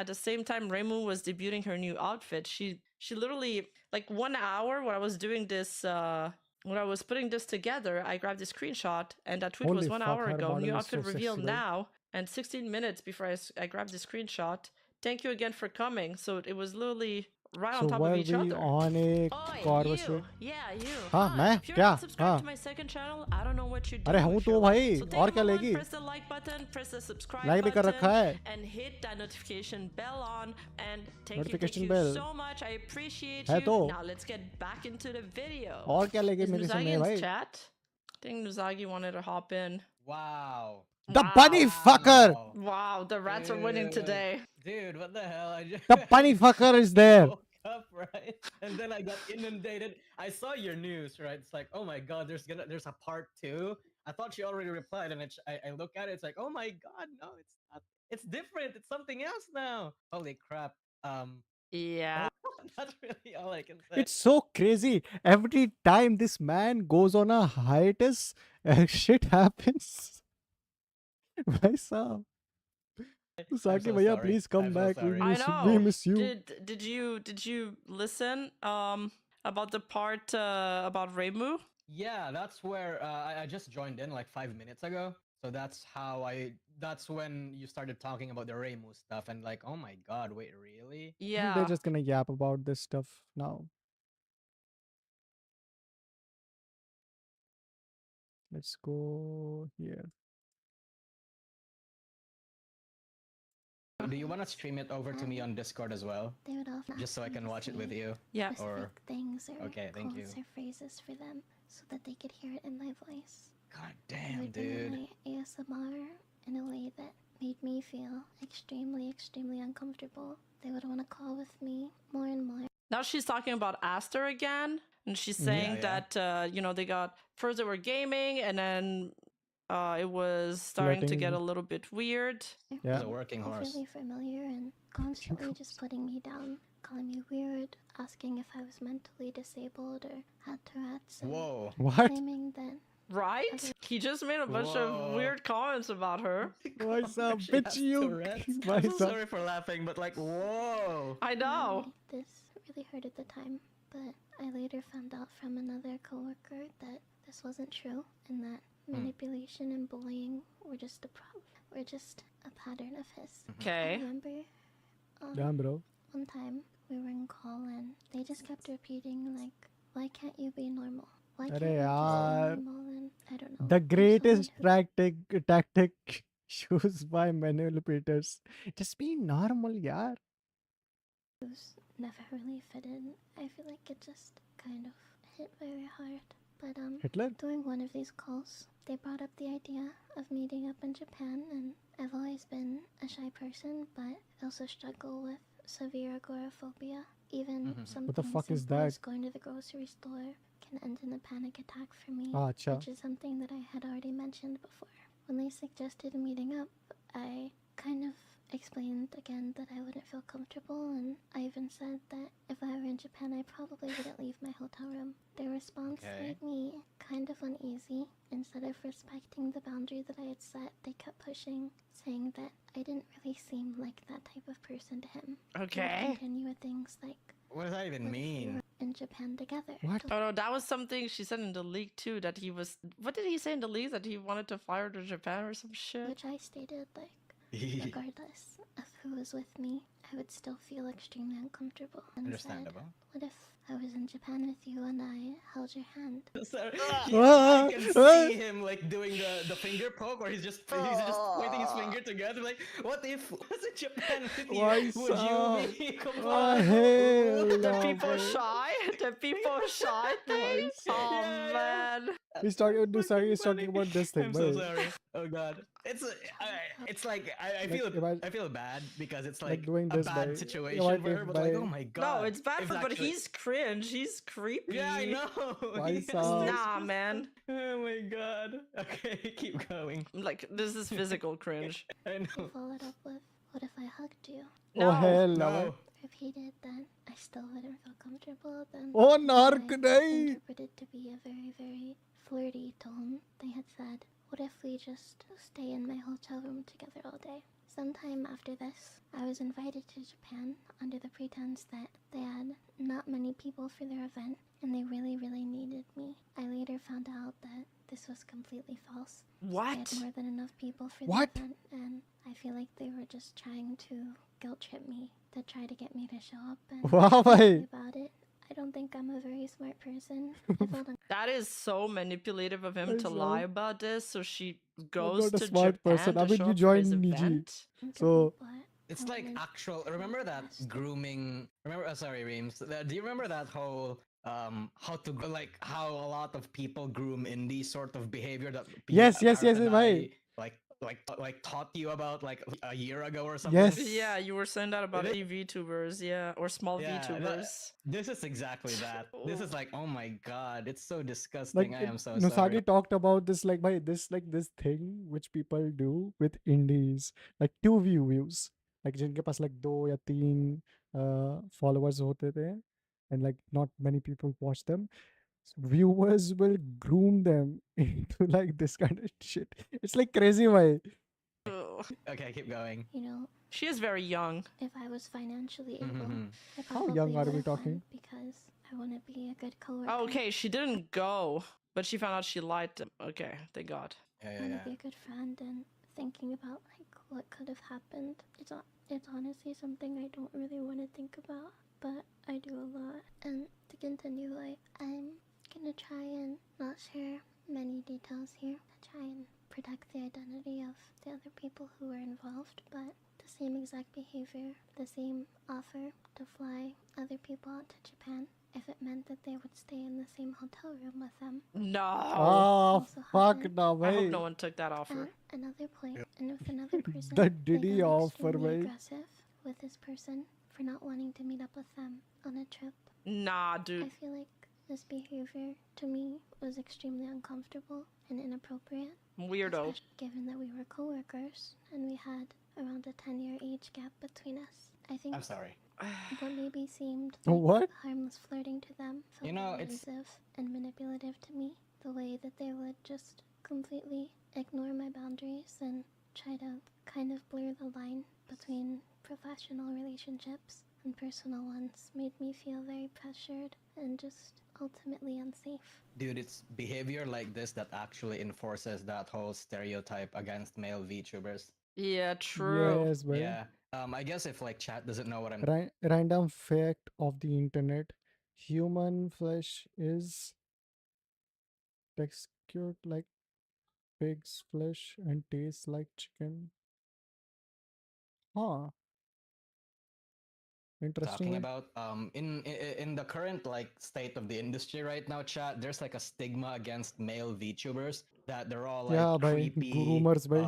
the same time Reimu was debuting her new outfit. She literally, like 1 hour when I was doing this, when I was putting this together, I grabbed a screenshot, and that tweet was 1 hour ago. New outfit revealed now, and 16 minutes before I grabbed the screenshot. Thank you again for coming. So it was literally right on top of each other. On a you. Yeah, you. हाँ मैं If you're क्या not subscribed to my second channel, I don't know what you're doing. अरे हूँ with तो your भाई life. So take और a क्या moment, लेगी press the like button, press the subscribe like भी कर रखा button, है and hit that notification bell on. And thank Notification you bell so much. I appreciate है you. तो Now let's get back into the video. और क्या लेगी Is मेरे से Nuzagi मैं in भाई chat? I think Nuzagi wanted to hop in. Wow. the bunny fucker Wow, the rats are winning today. Dude, what the hell? the bunny fucker is there woke up, right? And then I got inundated. I saw your news, right? It's like, oh my god, there's a part 2. I thought she already replied, and I look at it, it's like, oh my god, no, it's not. It's different. It's something else now. Holy crap. Yeah. That's really all I can say. it's so crazy every time this man goes on a hiatus shit happens भाई साहब Saki भैया please come back I know. we miss you Did you listen about the part about Reimu? Yeah, that's where I just joined in like 5 minutes ago. So that's when you started talking about the Reimu stuff, and like, oh my god, wait, really? Yeah. they're just gonna yap about this stuff now Let's go here. Do you want to stream it over to me on Discord as well? They would often Just so I ask me can to watch it say with you? Yeah. Or specific things or okay, thank you. quotes or phrases for them so that they could hear it in my voice. God They damn, would bring dude. my ASMR in a way that made me feel extremely, extremely uncomfortable. They would want to call with me more and more. Now she's talking about Aster again, and she's saying Yeah, that you know, they got first they were gaming, and then it was starting to get a Flirting. little bit weird. Yeah. He's a working horse. Overly familiar and constantly just putting me down, calling me weird, asking if I was mentally disabled or had Tourette's, and Whoa. What? claiming that Right? He just made a bunch Whoa. of weird comments about her. Why some She bitch has you? Tourette's. Why I'm so some? sorry for laughing, but like, whoa. I know. This really hurt at the time, but I later found out from another coworker that this wasn't true and that manipulation and bullying were just a pattern of his. I Okay. remember Damn, bro. one time we were in call and they just kept repeating like, "Why can't you be normal? Why can't Arey you just yaar. be normal?" And I don't know. The I'm greatest someone tactic used by manipulators. Just be normal, yaar. who's never really fit in. I feel like it just kind of hit very hard. But Hitler? during one of these calls, they brought up the idea of meeting up in Japan, and I've always been a shy person, but I also struggle with severe agoraphobia. Even something What the fuck is simple that? as going to the grocery store can end in a panic attack for me, Ah, acha. which is something that I had already mentioned before. When they suggested meeting up, I kind of explained again that I wouldn't feel comfortable, and I even said that if I were in Japan, I probably wouldn't leave my hotel room. Their response made me kind of uneasy. Instead of respecting the boundary that I had set, they kept pushing, saying that I didn't really seem like that type of person to him. They would Okay. continue with things like, What does that even "What if we mean? were in Japan together?" What? Oh no, that was something she said in the league too. That he was. What did he say in the league? That he wanted to fly her to Japan or some shit. Which I stated, like, regardless of who was with me, I would still feel extremely uncomfortable. And Understandable. said, "What if I was in Japan with you and I held your hand?" Sorry. Ah. I can see him like doing the finger poke, or he's just pointing his finger together. Like, what if I was in Japan with you? Why Would you be Oh, compliant? hell The no, people bro. shy. The people shy thing. Oh Yeah, yeah. man. He's talking. No, sorry, he's Funny. talking about this thing. I'm so bhai. sorry. Oh god, it's like I feel imagine- I feel bad because it's like like doing a this bad by- situation like for her, if but like by- oh my god. No, it's bad if for, but actually- he's cringe. He's creepy. Yeah, I know. Why He has so- this- Nah, man. Oh my god. Okay, keep going. Like this is physical cringe. I He know. followed up with, "What if I hugged you?" Oh hell no. No. Repeated that I still wouldn't feel comfortable. Then Oh, I narc nahi. interpreted to be a very, very flirty tone. They had said, "What if we just stay in my hotel room together all day?" Sometime after this, I was invited to Japan under the pretense that they had not many people for their event and they really, really needed me. I later found out that this was completely false. They What? had more than enough people for What? the event, and I feel like they were just trying to guilt trip me to try to get me to show up and Wow, tell bhai. me about it. I don't think I'm a very smart person. I felt That is so manipulative of him That's to so- lie about this. So she I'm goes not a to smart Japan person. to I mean, show you up for his joined Niji. event. So- It's I like wouldn't actual. Remember that trust. grooming? Remember? Sorry, Reams. Do you remember that whole how to like how a lot of people groom in these sort of behavior that Yes, yes, yes, that bhai. I, like taught you about like a year ago or something. Yes. Yeah, you were saying that about It VTubers, yeah, or small Yeah, VTubers. This is exactly that. This is like, oh my god, it's so Like disgusting. I am so Nosagi sorry. talked about this like by this thing which people do with indies, like 2 views, like जिनके पास like 2 या 3 followers होते थे, and like not many people watch them. Viewers will groom them into like this kind of shit. It's like crazy, why? Ugh. Okay, keep going. You know, She is very young. if I was financially able, Mhm. I How probably young are we would've talking? went because I want to be a good coworker. Oh, okay, she didn't go, but she found out she lied to him. Okay, thank God. Yeah, I yeah, want yeah. to be a good friend, and thinking about like what could have happened. It's honestly something I don't really want to think about, but I do a lot. And to continue, I'm gonna try and not share many details here to try and protect the identity of the other people who were involved, but the same exact behavior, the same offer to fly other people out to Japan if it meant that they would stay in the same hotel room with them. No. Oh, Also fuck happened no, I hope bhai. no one took that offer. At another point, and with another person, The they Diddy got offer, extremely bhai. aggressive with this person for not wanting to meet up with them on a trip. Nah, I dude. feel like this behavior, to me, was extremely uncomfortable and inappropriate. Weirdo. Especially given that we were coworkers and we had around a 10-year age gap between us. I think I'm sorry. what maybe seemed like What? harmless flirting to them felt You know, it's- invasive and manipulative to me. The way that they would just completely ignore my boundaries and try to kind of blur the line between professional relationships and personal ones made me feel very pressured and just ultimately unsafe. Dude, it's behavior like this that actually enforces that whole stereotype against male VTubers. Yeah, true. Yes, bhai. Yeah. I guess if like chat doesn't know what I'm Random fact of the internet: human flesh is textured like pig's flesh and tastes like chicken. Huh. Interesting. talking bhai. about, in the current like state of the industry right now, chat, there's like a stigma against male VTubers that they're all like Yeah, bhai. creepy, Groomers, bhai.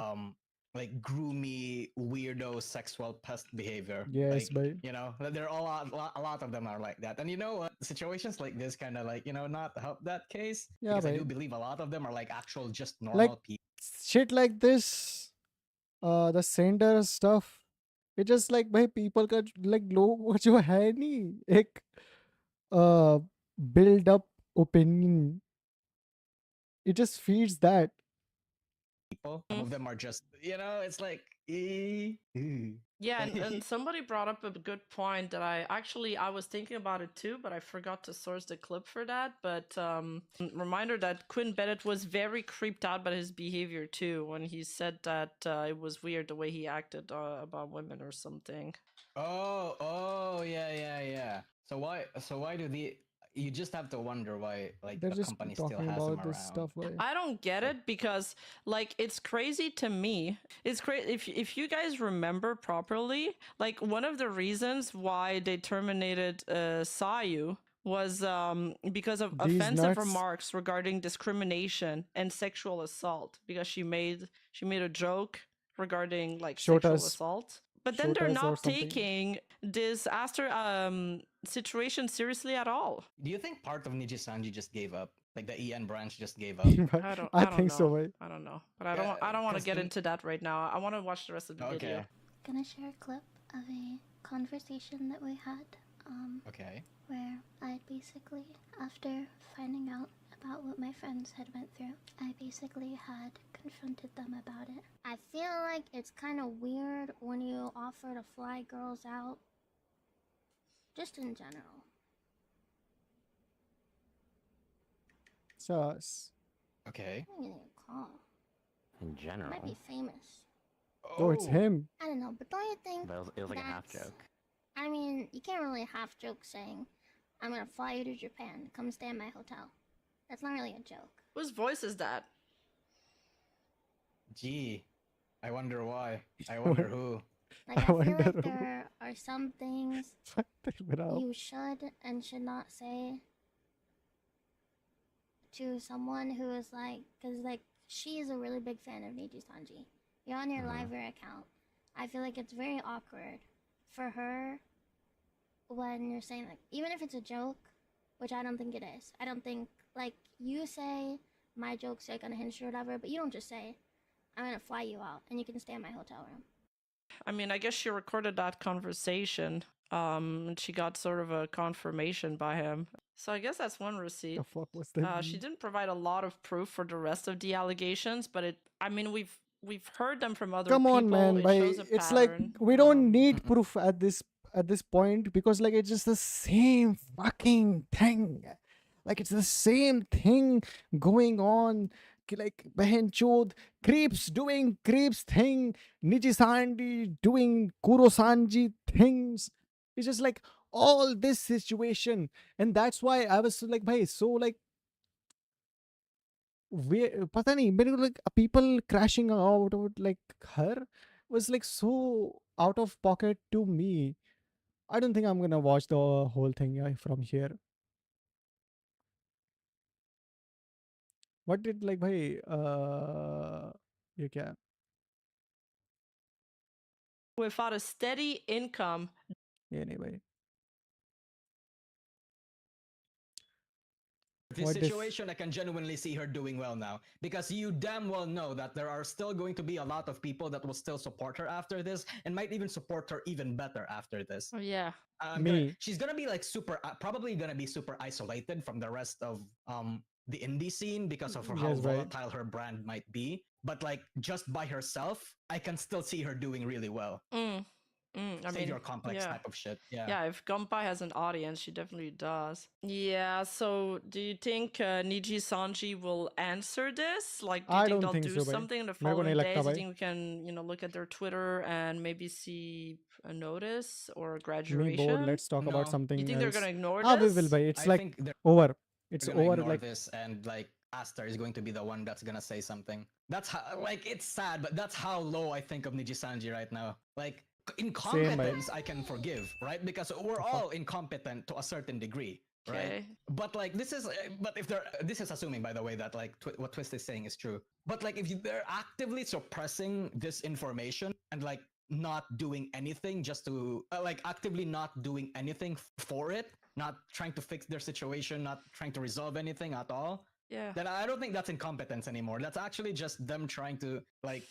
like groomy, weirdo, sexual pest behavior. Yes, Like, bhai. you know, they're all a lot of them are like that. And you know what? Situations like this kind of like, you know, not help that case, Yeah, because I bhai. do believe a lot of them are like actual just Like normal people. shit like this, the sender stuff. It just like भाई people का like लोग जो है नहीं एक build up opinion. It just feeds that. Some of them are just, you know, it's like, Yeah, and somebody brought up a good point that I was thinking about it too, but I forgot to source the clip for that. But reminder that Quinn Bennett was very creeped out by his behavior too when he said that it was weird the way he acted about women or something. Oh, yeah. So why do you just have to wonder why like They're the just company still talking has them about this around. stuff. Why? I don't get it because like it's crazy to me. It's crazy if you guys remember properly, like one of the reasons why they terminated Sayu was because of These offensive nuts. remarks regarding discrimination and sexual assault because she made a joke regarding like sexual Shotas. assault. But then they're Shotas or not something. taking this Aster situation seriously at all. Do you think part of Nijisanji just gave up? Like the EN branch just gave up? I don't think know. so. Why? I don't know, but I don't want to get into that right now. I want to watch the rest of the video. Gonna share a clip of a conversation that we had, Okay. where I basically, after finding out about what my friends had went through, I basically had confronted them about it. I feel like it's kind of weird when you offer to fly girls out, just in general. Sus. Okay. I'm gonna get a call. In general. Might be famous. Oh, it's him. I don't know, but don't you think But it was like a half that's- joke. I mean, you can't really half joke saying, I'm gonna fly you to Japan, come stay in my hotel. That's not really a joke. Whose voice is that? Gee, I wonder why. I wonder who. Like, I feel like there are some things Without. you should and should not say to someone who is like, because like, she is a really big fan of Nijisanji. You're on your Liver account. I feel like it's very awkward for her when you're saying like, even if it's a joke, which I don't think it is. I don't think, like, you say my joke's like unhinged or whatever, but you don't just say, I'm gonna fly you out and you can stay in my hotel room. I mean, I guess she recorded that conversation. And she got sort of a confirmation by him. So I guess that's one receipt. The fuck was that? She didn't provide a lot of proof for the rest of the allegations, but I mean, we've heard them from other Come people. on, man. It Like, shows a it's like pattern. we don't need proof at this point because like it's just the same fucking thing. Like it's the same thing going on. Like Behan Chod, creeps doing creeps thing, Nijisanji doing Kurosanji things. It's just like all this situation, and that's why I was so like, bhai, so like पता नहीं मेरे को like people crashing out about like her was like so out of pocket to me. I don't think I'm gonna watch the whole thing from here. What did like भाई ये क्या है? Without a steady income. ये नहीं भाई. This What this? situation, I can genuinely see her doing well now because you damn well know that there are still going to be a lot of people that will still support her after this and might even support her even better after this. Oh, yeah. Me. She's gonna be like super, probably gonna be super isolated from the rest of the indie scene because of how Yes, right. volatile her brand might be. But like just by herself, I can still see her doing really well. I Save mean, your complex yeah. type of shit. Yeah. Yeah, if Gunpei has an audience, she definitely does. Yeah, so do you think Nijisanji will answer this? Like, do you I think don't they'll think do so भाई. something in the मेरे को नहीं following लगता days? Do you भाई. think we can, look at their Twitter and maybe see a notice or a Me bored. graduation? Let's talk about No. something You think they're gonna else. ignore We this? will भाई. It's I like think they're over. It's gonna over. ignore Like this, and like Aster is going to be the one that's gonna say something. That's how, like, it's sad, but that's how low I think of Nijisanji right now. Like, incompetence I can forgive, right? Because we're all incompetent to a certain degree, right? Okay. But like, this is, but if they're, this is assuming, by the way, that like what Twist is saying is true. But like, if they're actively suppressing this information and like not doing anything just to like actively not doing anything for it, not trying to fix their situation, not trying to resolve anything at all, Yeah. then I don't think that's incompetence anymore. That's actually just them trying to like,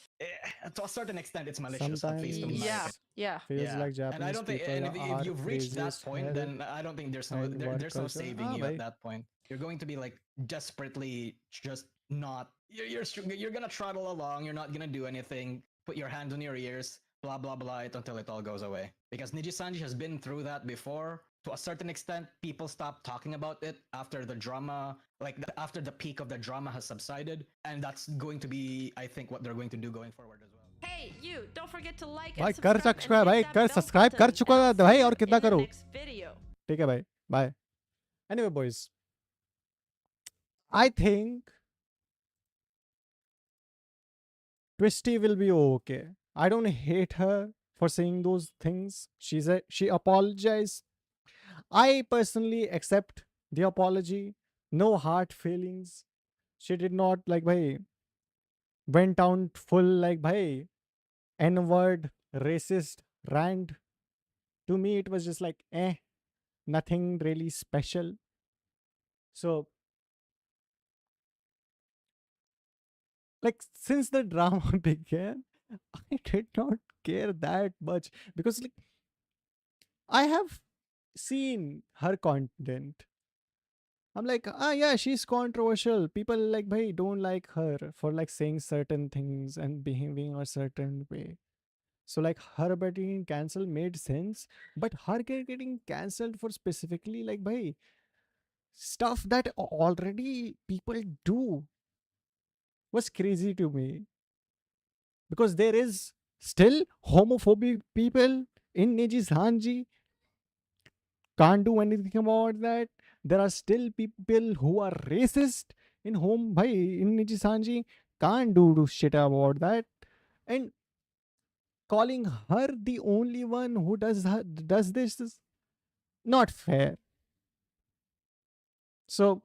to a certain extent, it's malicious. At least in my sometimes opinion. Yeah. feels like And I Japanese don't think, people and are if you've reached that craziest point, hell then I don't think there's no and work there's no culture. saving you भाई. at that point. You're going to be like desperately just not. You're gonna trottle along. You're not gonna do anything. Put your hands on your ears. Blah blah blah it until it all goes away. Because Nijisanji has been through that before. To a certain extent, people stop talking about it after the drama, like after the peak of the drama has subsided, and that's going to be, I think, what they're going to do going forward as well. Hey, you! Don't forget to like भाई and कर subscribe चुका है and भाई hit that कर bell subscribe कर button, चुका and है I'll see भाई you और कितना in the करूँ. next video. ठीक है भाई. Bye. Anyway, boys, I think Twisty will be okay. I don't hate her for saying those things. She apologized. I personally accept the apology. No hard feelings. She did not like bhai went down full like bhai N-word racist rant. To me it was just like nothing really special. So like since the drama began, I did not care that much because like I have seen her content. I'm like, yeah, she's controversial. People like, bhai, don't like her for like saying certain things and behaving a certain way. So like her getting cancelled made sense, but her getting cancelled for specifically like, bhai, stuff that already people do was crazy to me because there is still homophobic people in Nijisanji. Can't do anything about that. There are still people who are racist in home bhai in Nijisanji. Can't do shit about that. And calling her the only one who does this is not fair. So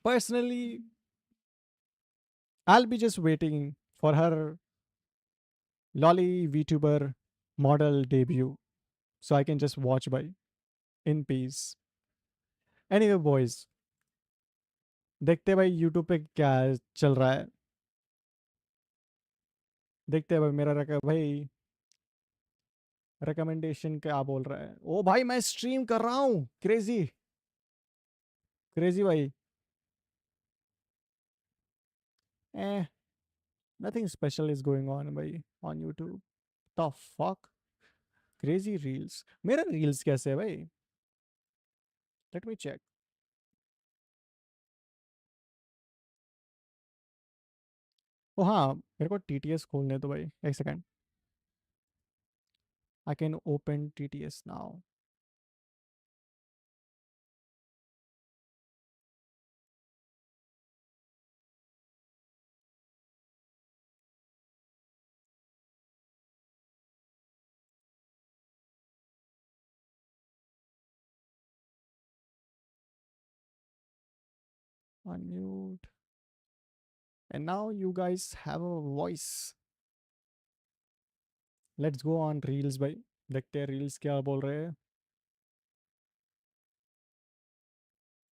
personally, I'll be just waiting for her lolly VTuber model debut so I can just watch by in peace. Anyway, boys, देखते हैं भाई YouTube पे क्या चल रहा है. देखते हैं भाई मेरा भाई रिकमेंडेशन क्या बोल रहा है. ओ भाई मैं स्ट्रीम कर रहा हूँ. क्रेजी क्रेजी भाई. eh nothing special is going on भाई on YouTube. The fuck. Crazy reels. मेरा reels कैसे है भाई? Let me check. ओ हाँ मेरे को TTS खोलने दो भाई. एक second. I can open TTS now. unmute. And now you guys have a voice. Let's go on reels भाई. देखते हैं reels क्या बोल रहे हैं.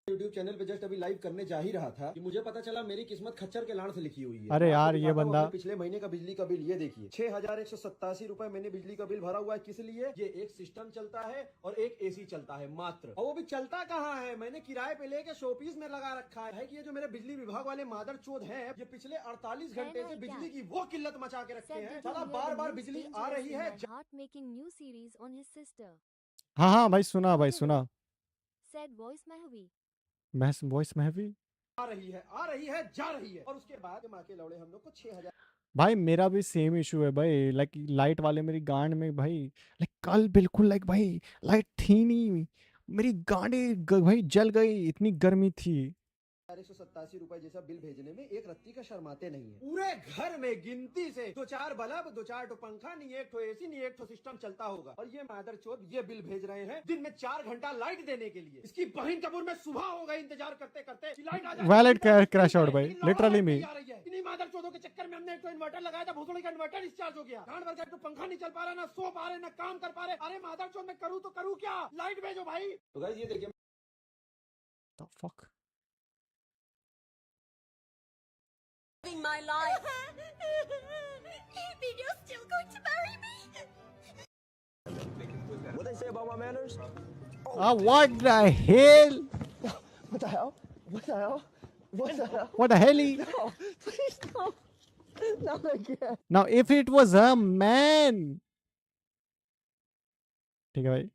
YouTube चैनल पे जस्ट अभी लाइव करने जा ही रहा था कि मुझे पता चला मेरी किस्मत खच्चर के लाड़ से लिखी हुई है। अरे यार ये बंदा पिछले महीने का बिजली का बिल ये देखिए 6187 रुपए मैंने बिजली का बिल भरा हुआ है। किस लिए? ये एक सिस्टम चलता है और एक एसी चलता है मात्र, और वो भी चलता कहाँ है, मैंने किराए पे लेके शोपीस में लगा रखा है कि ये जो मेरे बिजली विभाग वाले मादर चोद है ये पिछले 48 घंटे से बिजली की वो किल्लत मचा के रखते हैं। साला बार बार बिजली आ रही है। हाँ भाई सुना भाई सुना। वॉइस महवी आ रही है जा रही है, और उसके बाद माँ के लौड़े हम लोग को 6000। भाई मेरा भी सेम इशू है भाई। लाइक लाइट वाले मेरी गांड में भाई, लाइक कल बिल्कुल लाइक भाई लाइट थी नहीं, मेरी गांडें भाई जल गई, इतनी गर्मी थी। 187 रुपए जैसा बिल भेजने में एक रत्ती का शर्माते नहीं है। पूरे घर में गिनती से 2-4 बल्ब, 2-4 पंखा, नहीं एक ठो एसी, नहीं एक ठो सिस्टम चलता होगा, और ये मादरचोद ये बिल भेज रहे हैं दिन में 4 घंटा लाइट देने के लिए। इसकी बहन कपूर में सुबह हो गई इंतजार करते करते लाइट आ जाए। वैलिड क्रैश आउट भाई, लिटरली मी। इन्हीं मादरचोदों के चक्कर में हमने एक तो इन्वर्टर लगाया था, भोसड़ी का इन्वर्टर डिस्चार्ज हो गया। गांड भर का पंखा नहीं चल पा रहा, ना सो पा रहे, ना काम कर पा रहे। अरे मादरचोद मैं करूँ तो करूँ क्या? लाइट भेजो भाई। तो गाइस ये देखिए The fuck? My life. You're still going to marry me? What they say about my manners? What the hell? What the hell? What the hell? What the hell? What the hell? No, please no. Not again. Now if it was a man. ठीक है भाई.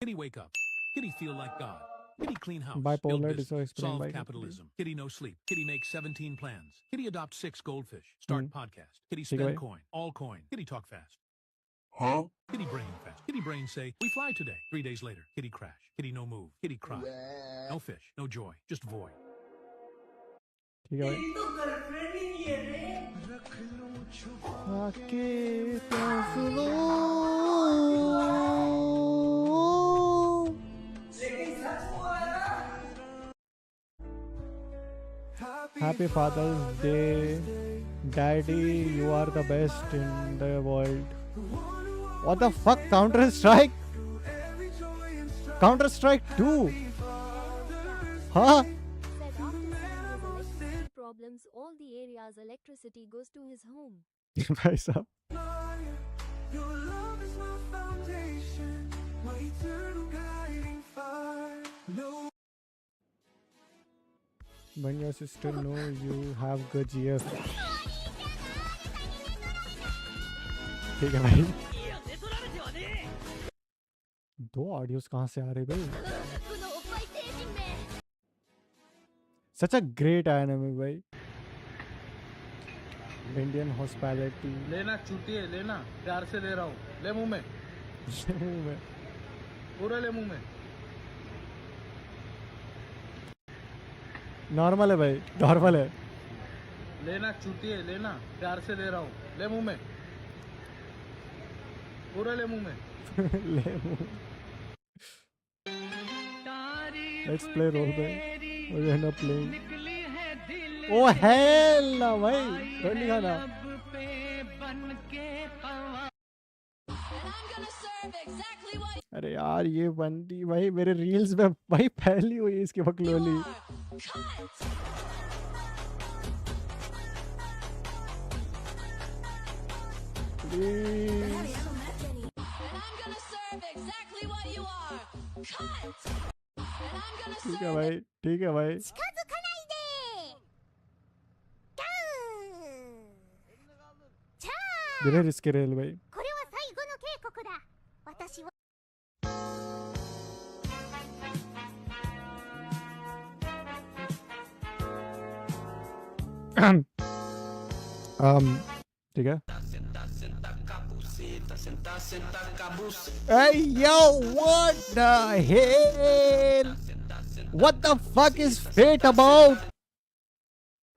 Kitty wake up. Kitty feel like God. Kitty clean house. Bipolar build business, disorder solve by capitalism. Kitty no sleep. Kitty make 17 plans. Kitty adopt 6 goldfish. Start podcast. Kitty ठीक है spend भाई. coin. All coin. Kitty talk fast. Huh? Kitty brain fast. Kitty brain say, we fly today. 3 days later. Kitty crash. Kitty no move. Kitty cry. No fish. No joy. Just void. ठीक है भाई. तो girlfriend ही है रे। Happy Father's Day, Daddy. You are the best in the world. What the fuck? Counter Strike? Counter Strike 2? Huh? Problems, all the area's electricity goes to his home. भाई साहब. When your sister know you have good GF. ठीक है भाई. 2 audios कहाँ से आ रहे भाई? Such a great anime भाई. Indian hospitality. लेना चूतिए, लेना प्यार से दे रहा हूँ, ले मुंह में. मुंह में. पूरा ले मुंह में. नॉर्मल है भाई, नॉर्मल है. लेना चूतिए, लेना प्यार से दे रहा हूँ, ले मुंह में. पूरा ले मुंह में. ले मुंह. Let's play role play. We end up playing. Oh hell ना भाई, नहीं खाना. अरे यार ये बंदी भाई मेरे रील्स में भाई फैली हुई है इसकी बकलोली. प्लीज. ठीक है भाई, ठीक है भाई. बिना रिस्क रेल भाई. ठीक है. Hey yo, what the hell? What the fuck is fate about?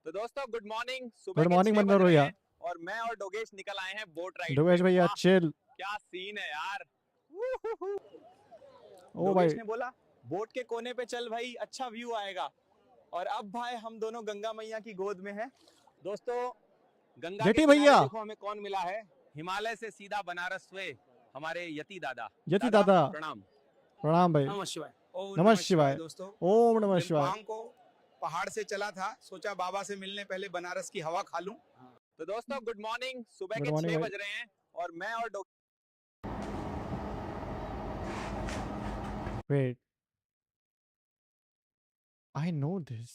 तो दोस्तों गुड मॉर्निंग. गुड मॉर्निंग बंदर हो यार. और मैं और डोगेश निकल आए हैं बोट राइड. डोगेश भैया चिल. क्या सीन है यार. ओ भाई ने बोला बोट के कोने पे चल भाई, अच्छा व्यू आएगा. और अब भाई हम दोनों गंगा मैया की गोद में हैं। दोस्तों गंगा जेठी के किनारे भैया। देखो हमें कौन मिला है। हिमालय से सीधा बनारस हुए हमारे यति दादा। यति दादा प्रणाम। प्रणाम भाई। नमः शिवाय। ओम नमः शिवाय। दोस्तों, ओम नमः शिवाय। रिम्पांग को पहाड़ से चला था, सोचा बाबा से मिलने पहले बनारस की हवा खा लूं। तो दोस्तों गुड मॉर्निंग। सुबह Good के morning 6 भाई। बज रहे हैं और मैं और Wait, I know this.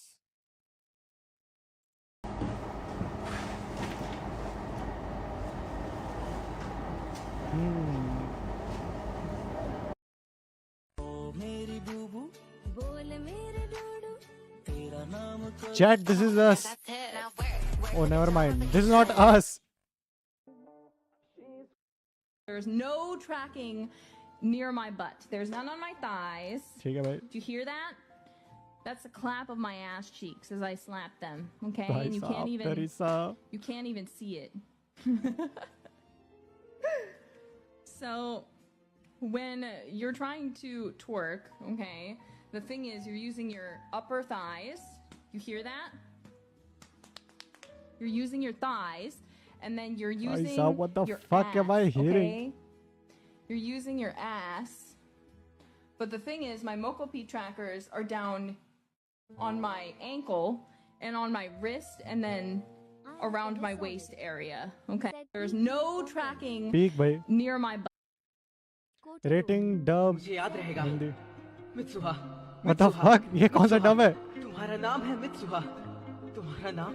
मेरी बूबू बोल मेरे डोडू तेरा नाम Chat, this is us. Oh, never mind. This is not us. There's no tracking near my butt. There's none on my thighs. ठीक है भाई। Do you hear that? That's a clap of my ass cheeks as I slap them. Okay, भाई and you साहब, can't even very साहब। you can't even see it. So when you're trying to twerk, okay, the thing is you're using your upper thighs. You hear that? You're using your thighs, and then you're भाई using साहब, what the your fuck am I ass, hearing? okay? You're using your ass. But the thing is, my Mokopi trackers are down on my ankle and on my wrist and then around my waist area. Okay. There's no tracking Peak भाई। near my butt. Rating dub मुझे याद रहेगा Hindi. Mitsuha. What the fuck? ये कौन सा dub है? तुम्हारा नाम है मित्सुहा। तुम्हारा नाम?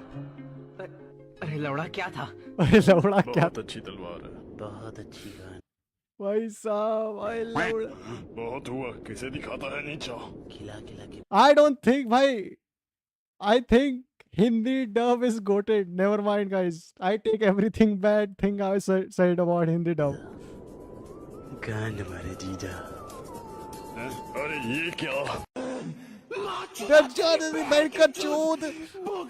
अरे लौड़ा क्या था? अरे लौड़ा क्या? बहुत अच्छी तलवार है। बहुत अच्छी गान। भाई साहब, भाई लौड़ा। बहुत हुआ, किसे दिखाता है नीचा? खिला खिला के। I don't think भाई। I think Hindi dub is goated. Never mind guys. I take everything bad thing I said about Hindi dub. गान हमारे जीजा। अरे ये क्या? जाने दे बैठ कर चोद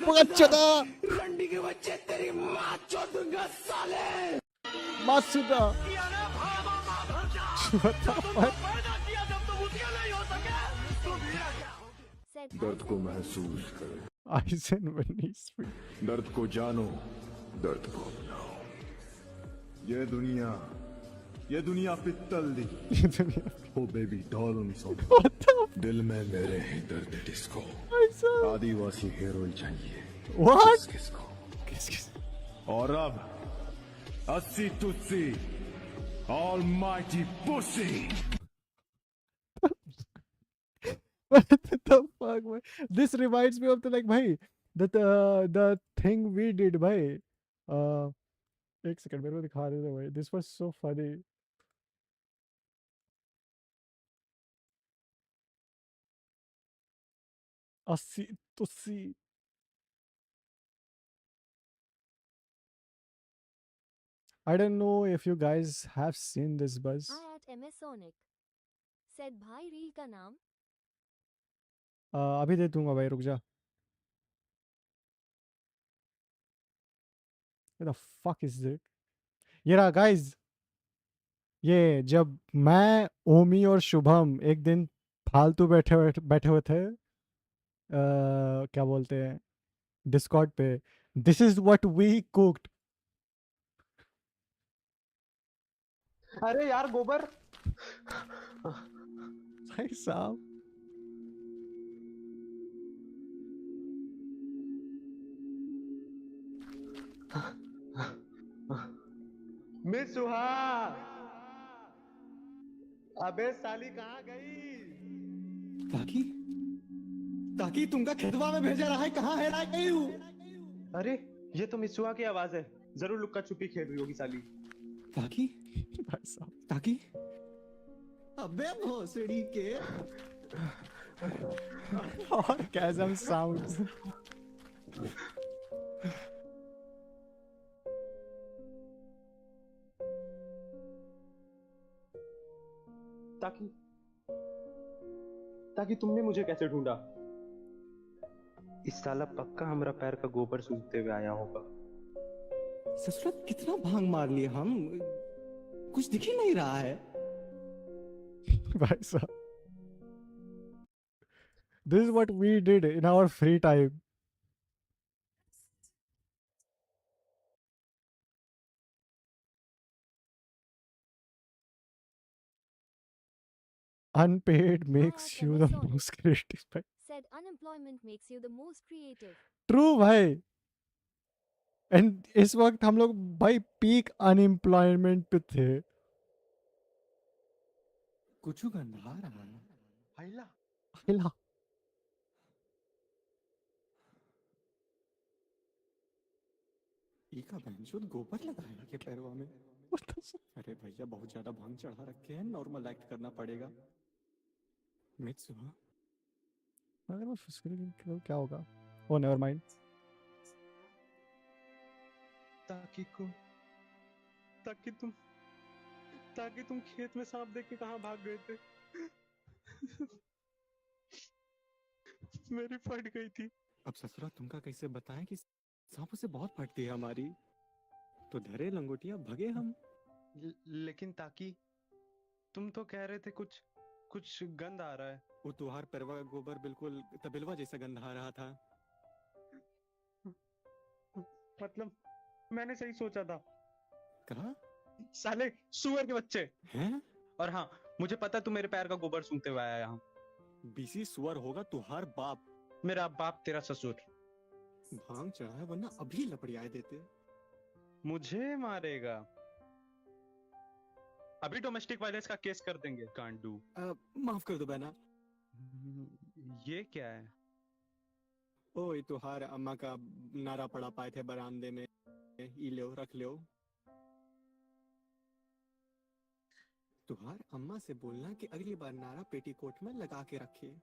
बच्चा रंडी के बच्चे तेरी माँ चोदूंगा साले। मासूदा दर्द को महसूस करो। आइसन वनीस दर्द को जानो, दर्द को अपनाओ। ये दुनिया पित्तल दी। ओ बेबी डॉल उन सब। दिल में मेरे ही दर्द डिस्को। आदिवासी हीरो चाहिए। What? किसको? और अब 80 तुस्सी almighty pussy। What the fuck man? This reminds me of the like भाई the thing we did भाई। एक सेकंड मेरे को दिखा रहे थे भाई। This was so funny। अस्सी तुस्सी। I don't know if you guys have seen this buzz. I at MS Sonic said भाई रील का नाम अभी दे दूंगा भाई, रुक जा। What the fuck is it? ये रहा गाइज। ये जब मैं ओमी और शुभम एक दिन फालतू बैठे हुए थे क्या बोलते हैं डिस्कॉर्ड पे। This is what we cooked. अरे यार गोबर। भाई साहब मिस सुहा, अबे साली कहाँ गई? ताकि ताकि तुमका खेतवा में भेजा रहा है, कहाँ है गई हूँ? अरे ये तो मिस सुहा की आवाज है, जरूर लुक्का छुपी खेल रही होगी साली। ताकि भाई साहब ताकि अबे भोसड़ी के orgasm sounds। ताकि तुमने मुझे कैसे ढूंढा? इस साला पक्का हमारा पैर का गोबर सूंघते हुए आया होगा। ससुरा कितना भांग मार लिए हम, कुछ दिख ही नहीं रहा है। भाई साहब This is what we did in our free time. Unpaid makes you the most creative. Said unemployment makes you the most creative. True भाई. And इस वक्त हम लोग भाई पीक अनएम्प्लॉयमेंट पे थे. कुछ गंधा रहा है हाइला हिला. इका बहनचोद गोबर लगाया के पैरवा में. अरे भैया बहुत ज्यादा भांग चढ़ा रखे हैं, नॉर्मल एक्ट करना पड़ेगा. मित्सुहा अगर मैं फिजिकली क्या होगा? Oh never mind. ताकि तुम खेत में सांप देख के कहाँ भाग गए थे? मेरी फट गई थी. अब ससुरा तुमका कैसे बताएं कि सांपों से बहुत फटती है हमारी. तो धरे लंगोटिया भगे हम. लेकिन ताकि तुम तो कह रहे थे कुछ गंध आ रहा है. वो तुहार परवा का गोबर बिल्कुल तबिलवा जैसा गंध आ रहा था. मतलब मैंने सही सोचा था. कहा? साले सुअर के बच्चे हैं. और हाँ, मुझे पता तू मेरे पैर का गोबर सूंघते हुए आया यहाँ. बीसी सुअर होगा तुहार बाप. मेरा बाप तेरा ससुर. भांग चढ़ा है वरना अभी लपड़ियाए देते. मुझे मारेगा. अभी डोमेस्टिक वायलेंस का केस कर देंगे. Can't do. माफ कर दो बहना. ये क्या है? ओ ये तुहार अम्मा का नारा पड़ा पाए थे बरामदे में. ई लो रख लो. तुहार अम्मा से बोलना कि अगली बार नारा पेटीकोट में लगा के रखे.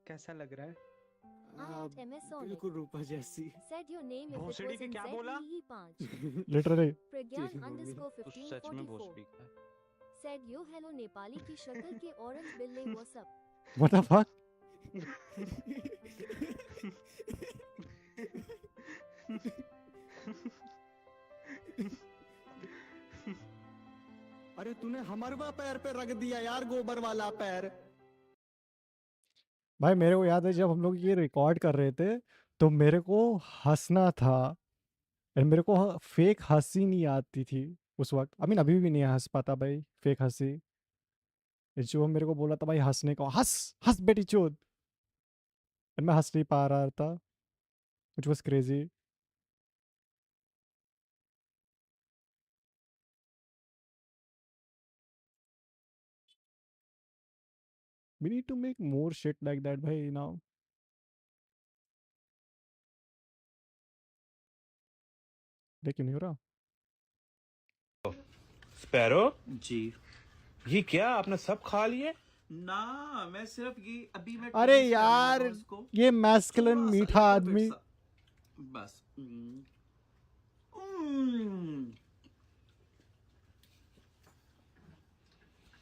कैसा लग रहा है? बिल्कुल रूपा जैसी. Said your name if it भोसड़ी was के in क्या बोला? ZEE5. Literally. प्रज्ञान underscore तू सच में 1544. भोसड़ी का है. Said yo hello नेपाली की शक्ल के orange बिल्ले what's up? What the fuck? अरे तूने हमारा पैर पे रख दिया यार, गोबर वाला पैर. भाई मेरे को याद है जब हम लोग ये रिकॉर्ड कर रहे थे तो मेरे को हंसना था. और मेरे को फेक हंसी नहीं आती थी उस वक्त. आई मीन अभी भी नहीं हंस पाता भाई फेक हंसी. जो मेरे को बोला था भाई हंसने को, हंस हंस बेटी चोद. और मैं हंस नहीं पा रहा था. Which was crazy. We need to make more shit like that भाई now. लेकिन नहीं हो रहा. स्पैरो जी. ये क्या आपने सब खा लिए? ना मैं सिर्फ ये अभी मैं अरे taste करूंगा यार उसको. ये मैस्कुलिन थोड़ा सा, मीठा little bit आदमी. सा. बस.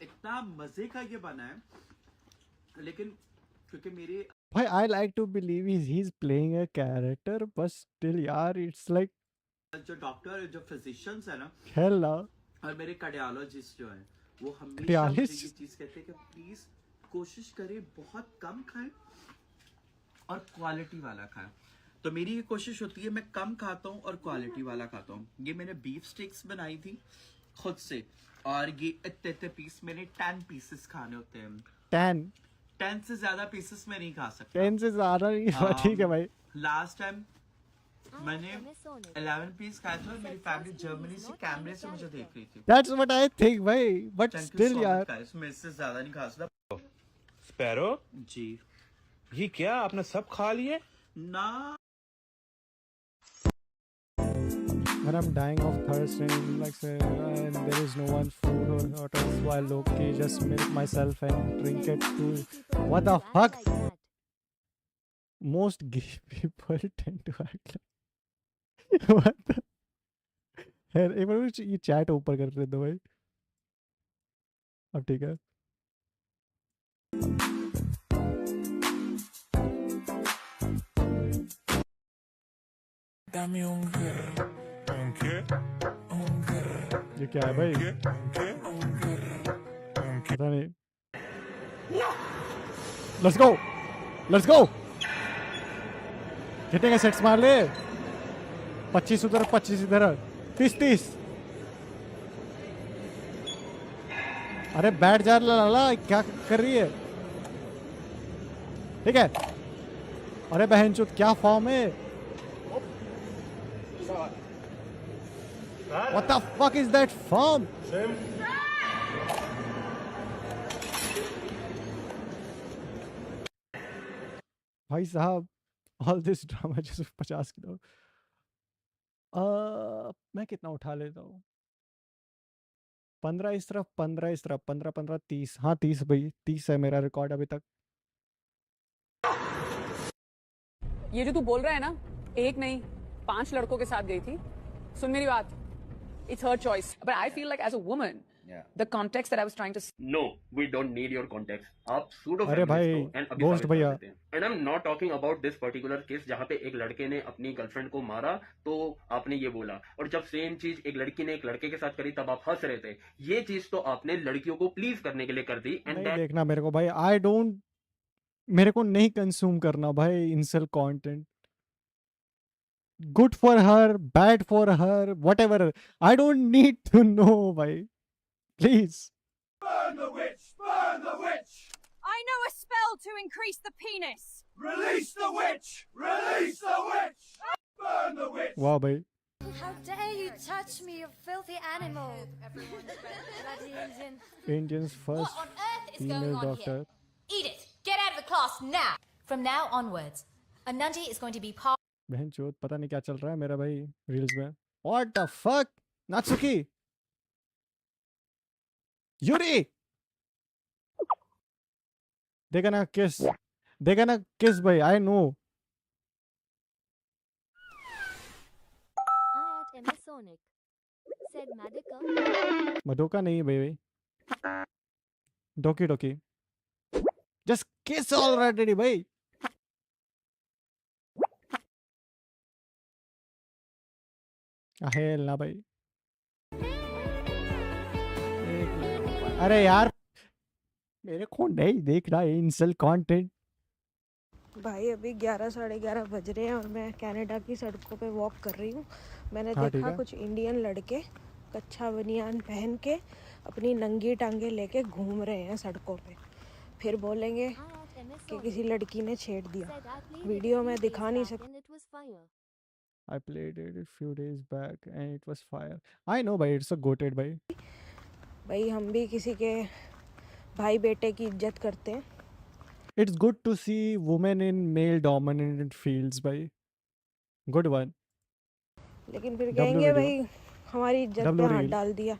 इतना मजे का ये बना है. लेकिन क्योंकि मेरे भाई I like to believe he's playing a character but still यार it's like जो डॉक्टर जो फिजिशियंस है ना hell ना. और मेरे कार्डियोलॉजिस्ट जो है वो हमेशा मुझे Cardiologist? ये चीज कहते हैं कि प्लीज कोशिश करें बहुत कम खाएं और क्वालिटी वाला खाएं. तो मेरी ये कोशिश होती है मैं कम खाता हूँ और क्वालिटी वाला खाता हूँ. ये मैंने बीफ स्टिक्स बनाई थी खुद से और ये इतने पीस मैंने 10 पीसेस खाने होते हैं. 10 से ज्यादा पीसेस मैं नहीं खा सकता. 10 से ज्यादा नहीं. ठीक है भाई. लास्ट टाइम मैंने 11 पीस खाए थे और मेरी फैमिली जर्मनी से कैमरे से मुझे देख रही थी. That's what I think भाई. But still यार. guys, मैं इससे ज्यादा नहीं खा सकता. स्पैरो जी. ये क्या आपने सब खा लिए? ना. When I'm dying of thirst and like say and there is no one food or water, so I low-key just milk myself and drink it too. What the fuck? Most gay people tend to act like what the यार एक बार ये chat ऊपर कर रहे दो भाई. अब ठीक है. ये क्या है भाई? पता नहीं. Let's go. Let's go. कितने के सेट्स मार ले? 25 उधर 25 इधर 30. अरे बैठ जा लाला, क्या कर रही है? ठीक है. अरे बहनचोद क्या फॉर्म है? What the fuck is that form? भाई साहब, all this drama just 50 kilo. मैं कितना उठा लेता हूँ? 15 इस तरफ, 15 इस तरफ, 15 15 30. हाँ 30 भाई, 30 है मेरा रिकॉर्ड अभी तक. ये जो तू बोल रहा है ना, एक नहीं 5 लड़कों के साथ गई थी. सुन मेरी बात. It's her choice, but I feel like as a woman, the context that I was trying to. No, we don't need your context. आप pseudo अरे भाई, ghost भैया. And I'm not talking about this particular case जहाँ पे एक लड़के ने अपनी गर्लफ्रेंड को मारा तो आपने ये बोला, और जब सेम चीज एक लड़की ने एक लड़के के साथ करी तब आप हंस रहे थे. ये चीज तो आपने लड़कियों को प्लीज करने के लिए कर दी. नहीं देखना मेरे को भाई, मेरे को नहीं कंज्यूम करना भाई insult content. Good for her, bad for her, whatever. I don't need to know, bhai. Please. Burn the witch! Burn the witch! I know a spell to increase the penis. Release the witch! Release the witch! Burn the witch! Wow, bhai. How dare you touch me, you filthy animal! Bloody Indian. Indian's first What on earth is female going on doctor. here? Edith, get out of the class now! From now onwards, Ananti is going to be part. बहन चोद, पता नहीं क्या चल रहा है मेरा भाई रील्स में. What the fuck? Natsuki! Yuri! They're gonna kiss. They're gonna kiss, bhai. I know. I at Amazonic. Said Madoka. Madoka नहीं भाई. Doki Doki. Just kiss already, bhai. Hello ना भाई. अरे यार मेरे को नहीं देख रहा है इंसल्ट कंटेंट. भाई अभी 11 साढ़े 11 बज रहे हैं और मैं कनाडा की सड़कों पे वॉक कर रही हूँ. मैंने देखा कुछ इंडियन लड़के कच्छा बनियान पहन के अपनी नंगी टांगे लेके घूम रहे हैं सड़कों पे. फिर बोलेंगे कि किसी लड़की ने छेड़ दिया. वीडियो में दिखा नहीं सकती. I played it a few days back and it was fire. I know भाई, it's a goated भाई. भाई हम भी किसी के भाई बेटे की इज्जत करते हैं. It's good to see women in male dominated fields भाई. Good one. लेकिन फिर कहेंगे भाई हमारी इज्जत पे हाथ डाल दिया.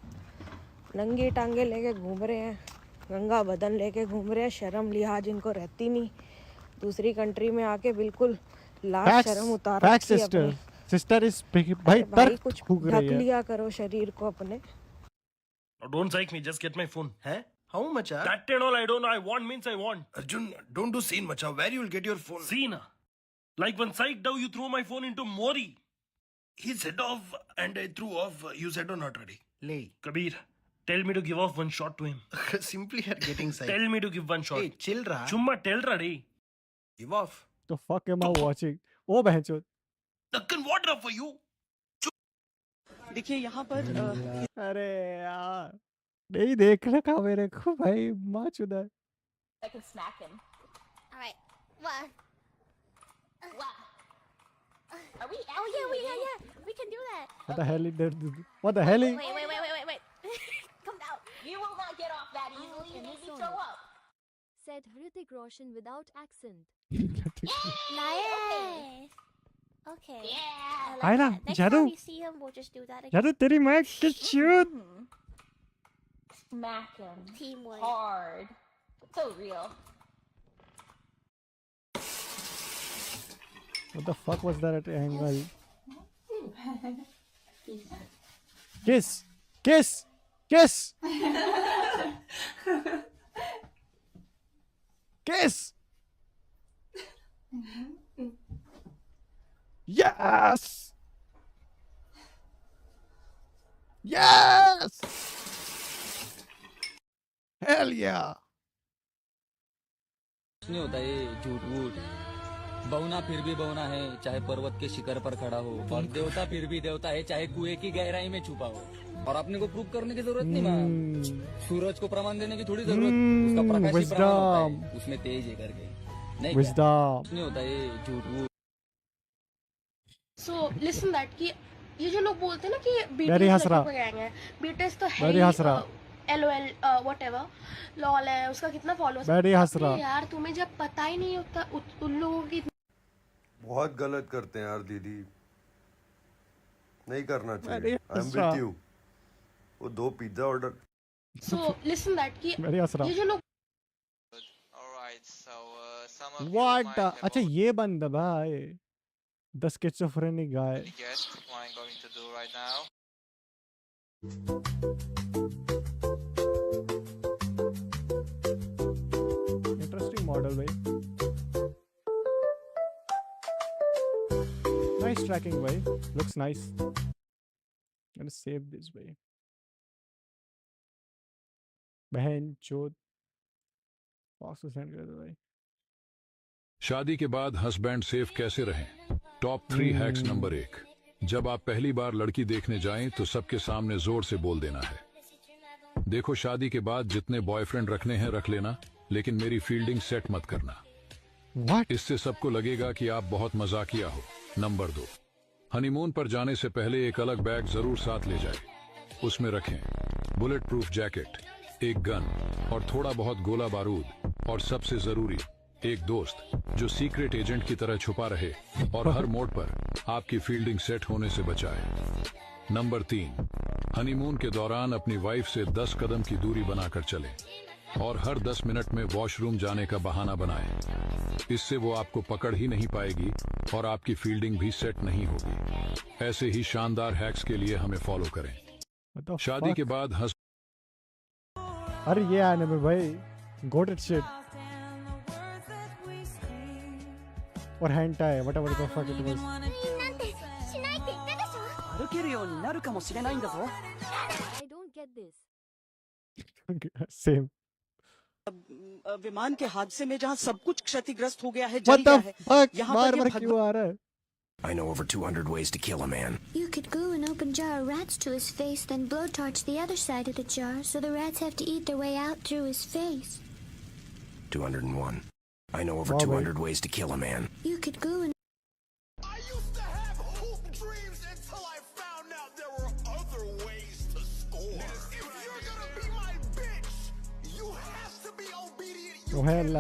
नंगी टांगे लेके घूम रहे हैं, गंगा बदन लेके घूम रहे हैं. शर्म लिहाज इनको रहती नहीं. दूसरी कंट्री में आके बिल्कुल लाज शर्म उतार रखी है अपनी. Sister is भाई तर कुछ ढक लिया करो शरीर को अपने. Don't psych me, just get my phone. Huh? How much? That and all I don't know. I want means I want. Arjun, don't do scene, macha. Where you will get your phone? Scene? Like when psyched out, you threw my phone into Mori. He said off and I threw off. You said on not ready. Lay. Kabir, tell me to give off one shot to him. Simply are getting psyched. Tell me to give one shot. Hey, chill ra. Chumma tell ra re. Give off. The fuck am I watching? Oh बहनचोद. Dakkan water for you. देखिए यहाँ पर अरे यार नहीं देख रखा मेरे को भाई. माँ चुदा. I can smack him. All right. What? What? Are we? Oh yeah, we can do that. What the hell is that? What the hell is? Wait. Come down. You will not get off that easily. You need to throw up. Said Hrithik Roshan without accent. Nice. Okay. Yeah. I like that. Next time we see him, we'll just do that again. जादू तेरी माँ के चूत. Smack him. Teamwork. Hard. So real. What the fuck was that angle? Kiss. Kiss. Yes. Yes! Hell yeah! नहीं होता ये झूठ वूठ, बौना फिर भी बौना है चाहे पर्वत के शिखर पर खड़ा हो, और देवता फिर भी देवता है चाहे कुएं की गहराई में छुपा हो। और अपने को प्रूव करने की जरूरत नहीं मां, सूरज को प्रमाण देने की थोड़ी जरूरत, उसका प्रकाश ही प्रमाण होता है, उसमें तेज है करके नहीं, नहीं होता ये झूठ वूठ। So listen that कि ये जो लोग बोलते हैं ना कि BTS लड़कों का गैंग है, BTS तो है ही LOL whatever लॉल है, उसका कितना फॉलोअर्स है यार, तुम्हें जब पता ही नहीं होता उन लोगों की। बहुत गलत करते हैं यार दीदी, नहीं करना चाहिए। I am with you. वो 2 pizza order. So listen that कि ये जो लोग What? अच्छा ये बंदा भाई, the schizophrenic guy. Guess what I'm going to do right now. Interesting model भाई. Nice tracking भाई. Looks nice. Gonna save this भाई. बहन चोद. Fox को send कर दो भाई. शादी के बाद हस्बैंड सेफ कैसे रहें? टॉप 3 हैक्स नंबर 1, जब आप पहली बार लड़की देखने जाएं तो सबके सामने जोर से बोल देना है, देखो शादी के बाद जितने बॉयफ्रेंड रखने हैं रख लेना, लेकिन मेरी फील्डिंग सेट मत करना। What? इससे सबको लगेगा कि आप बहुत मजाकिया हो। नंबर 2, हनीमून पर जाने से पहले एक अलग बैग जरूर साथ ले जाए, उसमें रखें बुलेट प्रूफ जैकेट, एक गन और थोड़ा बहुत गोला बारूद, और सबसे जरूरी एक दोस्त जो सीक्रेट एजेंट की तरह छुपा रहे और हर मोड़ पर आपकी फील्डिंग सेट होने से बचाए। नंबर 3, हनीमून के दौरान अपनी वाइफ से 10 कदम की दूरी बनाकर चलें और हर 10 मिनट में वॉशरूम जाने का बहाना बनाएं। इससे वो आपको पकड़ ही नहीं पाएगी और आपकी फील्डिंग भी सेट नहीं होगी। ऐसे ही शानदार हैक्स के लिए हमें फॉलो करें। शादी के बाद अरे ये आने में भाई GOATed shit or hentai, whatever the fuck it was. 歩けるようになるかもしれないんだぞ。 I don't get this. Same. विमान के हादसे में जहां सब कुछ क्षतिग्रस्त हो गया है, What the fuck? यहाँ बार-बार क्यों आ रहा है? I know over 200 ways to kill a man. You could glue an open jar of rats to his face, then blowtorch the other side of the jar, so the rats have to eat their way out through his face. 201. I know over 200 ways to kill a man. You could glue an... I used to have hoop dreams until I found out there were other ways to score. If you're gonna be my bitch, you have to be obedient. Oh hell.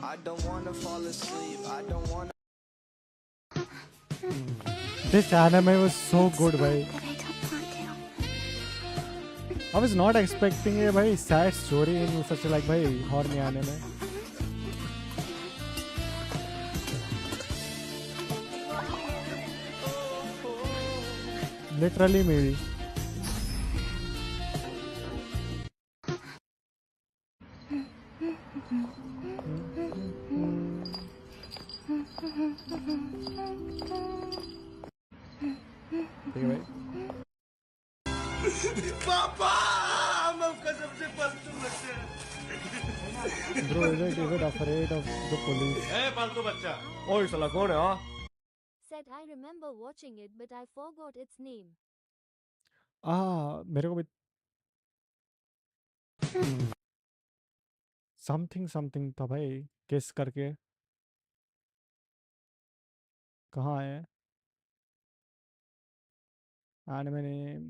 I don't wanna fall asleep. I don't wanna. This anime was so good, bhai. I was not expecting a bhai sad story in such a like bhai horny anime. Literally maybe. पापा, हम आपका सबसे फालतू बच्चा है। Bro, is it afraid of the police? ए फालतू बच्चा, ओए साला कौन है हाँ? Said I remember watching it, but I forgot its name. मेरे को भी something था भाई, गेस करके कहाँ है anime name?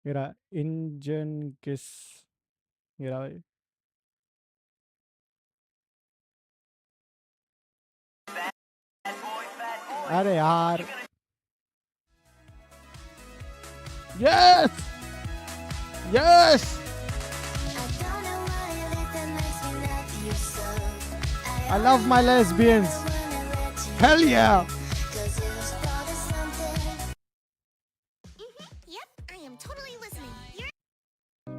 मेरा इंजन किस मेरा भाई अरे यार yes I love my lesbians, hell yeah. Yep, I am totally listening.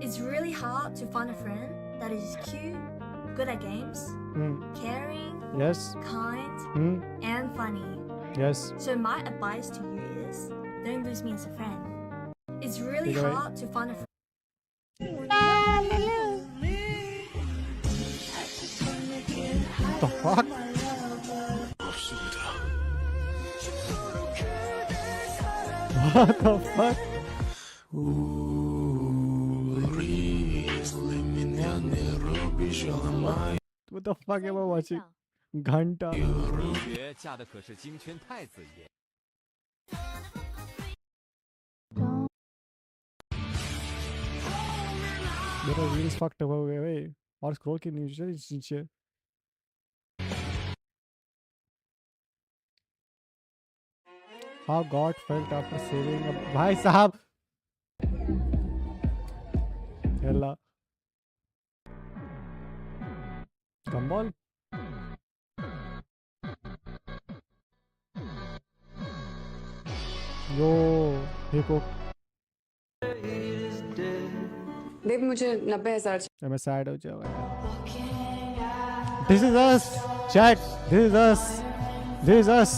It's really hard to find a friend that is cute, good at games, caring, Yes. kind, and funny. Yes. So my advice to you is, don't lose me as a friend. It's really Take it away. hard to find a friend. The fuck? What the fuck? What the fuck am I watching? Ghanta. 学嫁的可是金圈太子爷。 मेरा reels fucked up हो गए भाई और scroll की नीचे How God felt after saving a भाई साहब Hella Gumball Yo Hiko देव मुझे 90,000 मैं sad हो जाऊंगा This is us chat This is us This is us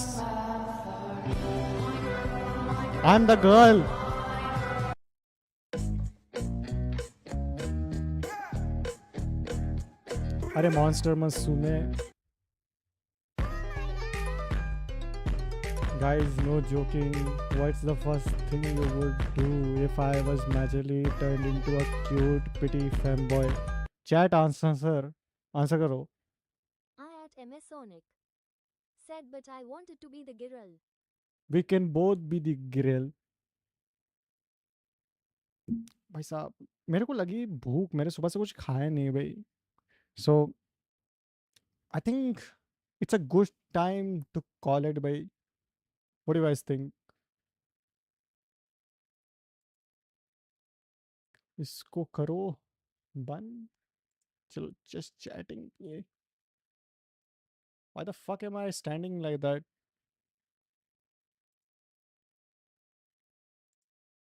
I'm the girl अरे monster मसूमे Guys, no joking. What's the first thing you would do if I was magically turned into a cute, pretty femboy? Chat answer, sir. Answer karo. I at Amazonic said, but I wanted to be the girl. We can both be the grill. भाई साहब मेरे को लगी भूख मैंने सुबह से कुछ खाया नहीं भाई so I think it's a good time to call it भाई what do you guys think इसको करो बंद चलो just chatting ये why the fuck am I standing like that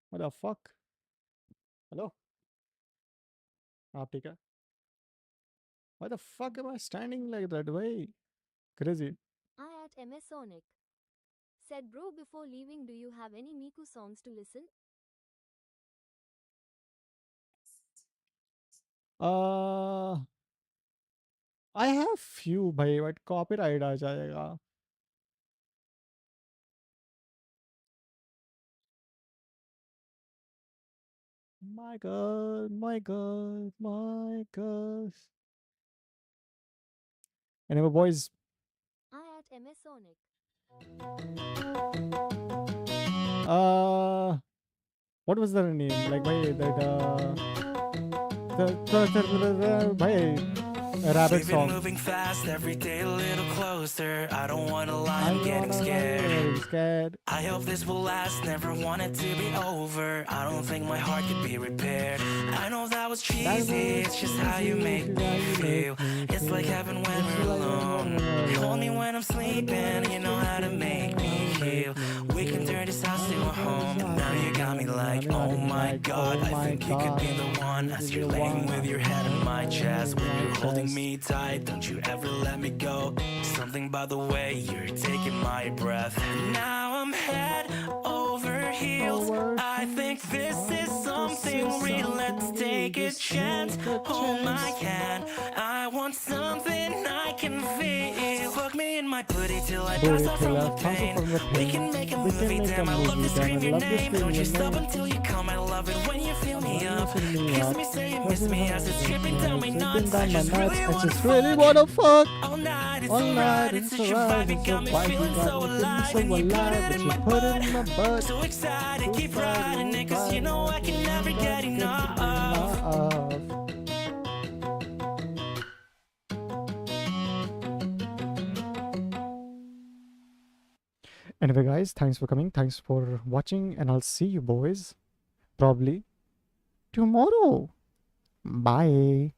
what the fuck hello आप ठीक है why the fuck am I standing like that भाई crazy I at Amazonic said, bro, before leaving, do you have any Miku songs to listen? I have few भाई but copyright आ जाएगा my god my god my god anyway boys I at Amazonic what was the name like भाई that भाई rabbit song moving fast every day a little closer I don't wanna lie I'm getting scared I hope this will last never want it to be over I don't think my heart could be repaired I know that was cheesy it's just how you make me feel it's like heaven when we're alone you hold me when I'm sleeping you know how to make me heal we can turn this house to a home now you got me like oh my god I think you could be the one as you're laying with your head in my chest when you're holding me tight don't you ever let me go something by the way you're taking my breath now I'm head over heels I think this is something real let's take a chance hold my hand I want something I can feel fuck me in my booty till I pass out from the pain we can make a movie damn I love to scream your name don't you stop until you come I love it when you feel me up kiss me say you miss me as it's dripping down my nuts I just really wanna fuck all night it's such a vibe you got me feeling so alive and you put it in my butt so excited keep riding it cause you know I can never get enough anyway guys thanks for coming thanks for watching and I'll see you boys probably tomorrow bye